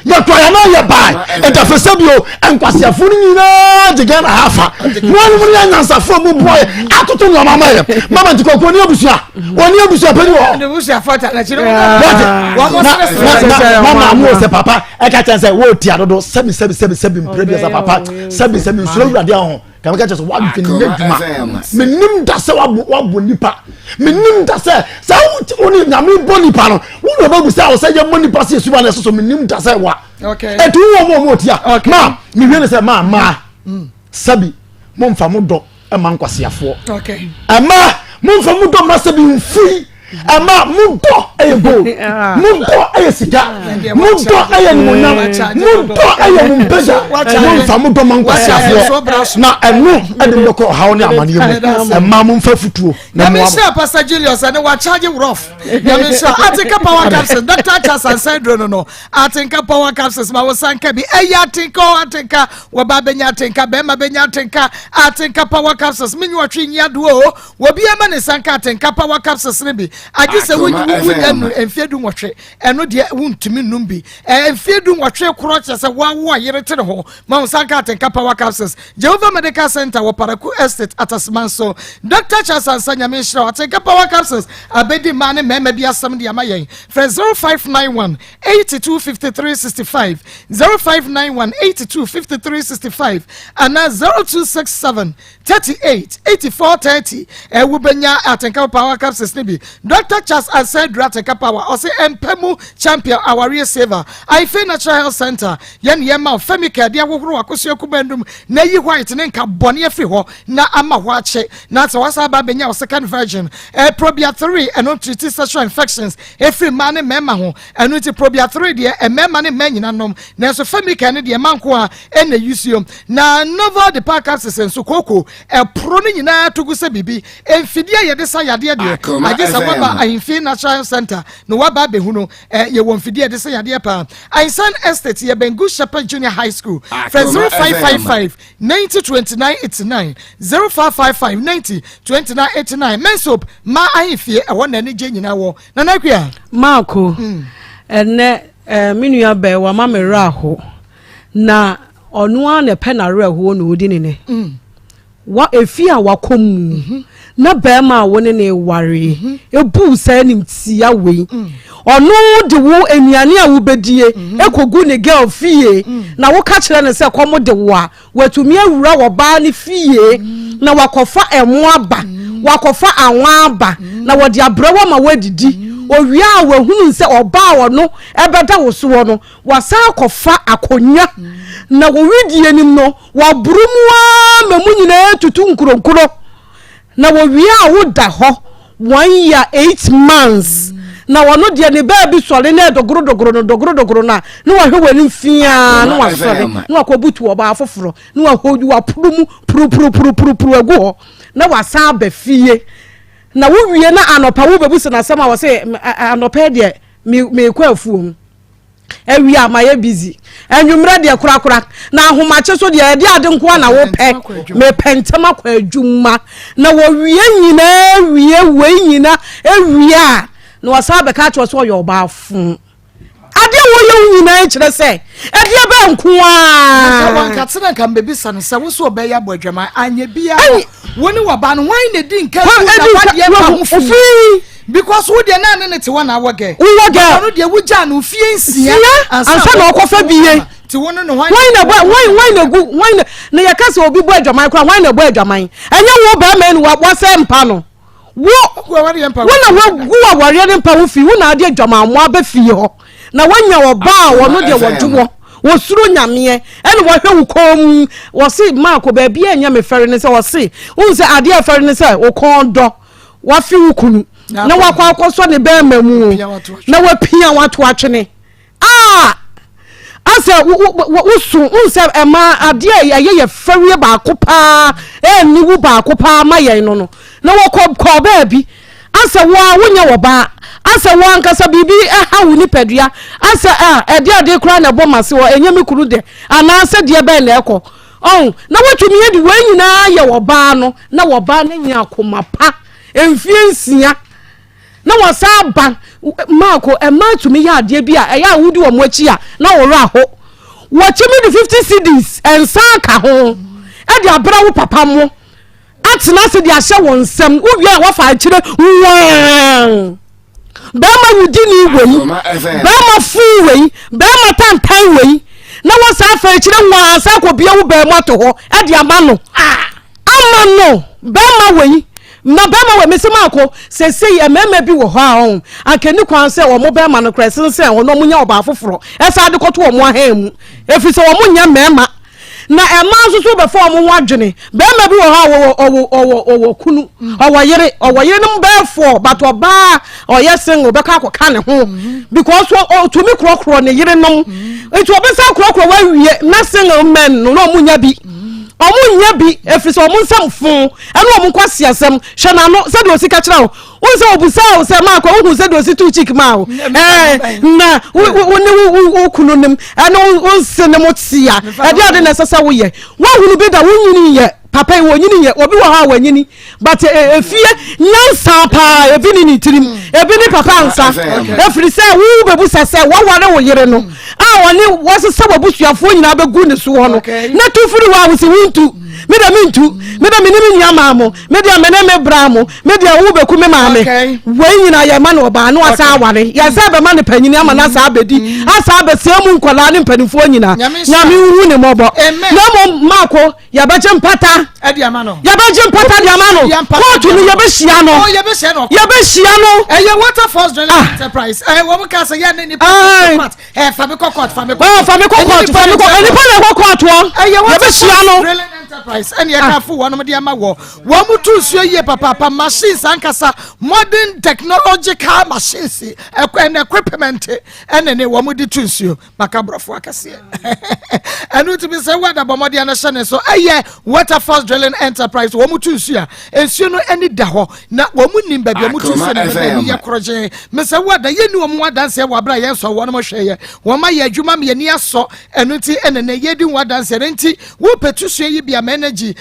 ya to ya na ye bai enta fe sabio enkwase afuni nyina de Ghana hafa wani mu ya nyansa fo mu boy atoto no mama ye mama ndiko ni abusua pani wo de busua fata na chiro mama mu se papa e ka chan se wo ti adodo 7 producer papa 7 so wurade ho kan ka so wadu ni djuma menim da se wabu nipa menim da se sa woni na me boni pa no wonu ba gusa o se je moni pa se suba na so menim da se wa okay etu wo mo tia ma mi hwe ne se ma sabi mo mfa mo do e ma nkwase afo okay ama mo mfa mo do ma sabi mfui ama mudo ego mudo ayesika mudo ayemunam mudo ayemumpeja mumfa mudo mankwasi afo na enu edendoko hawo ne amane mu ama mumfa futuo na mo Mr. Pastor Julius and wa charge rough Mr. Atinka power capsules Dr. Charles and Sandro no Atinka power capsules ma wo sanka bi atinka wa babenya atinka bema benya atinka power capsules minyu atwi nyado wo bi ema ne sanka atinka power capsules ne bi agise wunnu enfiedu nwotwe eno de wuntumi num bi enfiedu nwotwe kroche se wa yere tere ho ma wo sanka atinka power capsules Jehovah Medical Center wo Paraku Estate Atasmanso Dr. Charles and Sanyame Shra atinka power capsules abedi mane mema bi asam de amayen for 0591 825365 0591 825365 and 0267 38 8430 wubenya atenka power capsules nibi Dr. Charles and said atenka power or say empemu champion our saver I feel natural health center yen yema femika dia wohoro akosua kubandum na yi white ne nka bone afri ho na ama ho ache na so wasa ba benya o second virgin probia 3 and on treat sexual infections every man mema ho enu ti probia 3 de mema ne manyina nom na so femika ne de manko a ena yusium na novel the park capsules enso koko pro ne nyina togu se bibi emfidie ye de sa yade de agesa baba ahimfi natural center no waba behu no ye wonfidie de sa yade pa Ainsan Estate ye Bengu Shepherd Junior High School from 0555 902989 0555 902989 mensop ma ahimfi e wona ne je nyina wo na nakua Marco ene minua be wa ma mera ho na onu a ne penare ho no odi ne wa efi a wakom na be ma woni ne ware ebu sa nim tia we onu de wo enuane a wo bedie ekogu ne girl fie na wo ka kire ne se komo de wo a watumi awura wo ba ne fie na wakofa emo aba wakofa anwa aba na wo de abrawo ma wadidi owia a wahunu se oba wo no ebeda wo so wo no wasa akofa akonya na wo widie nim no wa burumwa mamunyina tutu nkronkro na wo wia a wo da ho 1 year 8 months na wono de ne ba bi sole na dogoro na wa hwe fia na wa sole na wa kobutu oba afoforo na wa hoju wa purumu puru agu na wa sa ba fie na wo wie na anopa wo bebu se na sama wo se anopa de me kwa afuom ewi amaye busy enwumre de kura na ahomache so de ade nko na wo pe me pentama kwa adwuma na wo wie nyina we nyina ewie a na wasabe ka cho so yo ba fun ade wo ye nyina kire se ade ba nko a wan ka tsena kan bebi san se wo so be ya bodwama anya bia woni wo ba no wan na di nka na de ba ho fi because who de na ne te wona woge no de wugya no fie nsia ansa na okofa biye ti wono no wan na yakase obi bo adwaman kra wan na bo adwaman enya wo ba ma ni wo se mpa no wo na wo aware ne mpa wo fi wo na ade adwaman mo aba fie ho na wanya wo ba wo no de wojuwo wo suro nyame ene wo hwe wo kom wo se Marco ba bia enya me fere ne se wo se wo se ade afere ne se wo kon do wa fi wo kunu na wakwa akoso ne be mamu na wapia wato atwene asa wo unse ema ade ye ferie ba akopa ni wu ba akopa maye no na wo ba bi asa wonya wo ba asa wo ankasa bibi ha wo ni padua asa ade kura na bomase wo enyame kuru de ana asa de be na ekọ na watumi ye di wanyina ye wo ba no na wo ba na nya akoma pa emfie nsia na wasaba Marco tumi ya ade bi a eya wudi wo mochi a na wo ra ho watimi di 50 cedis ensaka ho e di abra wo papa mo atena se di ahye won nsam uwi a wo fa kire ba ma wudi ni wei ba ma fu wei ba ma tantan wei na wo sa fa kire nwa sa ko bia wo ba mo to ho e di amano amano ba ma wei na bema we mesema ko sesei emema bi wo ha on ankeni kwan se wo mo bema no kresen se wo no munya oba foforo esa de koto wo mo ha mu efise wo munya mema na ema so be form ho adwene be ma bi wo ha owo kunu owo yere no be for but oba oye single be ka akoka ne ho because to me krokro ne yere nom etu obesa krokro wa wie na single men no munya bi omunya bi efiri so omunsam fun ene omunkwase asem hwe na no se do sika kira o unse obusa o se ma kwa hu se do si tu chick ma o na wo kunu nim ene unse ne motia e de ade na sesa wo ye wo hunu bi da wo nyini ye papa wo nyini ye obi wo ha wo nyini but efie nyansa pa ebi ni tirim ebi ni papa ansa efiri se wo bebu sese wo ware wo yere no a woni wo sese wo busuafo nyina be gu ne so ho no na tu firi wa wo se wuntu me da minimi nyama mo me da mene me bra mo me da wo be ku me ma me we nyina ye ma no ba no asa aware ya sa be ma ne panyini ama na sa abedi asa be se mu nkola ne mpanifo nyina nyame wu ne mobo na mo mako ya ba je mpata edi ama no ya ba je mpata di ama no court no ya be hia no eye water force drilling enterprise wo mo ka se ya ne ni part fa me court eni pa na court wo ya be hia no enterprise and yakafu one of the amawo one mutu suo ye papa machines ankasa modern technological machines and equipment and ne one mudi tunsuo makabrofo akase anu to be say what about modern nation so water force drilling enterprise one mutu suo ensuo no ani da ho na one nim ba bi mutu suo ne ye kroje me say what ye ni one dance ye wabra ye so one mo hwe ye one ma ye adwuma me ni aso enu ti ene ye di one dance enti wo petu suo ye bia energy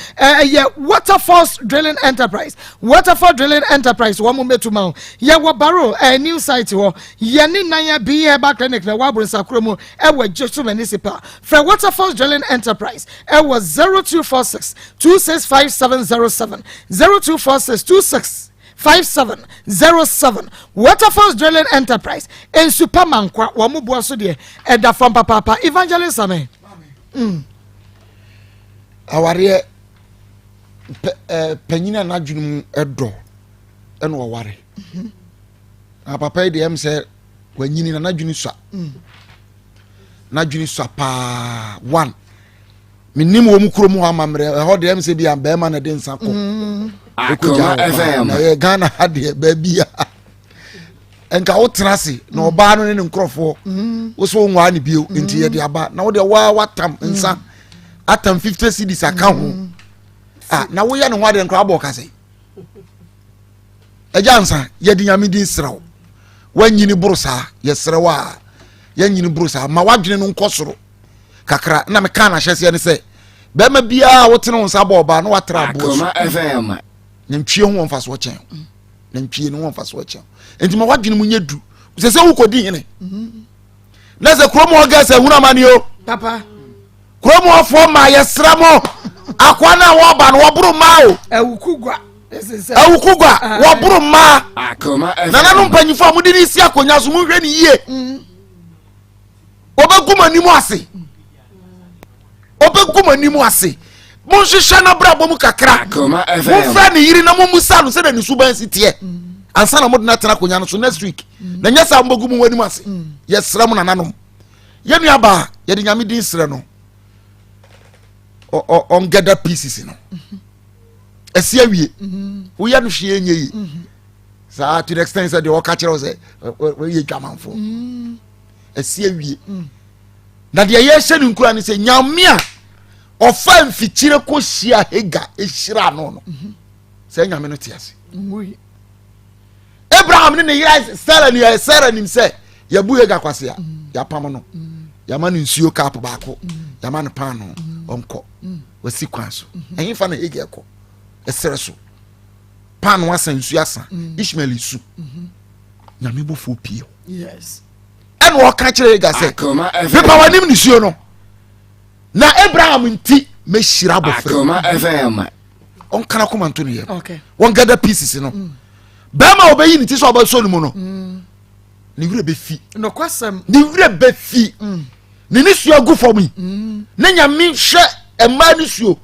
water force drilling enterprise one mo metuma ye wo baro new site ho ye ni nan be ba clinic na wa bronsa kromo wa jesu municipal for water force drilling enterprise was 0246 265707 0246 265707 Waterfalls Drilling Enterprise in Superman kwa wa mu bo so de e da from papa evangelist amen aware panyina na dwunum edo eno waware papa de em say wanyini na dwunu swa na dwunu swa pa one minim wo mu krom ho amamre ho de em say bia be ma na de nsa ko Akoma FM na Ghana hade ba bia enka wo trase na oba no ne nkrofo wo so nwa ne bio enti ye de aba na wo de watam nsa atam 50 cedis account na wo ya no hwa de nkra abo ka sei ejansa ye di nyame din srawo wanyini burusa ye srawa ye nyini burusa ma wadwene no nkosoro kakra na me kana hyese ne se be ma bia wo tene nsa ba oba na watra abo Akoma FM na ntwie ho mfaso chen na ntwie no mfaso chen enti ma wadwene mu nyedu se wo kodi hene na se kromo ga se huna mani o papa kromo afo ma ye sramo akwa na wo ba no wo buru ma o awukugwa wo buru ma Akoma FM na no mpanyifo amudi ni si akonya so mu hwe ni yie obeguma ni mu ase mon hwehwe na bra bom kakra Akoma FM mo fra ni yiri na mo musa no se da ni suban sitie ansa na mo na tena konya no so next week na nya sa mbogu mu wani mu ase yesra mo nananom ye nua ba ye de nyame din sre no on gather pieces no esi awie wo ya no hwe enye yi sa to the extent that the work catcher was we ye dwamanfo esi awie na de ye hye ni nkura ni se nyame a ofa mfikyire ko hia hega ehira no no se nyame no tiase Abraham ne yira Sarah ni se ya bu hega kwase ya ya pam no ya ma nsuo kap baako ya ma no pan no onko wasi kwanso ehin fa na hega ko esere so pan wasa nsuo asa Ishmael isu nyame bo fo pie yes en wo ka kire hega se pepa wanim nsuo no na Abraham nti me shira bofre Akoma FM on kana komanto ne ye okay one gather pieces no bema obeyi nti so obaso no no ni wure be fi no kwasam ni wure be fi ni ni suo gu for me na nyame hwe ema ni suo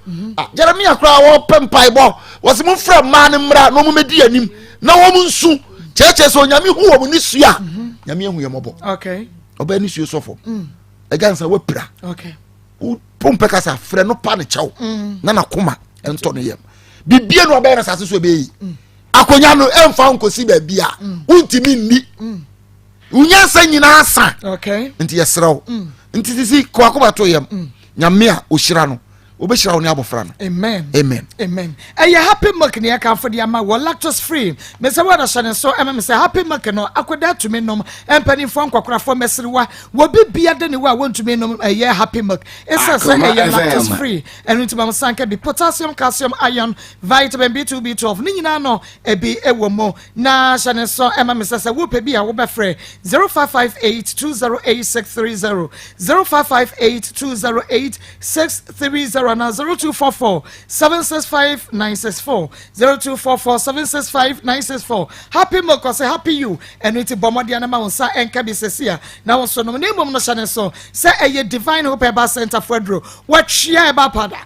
Jeremia kra wo pempai bo wose mo fra ma ne mra no mo medi anim na wo mo nsu cheche so nyame hu wo ni suo a nyame hu ye mobo okay oba ni suo sofo egansa wapira okay fom pekasa frɛ no pa ne kyɛw na na koma ento no yam bibie no obɛ na sase so be yi akonya no emfa nkosi ba bia untimi nni unya sa nyina asa okay nti yesrew nti sisi kwa ko ba to yam nyame a ohyira no obeshira wo ne abofra no amen amen amen aya happy milk ne aka for the ama wo lactose free me say what shane so me say happy milk no akoda to me nom empani fo nkokora fo mesrewa wo bibia de ne wa wontu me nom aya happy milk esa say aya lactose free and into mam sanka bi potassium calcium iron vitamin B2 B12 ni nyina no ebi ewo mo na shane so me say wo pe bi a wo be frɛ 0558208630 0558208630 na 0244 765 964 0244 765 964 happy milk or say happy you and it bomodi na ma wonsa enka bi sesia na wonso no ne mom no hyane so say eye divine hope eba center fedro watchia eba pada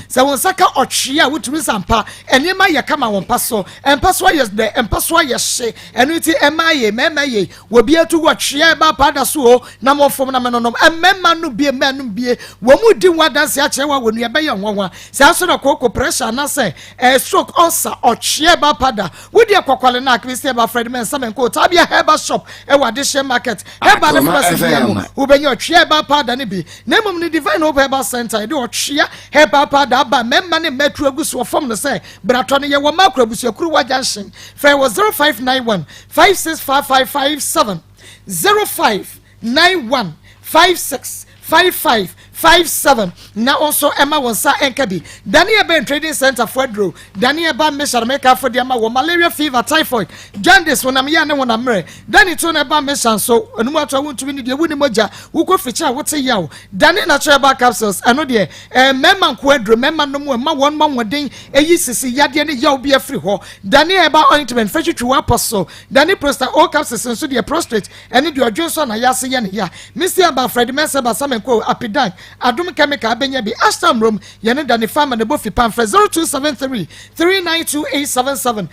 say wonsa ka ochia wutumi sampa enema ye kama won paso empaso yes de empaso yes she enu ti emaye memaye wobi atu watchia eba pada so na mo fom na menonom emema no bi manu bie wo mu di wadanse a chewa wonu ye be ye nwanwa se aso na koko pressure na say stroke ulcer ochie ba pada wo di akokwale na akbisi ba Fred men samen ko tabia herba shop e wade she market herba na fast biamu wo be ye ochie ba pada ne bi na mum ni divine hope herba center de ochie herba pada ba memma ne metro agusu wo fom no say brato ne ye wo makro agusu akuru wajanhyen fa wo 0591 565557 0591 565557 na also Emma wonsa enkabi Daniel Ben Trading Center Fedro Daniel Ba Mesha make for the wo malaria fever typhoid jaundice wona me ya ne wona mre Dani to na ba Mesha so enu ato wontumi ne de wuni moja wuko ficha wote yawo Dani natural ba capsules eno de memma nkoadro memma no mo ma won ma woden eyi sisi yade ne yawo bi afri ho Dani ba ointment fetwitwi apostle Dani prostate all capsules so de prostate ene de odwonso na yase ye ne ya Mr. Ba Fred Mensa ba samenko apidan adum chemical benya bi Astam room yene da ne farmer ne bofi pamfre 0273 392877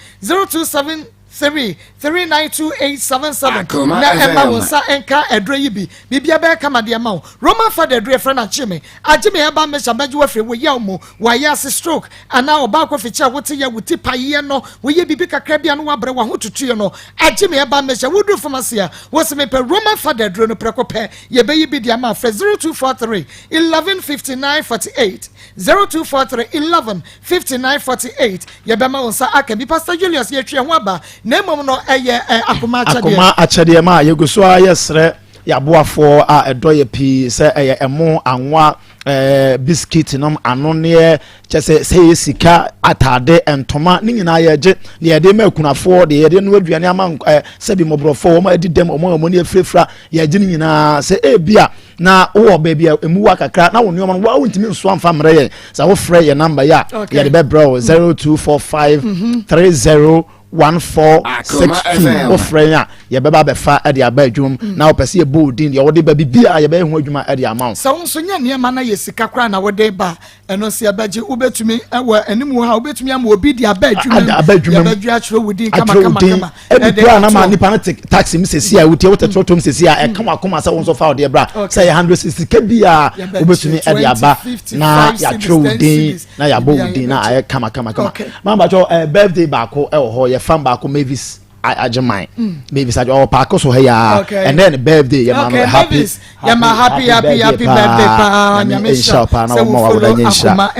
0273392877 na Emma wonsa enka edro yi bi bibia be kama de ma Roman father edro friend achime agime eba mesha maji wafre wo yaw mo wa yase stroke ana oba ko ficha wote ya wuti paye no wo ye bibi kakra bia no wabre wa hotutu no agime eba mesha wudu pharmacy a wo se me pe Roman father edro no prekope ye be yi bi de ma fre 0243 115948 0243 115948 ye be ma wonsa aka bi Pastor Julius ye twe ho aba na mom no eye akoma achede ma yeguso ayesre yaboafo a edoye pi se eye emo anwa biscuit nom anone chese se sika atade entoma ni nyina yeje ne yede ma kunafo de yede no aduane ama se bi mobrofo wo ma edidem omo ne afrefra yeje ni nyina se ebia na wo baby emu wa kakra na wo nyoma no wa wontimi nso amfa mre ye sa wo frɛ ye number ya yede be bro 0245 30 1462 ofrenya ye beba be fa e de aba adwum na opese ye boldin ye wode ba bibia ye be hu adwuma e de amount so nso nya ne ma na ye sika kra na wode ba eno se abaje ubetumi ewa animu ha ubetumi am obi de aba adwuma ye badwa achro wudi kama e bra na ma nipa na taxi mi sesi a wuti wote trotom sesi a e kama akoma sa wonso fa wode bra say 160 ka bia ubetumi e de aba na ya achro wudi na ya bo wudi na e kama ma ba jo birthday ba ko e ho ye fan ba ko Mavis Ajamai Mavis Ajamai Parko so ya and then birthday ya mama happy birthday pa nyamisha pa na mo wa woda nyisha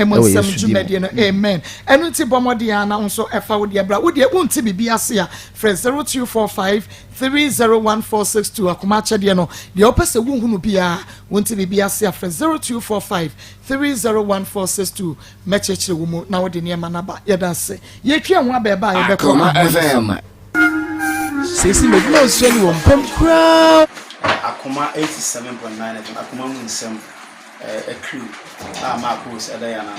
amen enu ti bomodi ana nso efa wo de bra wo de wonti bibia se a friends 0245 301462 akoma chede no de opese wonhunu bia wonti bibia se a friends 0245 301462 mechechire wo mu na wo de ne ma na ba yeda se ye twa ho abeba ye be ko Sisi medina useni wo mpem kra Akoma 87.9 Akoma munsem crew Maa Akos edaya na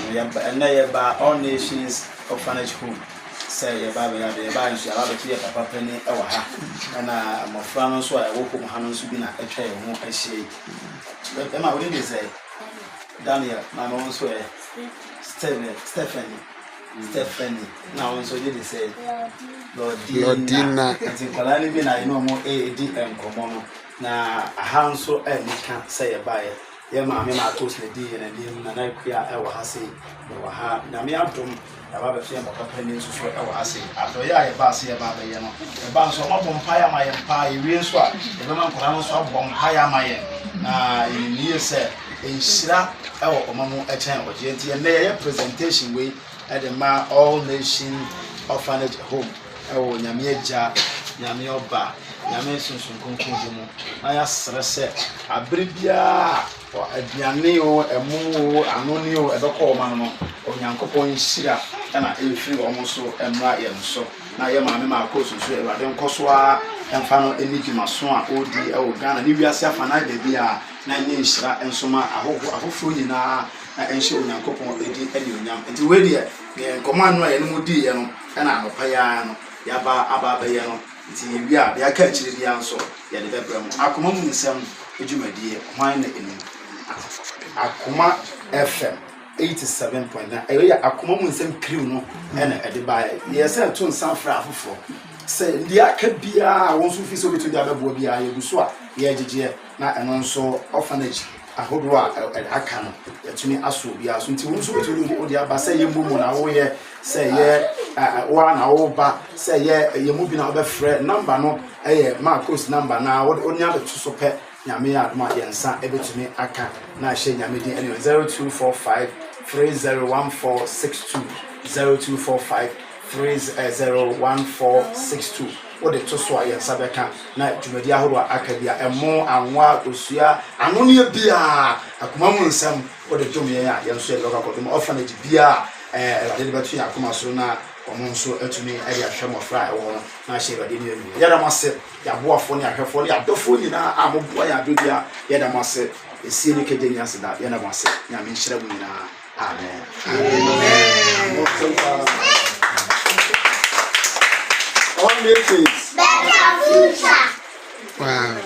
no ya ba All Nations Orphanage Home say ya ba nso ya ba tie papa pani e wa ha na amofra no so a wo ko ha no so bi na etwa ye ho ahye e ma we dey say Daniel na no so Stephanie now so they say Lordina ati kwala ni bi na ino mo di enkomo no na aha nso nika say bae ye maame Maa Akos na di na dim na na kua e wa ha sei wa ha na me adom na ba be so e papa ni nso so e wa ha sei adoye aye ba se e ba be ye no e ba nso ma bom pa ya ma ye pa e wie nso a e be man kora nso bom pa ya ma ye na ni se enhyira e wo omamu e chen oje nti na ye presentation we at the Ma All Nation Orphanage Home e wo nyame agya nyame oba nyame sunsun konkon mu na ya srese abribia aduane o emu o anoni o ebekọ ma no onyankopon nhira na efiri omo so emra ye nso na ye maame Maa Akos so ewade nkoso a emfa no enigima so a odi e wo Ghana ni wiase afa na de bia na nye nhira enso ma ahofo nyina na enhye onyankopon edi eni onyam enti we de nkoma no a ye no mudi ye no na anopa ya no ya ba aba ba ye no nti wi a ya ka chiri bia nso ye de bebra mu akoma mu nsem edwumadie hwan na eni Akoma FM 87.9 eya Akoma mu nsem crew no na ede ba ye se to nsan fra afofo se ndi aka bia won so fi so betu dia bebo bia ye guso a ye gege na eno nso orphanage ahodo a aka no yatumi aso bia so nti won so betu odi aba se ye mbomo na wo ye se ye wa na wo ba se ye mu bi na obefre number no Maa Akos number na oni ade to so pe nyame adoma yensa ebetumi aka na hye nyame din anyway 0245 301462 0245 301462 what the to so yensa beka na dwumadi ahoro aka bia emo anwa osua anoni bia akoma mu nsam what the dwumye ya yenso ye local kodum orphanage bia de betu Akoma so na omonso atumi ade ahwemo fra e wo na hye bade ni enu ya da mase ya boafo ni ahwefo ni adofo ni na amoboa ya dobia ya da mase esie ni kede ni aseda ya da mase nyame nhyira mu na amen all nations better future wow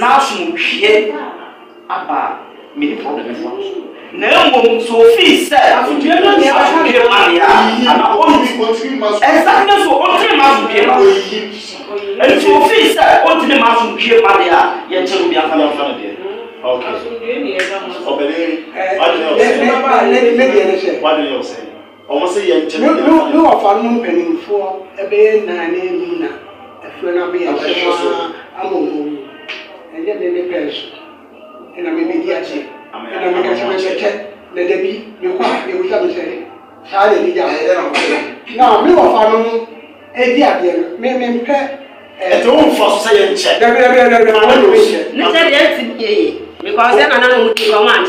na asumhwie aba mini problem for Nemo so fees said, to be able to get money, and I want to exactly so on 3 months to get money. And so fees said, on 3 months to get money, yet to be a family. Okay. What do you say? Almost a young gentleman. No, of our moon penny for a bear, Nina, a friend of me, and yet they press. And I may be the answer. And I may check, let there be, you can't be with them. Now, no, of our moon, a dear, may pay. And don't for saying check. Because then I know what you want.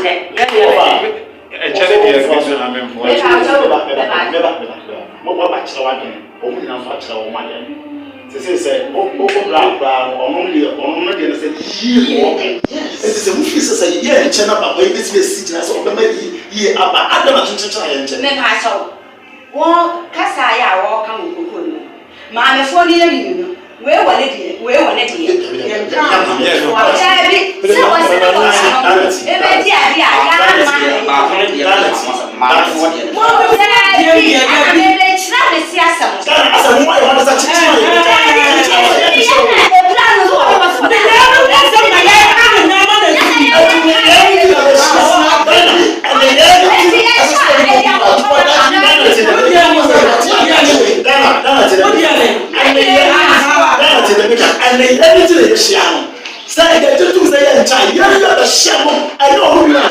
And they let it to say that you do say and try. You're the shaman. I know who you are.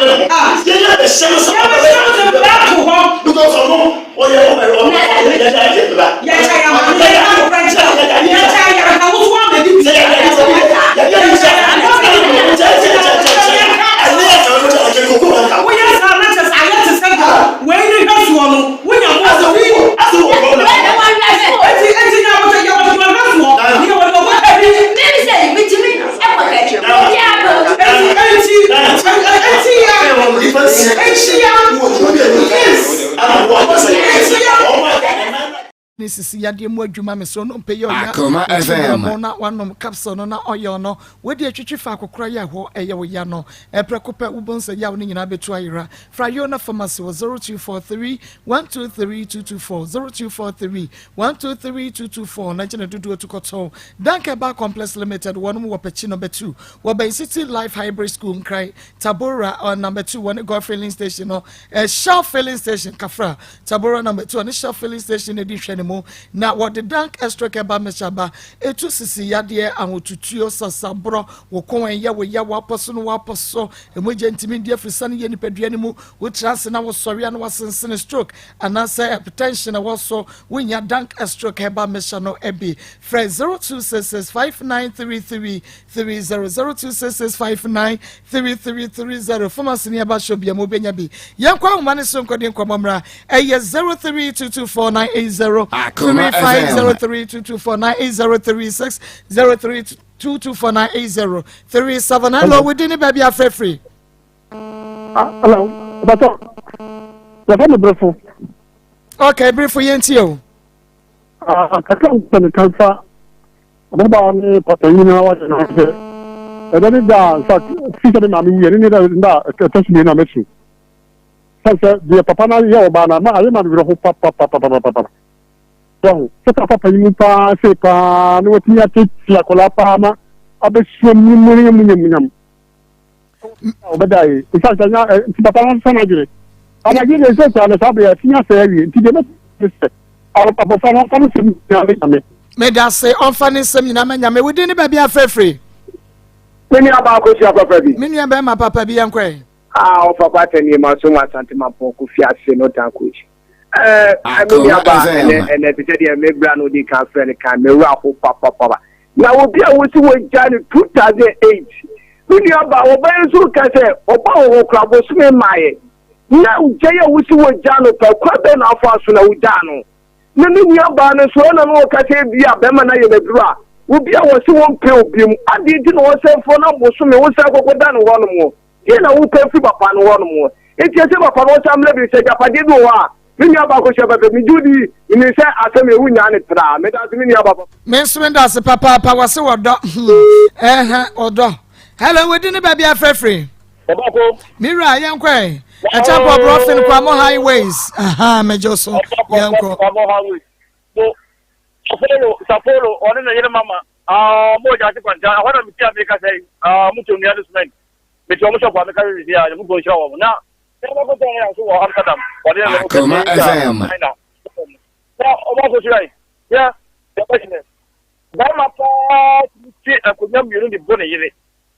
You're the shaman. Because of whom, or you're over. This is Yadia Mojuma, my son, pay your Akoma FM. One capsule on oil no. Where the Chichifaco cry ho a yano, a precopa ubons a yawning in Abituira. Frayona Pharmacy was 0243 123 224 0243 123 224 1922 to Koto. Dankaba Complex Limited, one more Pachino number 2. Wabay City Life Hybrid School cry Tabora on number 2, one go filling station or a Shell filling station, Kafra. Tabora number 2, and a Shell filling station edition. Na what the dank extra keba mechaba etu sisi yade anwotutuo sasabro wo kon ya wo ya waposo no waposo emoje ntimi dia frisane ye nipadua ne mu wo trase na wo sori na wasensene stroke anasa hypertension also wonya dank extra keba mecha no ebi fre 0266593330 0266593330 pharmacy ne ba shobia mo benya bi yankwa humane so nkode nkwamamra eye 03224980 35032498036 Hello, we didn't baby a free. Hello, but the brief. Okay, brief for you. I can't transfer. About me, but you know what? And then it's featured in my testimony. I'm missing. The papa, you're banana. I remember papa. So, papa, you pass a pan, what you have to like a pama, a bit swim. But I, it's like papa, son of you. And I give you a set on the subway, senior fairy, to give it. Our papa, may I say, on funny seminar, we didn't baby a free. Many about Papa, many about my papa be unquay. Ah, papa, and you must so much anti-my poco fiat, no tankuch. I mean, and every day I make brand new cafe and camera for papa. Now, will be a way to January 2008. When you are about Obansu Case, Oba Club was me my. Now, Jaya was to Jano, Quaben of Asuna Udano. Many near Barnes, one and all Case via Bemana in the Dra. Would be our one pilgrim. I didn't know say for now, was soon was I go down one more. You know, who pay for upon one more. It's just about what I'm living, said, I did know. Many about me Judy, in the say, I tell me, we are it. Many about Miss Mendas, Papa, was so or do. Hello, we didn't baby a free. Mira, young quay. A chap of Ruffin Kwamo highways. Aha, Major so. Young Kwamo highways. So, Sapolo, or in the mama. More than I want to see America say, Mutu Niadusman. But you almost have America is here, the Mugo show. Now, Akoma FM. Now, almost right. Yeah, the question is, Bama could not be the bonnet.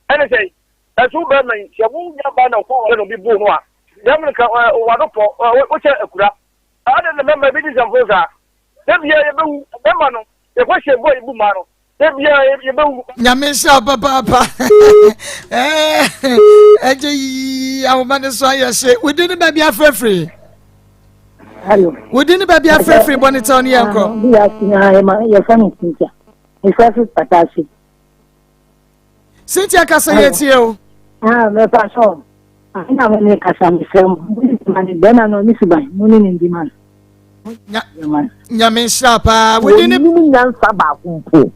And I say, that's who Berman, she won't get by no phone and be born. Yamaka, what's a crap? I don't remember business of Rosa. Then here, Bemano, the question boy, Bumano. Nyamisha papa. Our man is why I say we didn't baby a free. Hello. We didn't baby a free bonnet on Yanko. Your son is Cynthia. His wife is Patashi. Cynthia Casayetio. My passion. I never make a son. Then I know Miss Bay, morning in demand. Nyamisha pa. We didn't mean Sabah.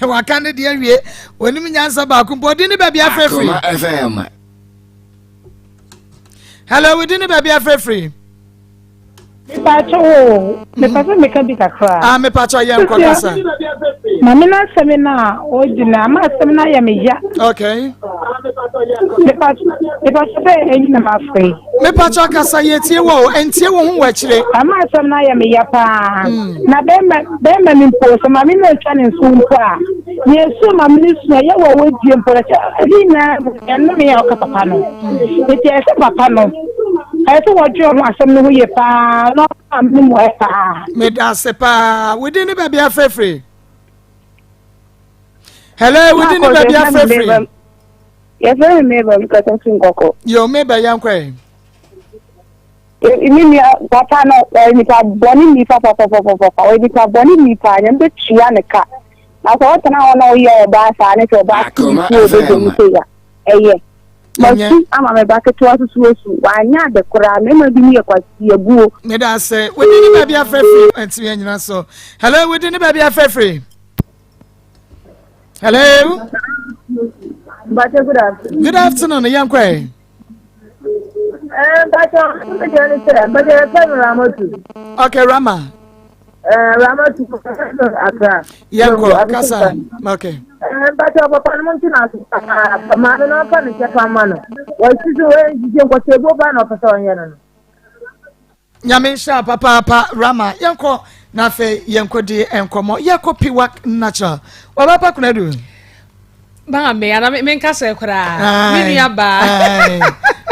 Wakanda dear we when you answer back didn't baby a free. FM. Hello, we didn't baby a free. Me pacho make a bit a cry. Me pacho yam kokasa. Mamina seminar o dina ma seminar ya me ya. Okay. Me pacho be na ma free. Me pacho kasa yetie wo entie wo hu wachire. Ama seminar ya me ya pa. Na be me mpo so mamina twa ne so mpo a. Yesu mamina so ya wo die mpo la. Ina eno me ya papa no. Eti ese papa no. I thought what you want some no ye pa no am no pa. Me da se pa we didn't baby a free. Hello, we didn't baby a free. Yes, I remember because I'm single. Yo me ba yan kwe. Imi papa no mi pa boni mi papa we mi pa boni mi pa nyam be tua ne ka. Na so what na ono ye ba sa ne so ba ku do mi se ya. Eye. Masi ama me ba ke to asusu wanya de kura me ma bi ye kwasi ebuo. Me da say we didn't baby a free enti anyina so. Hello, we didn't baby a free. Hello. Good afternoon, young quay. Okay, Rama. Rama Yanko, Kasa. Okay. Nyamisha papa Rama Yanko nafe yanko di enkomo yako piwak natural. Wabapa kuna du? Ba me ana me nkasa kura. Me nua ba.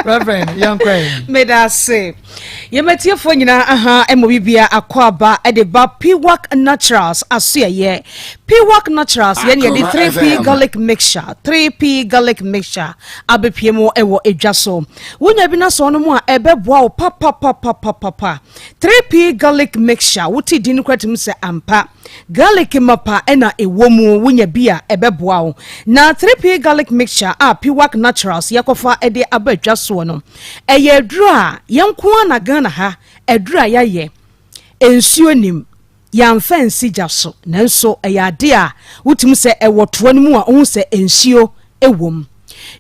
Reverend Yankwe. Me da say. Ye metiefo nyina emobibia akwaba e de ba Piwak Naturals aso ye. Piwak Naturals ye de 3P garlic mixture. 3P garlic mixture abepiemo ewo edwaso. Wonya bi na so no mu a ebeboa o papa. 3P garlic mixture wuti di no kwatim se ampa. Garlic mapa ena ewomu wonya bia ebeboa o. Na 3P garlic mixture Piwak Naturals yakofa e de abadwaso no. Eye dura yanko na Ghana ha edura ya ye ensuo nim yamfa nsi jaso nanso eyade a wutim se ewoto no mu a ohun se ensuo ewom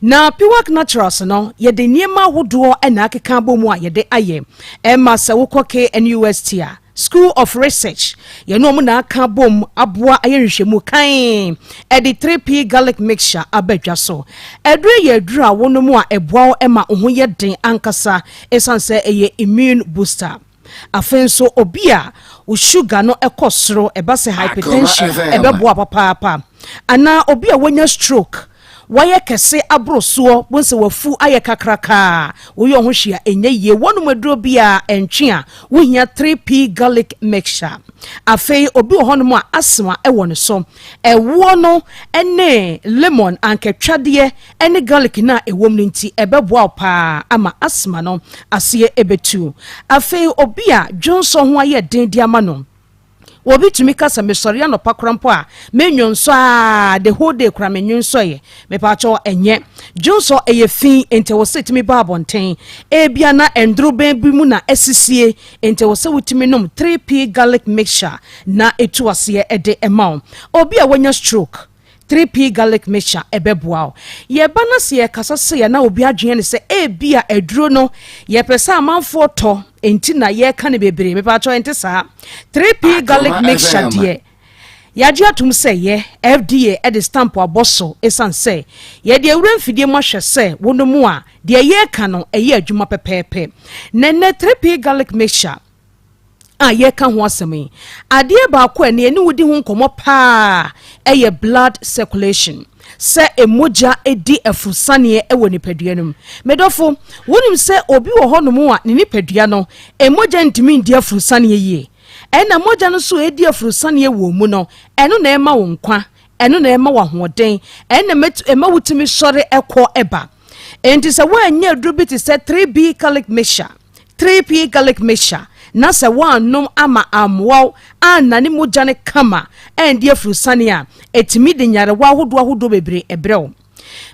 na Piwak Naturals no ye de niema hodo na akeka bomu a ye de aye ema se wokoke NUST a School of Research ye no mu na aka bom aboa ayenhwehwemu kan e de 3P garlic mixture abadwaso edure ye dura wono mu a eboa ema ohun ye den ankasa esanse eye immune booster afenso obi a o sugar no ekosoro ebase hypertension ebeboa papa ana obi a wonya stroke waye kese abroso bonse wafu aye kakraka wo yo ho hia enye ye wonu maduro bia entwe a wo hia 3P garlic mixture afei obi ho no a asma ewo ne so ewo no ene lemon anketwade ene garlic na ewom no nti ebeboa pa ama asma no ase ebetu afei obi a dwonso ho aye den di ama no wobi tumi kasa mesori no pakrampo a menwonso a the whole day kra menwonso ye me pa cho enye jonso eye fin ente wo setimi ba bonten e bia na endro ben bi mu na esisie ente wo se wutimi nom 3P garlic mixture na etu ase e de emau obi a wonya stroke 3p garlic mixture ebeboa ye ba na se ye kasa se ye na obi adwen ne se bia aduro no ye pesa amanfo to enti na ye ka ne bebre me pa cho enti sa 3p garlic mixture de yaji atum se ye FDA e de stamp aboso esan se ye de ewura mfidie mo hwe se wono mu a de ye ka no eye adwuma pepepe nene 3p garlic mixture ye ka ho asemi ade ba ko ene eni wudi ho nkomo pa eye blood circulation se emoja edi efusane e woni padua num medofo wonim se obi wo ho no mu a ne nipadua no emoja ntimi ndi efusane yie ena moja no so edi afurusane wo mu no eno na ema wo nkwa eno na ema wo hoden ena ema wutimi sore ekọ eba enti se wa anya drubiti se 3b garlic mixture 3p garlic mixture na se wa nom ama amwo anane moja ne kama endi afurusane a etimi de nyare wa hodo bebre ebrew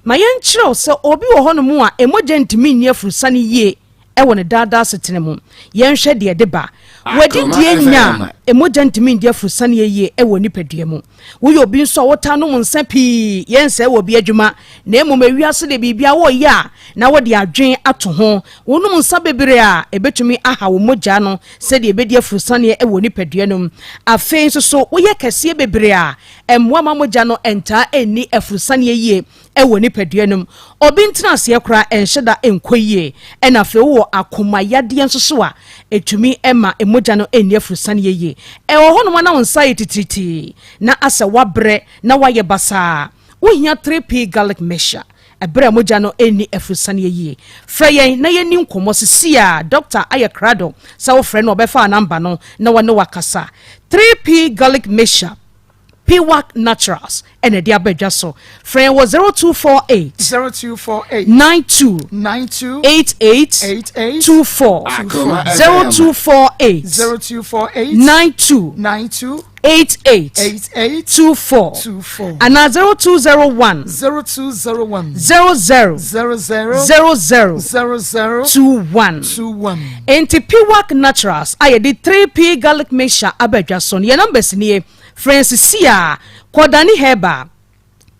ma yenkyerɛw se obi wo hono mu a emoja ntimi ni afurusane yie ewo ne dada setene mu yenhwɛ de de ba wadi die nya emoja ntimi ndi afurusane yie ewo nipadua mu wo yo bi nso wota no nsa pi yense wo bi adwuma na emu mawiase de bibia wo ya na wo de adwen ato ho wonum nsa bebre a ebetumi aha wo moja no se de ebedi afurusane ewo nipadua no afei so wo ye kase bebre a emwa mamoja no enta eni afurusane yie ewo nipadua no obi ntena se kra enhyeda enkoyie ena afei wo akoma yade nso so a etumi ema emoja no eni afurusane yie ewo hono na wonsa yitititi na asa wabre na waye basa wo hia 3p garlic mixture ebra moja no eni afurusane yie freyen na yeni nkomo sisi a Dr. Ayakrado sa wo frɛ no obefa number no na wone wakasa 3p garlic mixture P-Wack Naturals and the Abedja so. Friend was 0248 92 88 24 0248 92 88 24 and 0201 00 21 Enti P-Wack Naturals I did 3p garlic mixture Abedja son your numbers near Francisia, Kodani Heba,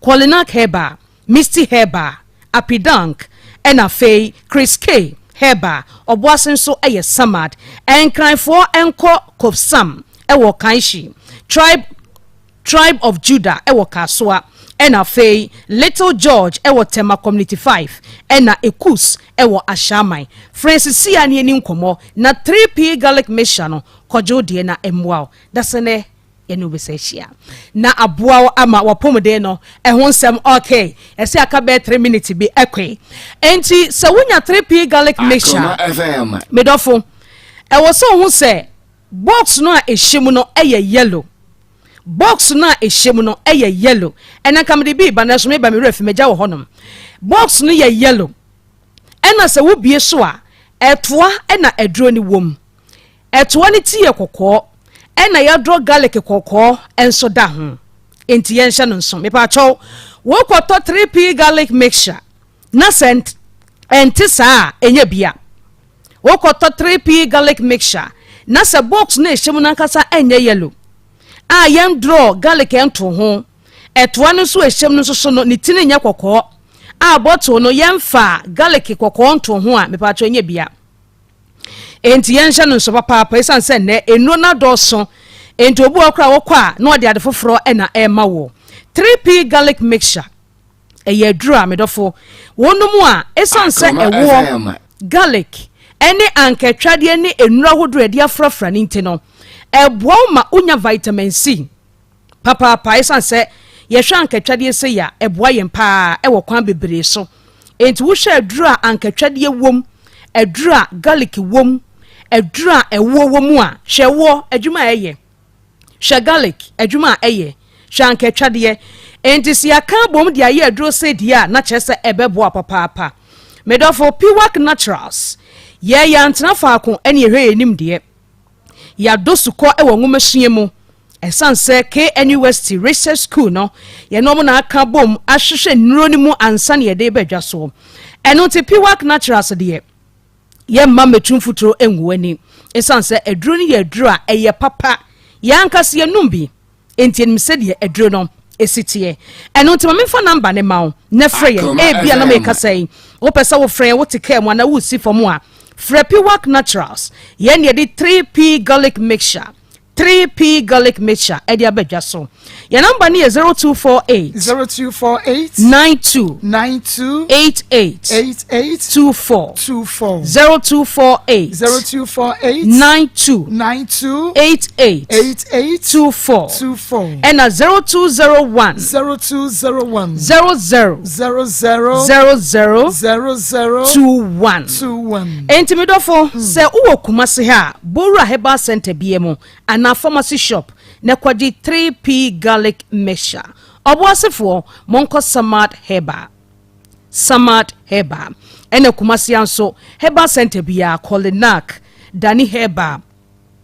Kolinak Heba, Misty Heba, Apidank, Enafei, Chris K. Heba, Obwasen so aye Samad, and cry for Enko Kofsam, Ewo Kaishi, Tribe of Judah, Ewo Kaswa, Enafei, Little George, Ewo Tema Community 5, Ena Ekus, Ewo Ashamai, Francisia ni Ninkomo, na 3p garlic mixture, Kojo Diena Emwao, dasene. Yenu beseshia na aboa ama wapomode no ehon sem okay ese aka be 3 minutes bi ekwe enti se wonya 3p garlic mixture medofo e wo so hu se box no a ehyimu no eye yellow box no a ehyimu no eye yellow ena kamde bi ba na so me ba me refi meja wo honom box no ye yellow ena se wo bie so a etoa ena eduro ni wom etoa ni tie kokko ena ya draw garlic kokko enso da ho enti yenhye no nso me pa cho wo kwoto 3p garlic mixture na sent enti saa enya bia wo kwoto 3p garlic mixture na se box na ehyimu na nkasa enya yellow a yem draw garlic ento ho etoa no so ehyimu no so no ni tini nya kokko a bottle no yemfa garlic kokko ento ho a me pa cho enya bia enti yenhye no so papa esan se ne enu na doso enti obu akra wokwa na ode ade foforo na ema wo 3p garlic mixture eye dura medofo wonumu a esan se ewo garlic ene anketwade ne enura hodo ade afrafra ni ntino eboa ma unya vitamin C papa esan se ye hwa anketwade se ya eboa yempa ewo kwan bebre so enti wo hwa adura anketwade wom adura garlic wom adura ewo womu a hwewo adwuma eye hwe garlic adwuma eye hwe anketwade enti si aka bom dia ye aduro se dia na kyese ebebo papa medofo P-Wack Naturals ye ya ntena faako ene ehwe enim de ya dosuko ewo nwomahye mu esanse University Research School no ye no mo na aka bom ahwehwe nnuro ni mu ansa ne ye de bedwa so eno te P-Wack Naturals de ye mma metumfuturo enwuani esanse aduro ni ye aduro a eye papa ya ankase ye numbi enti enim se de aduro no esitie eno nti me fa number ne ma wo na frɛ yɛn e bia na me ka sɛ wo pɛ wo frɛ wo te care mu na wo si fo mu a frɛ Piwak Naturals yɛn ye di 3p garlic mixture 3p garlic mixture edi abedwa so your number ni 0248 92 88 24 0248 92 88 24 and 0201 00 21 Entimidofo se uwo kumase ha Bora Herbal Center biemo na pharmacy shop na kwaji 3p garlic mixture oboasefo monko Samad Herbal ene kumasi anso Herbal Center bia Kolinak Dani Herbal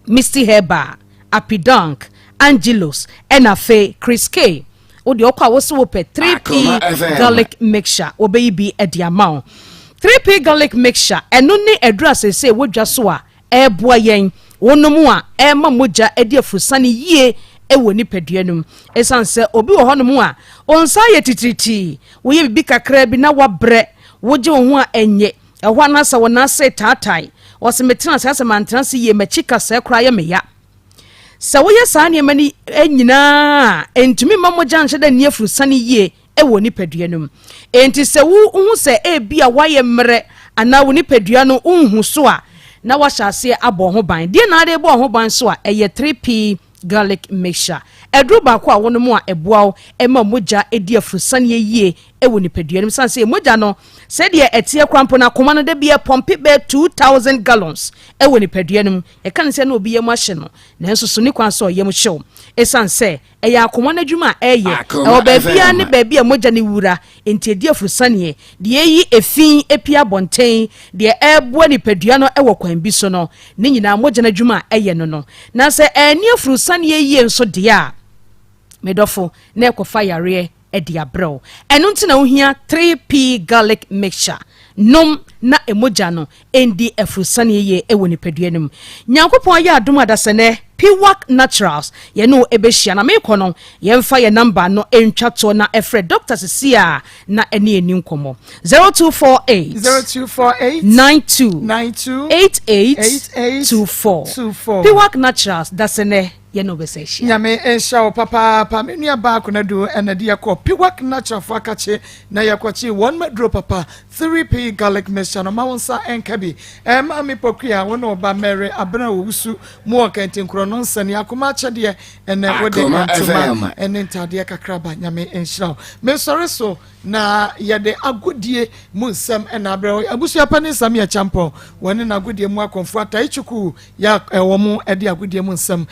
Misty Herbal Apidank Angelos ena fe Chris K odi okwa woso wo pe 3p garlic mixture obeyi bi ediamao 3p garlic mixture eno ni edura sese wodwa so a eboa yen wonomu a ema moja edi afusane yie ewo ni peduanum esanse obi wo honomu a onsa ye titiriti wo ye bibi kakra bi na wabre woje wo ho a enye ehwa na sa wona se tatai wose metena sase mantena se ye machika se kra ye meya se wo ye sa ne mani enyina entumi mamoja nhyeda ni afusane yie ewo ni peduanum enti se wo hu se ebia waye mre ana wo ni peduanu unhu so a na washase abo ho ban die na ade bo ho ban so a eye 3p garlic mixture edru ba ko a wono mu a eboa ema moja edi afusane yie ewo ni peduanum sanse moja no se de etie krampo na koma no de bia pompe be 2000 gallons ewo ni peduanum e kan se na obi yem ahye no nanso so ni kwan so yem hyew esanse eya akoma na dwuma eye e oba bia ne ba bia moja ne wura enti edi afusane de yi efin epia bonten de ebo ni peduano ewo kwan bi so no ne nyina moja na dwuma eye no na se eni afusane yie nso de a medofo na ekofa yare ediabro enu nti na ohia 3p garlic mixture nom na emoja no endi afusane ye ewo ni peduanum nyankopon ya adom adasene Piwak Naturals ye no ebehia na meko no ye mfa ye number no entwato na efre Dr. Cecilia na eni nkomo 0248 92 88 24 Piwak Naturals dasene ye no beseshi nyame ensha papa pa menua ba ko na do enade yakọ Piwak Natural fo akache na yakwachi one medro papa 3p garlic mixture no mawonsa enkabi ma me pokua wono ba mere abena owusu mu okenti nkro no nsani akoma chede ene wode ntoma ene ntade kakraba nyame ensha me sore so na yede agodie mu nsem ena abre abusu apane sam ya champo woni na agodie mu akonfo atai chuku ya ewo mu ede agodie mu nsem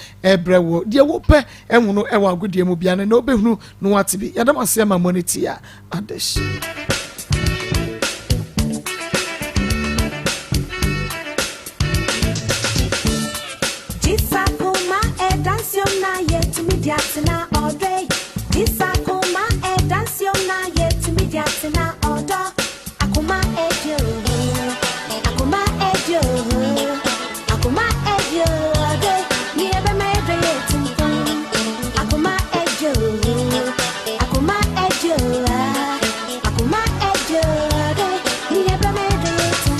brewo die wo pe enwunu ewa agodie mu bia na obehunu no watibi yadam asema moneti ya adesh Akoma edansiom na yet mediatina odre Akoma edansiom na yet mediatina odo Akoma edio Akoma edio Akoma edio ni ebe me de yetin Akoma edio Akoma edio Akoma edio ni ebe me de yetin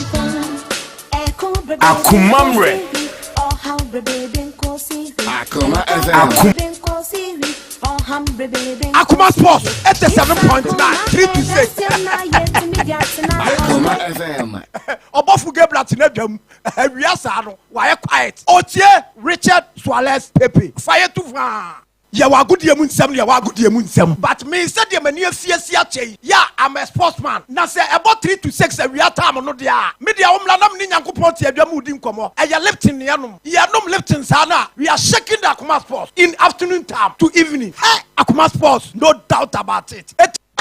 Akumamre Akoma Sports 87.9 3 to 6 Akoma FM Obofu Gabriel Tinadwam wiasa no why quiet Otie Richard Swales Pepe fire to van ya wagudie mu nsem ya wagudie mu nsem but me said the many fiesia chei ya I'm a sportsman na say about 3 to 6 awia time no dia me dia omla nam ni nyankopon tie adwam udi nkomo eya lifting ne yanom lifting sana we are shaking the Akoma Sports in afternoon time to evening hey Akoma Sports no doubt about it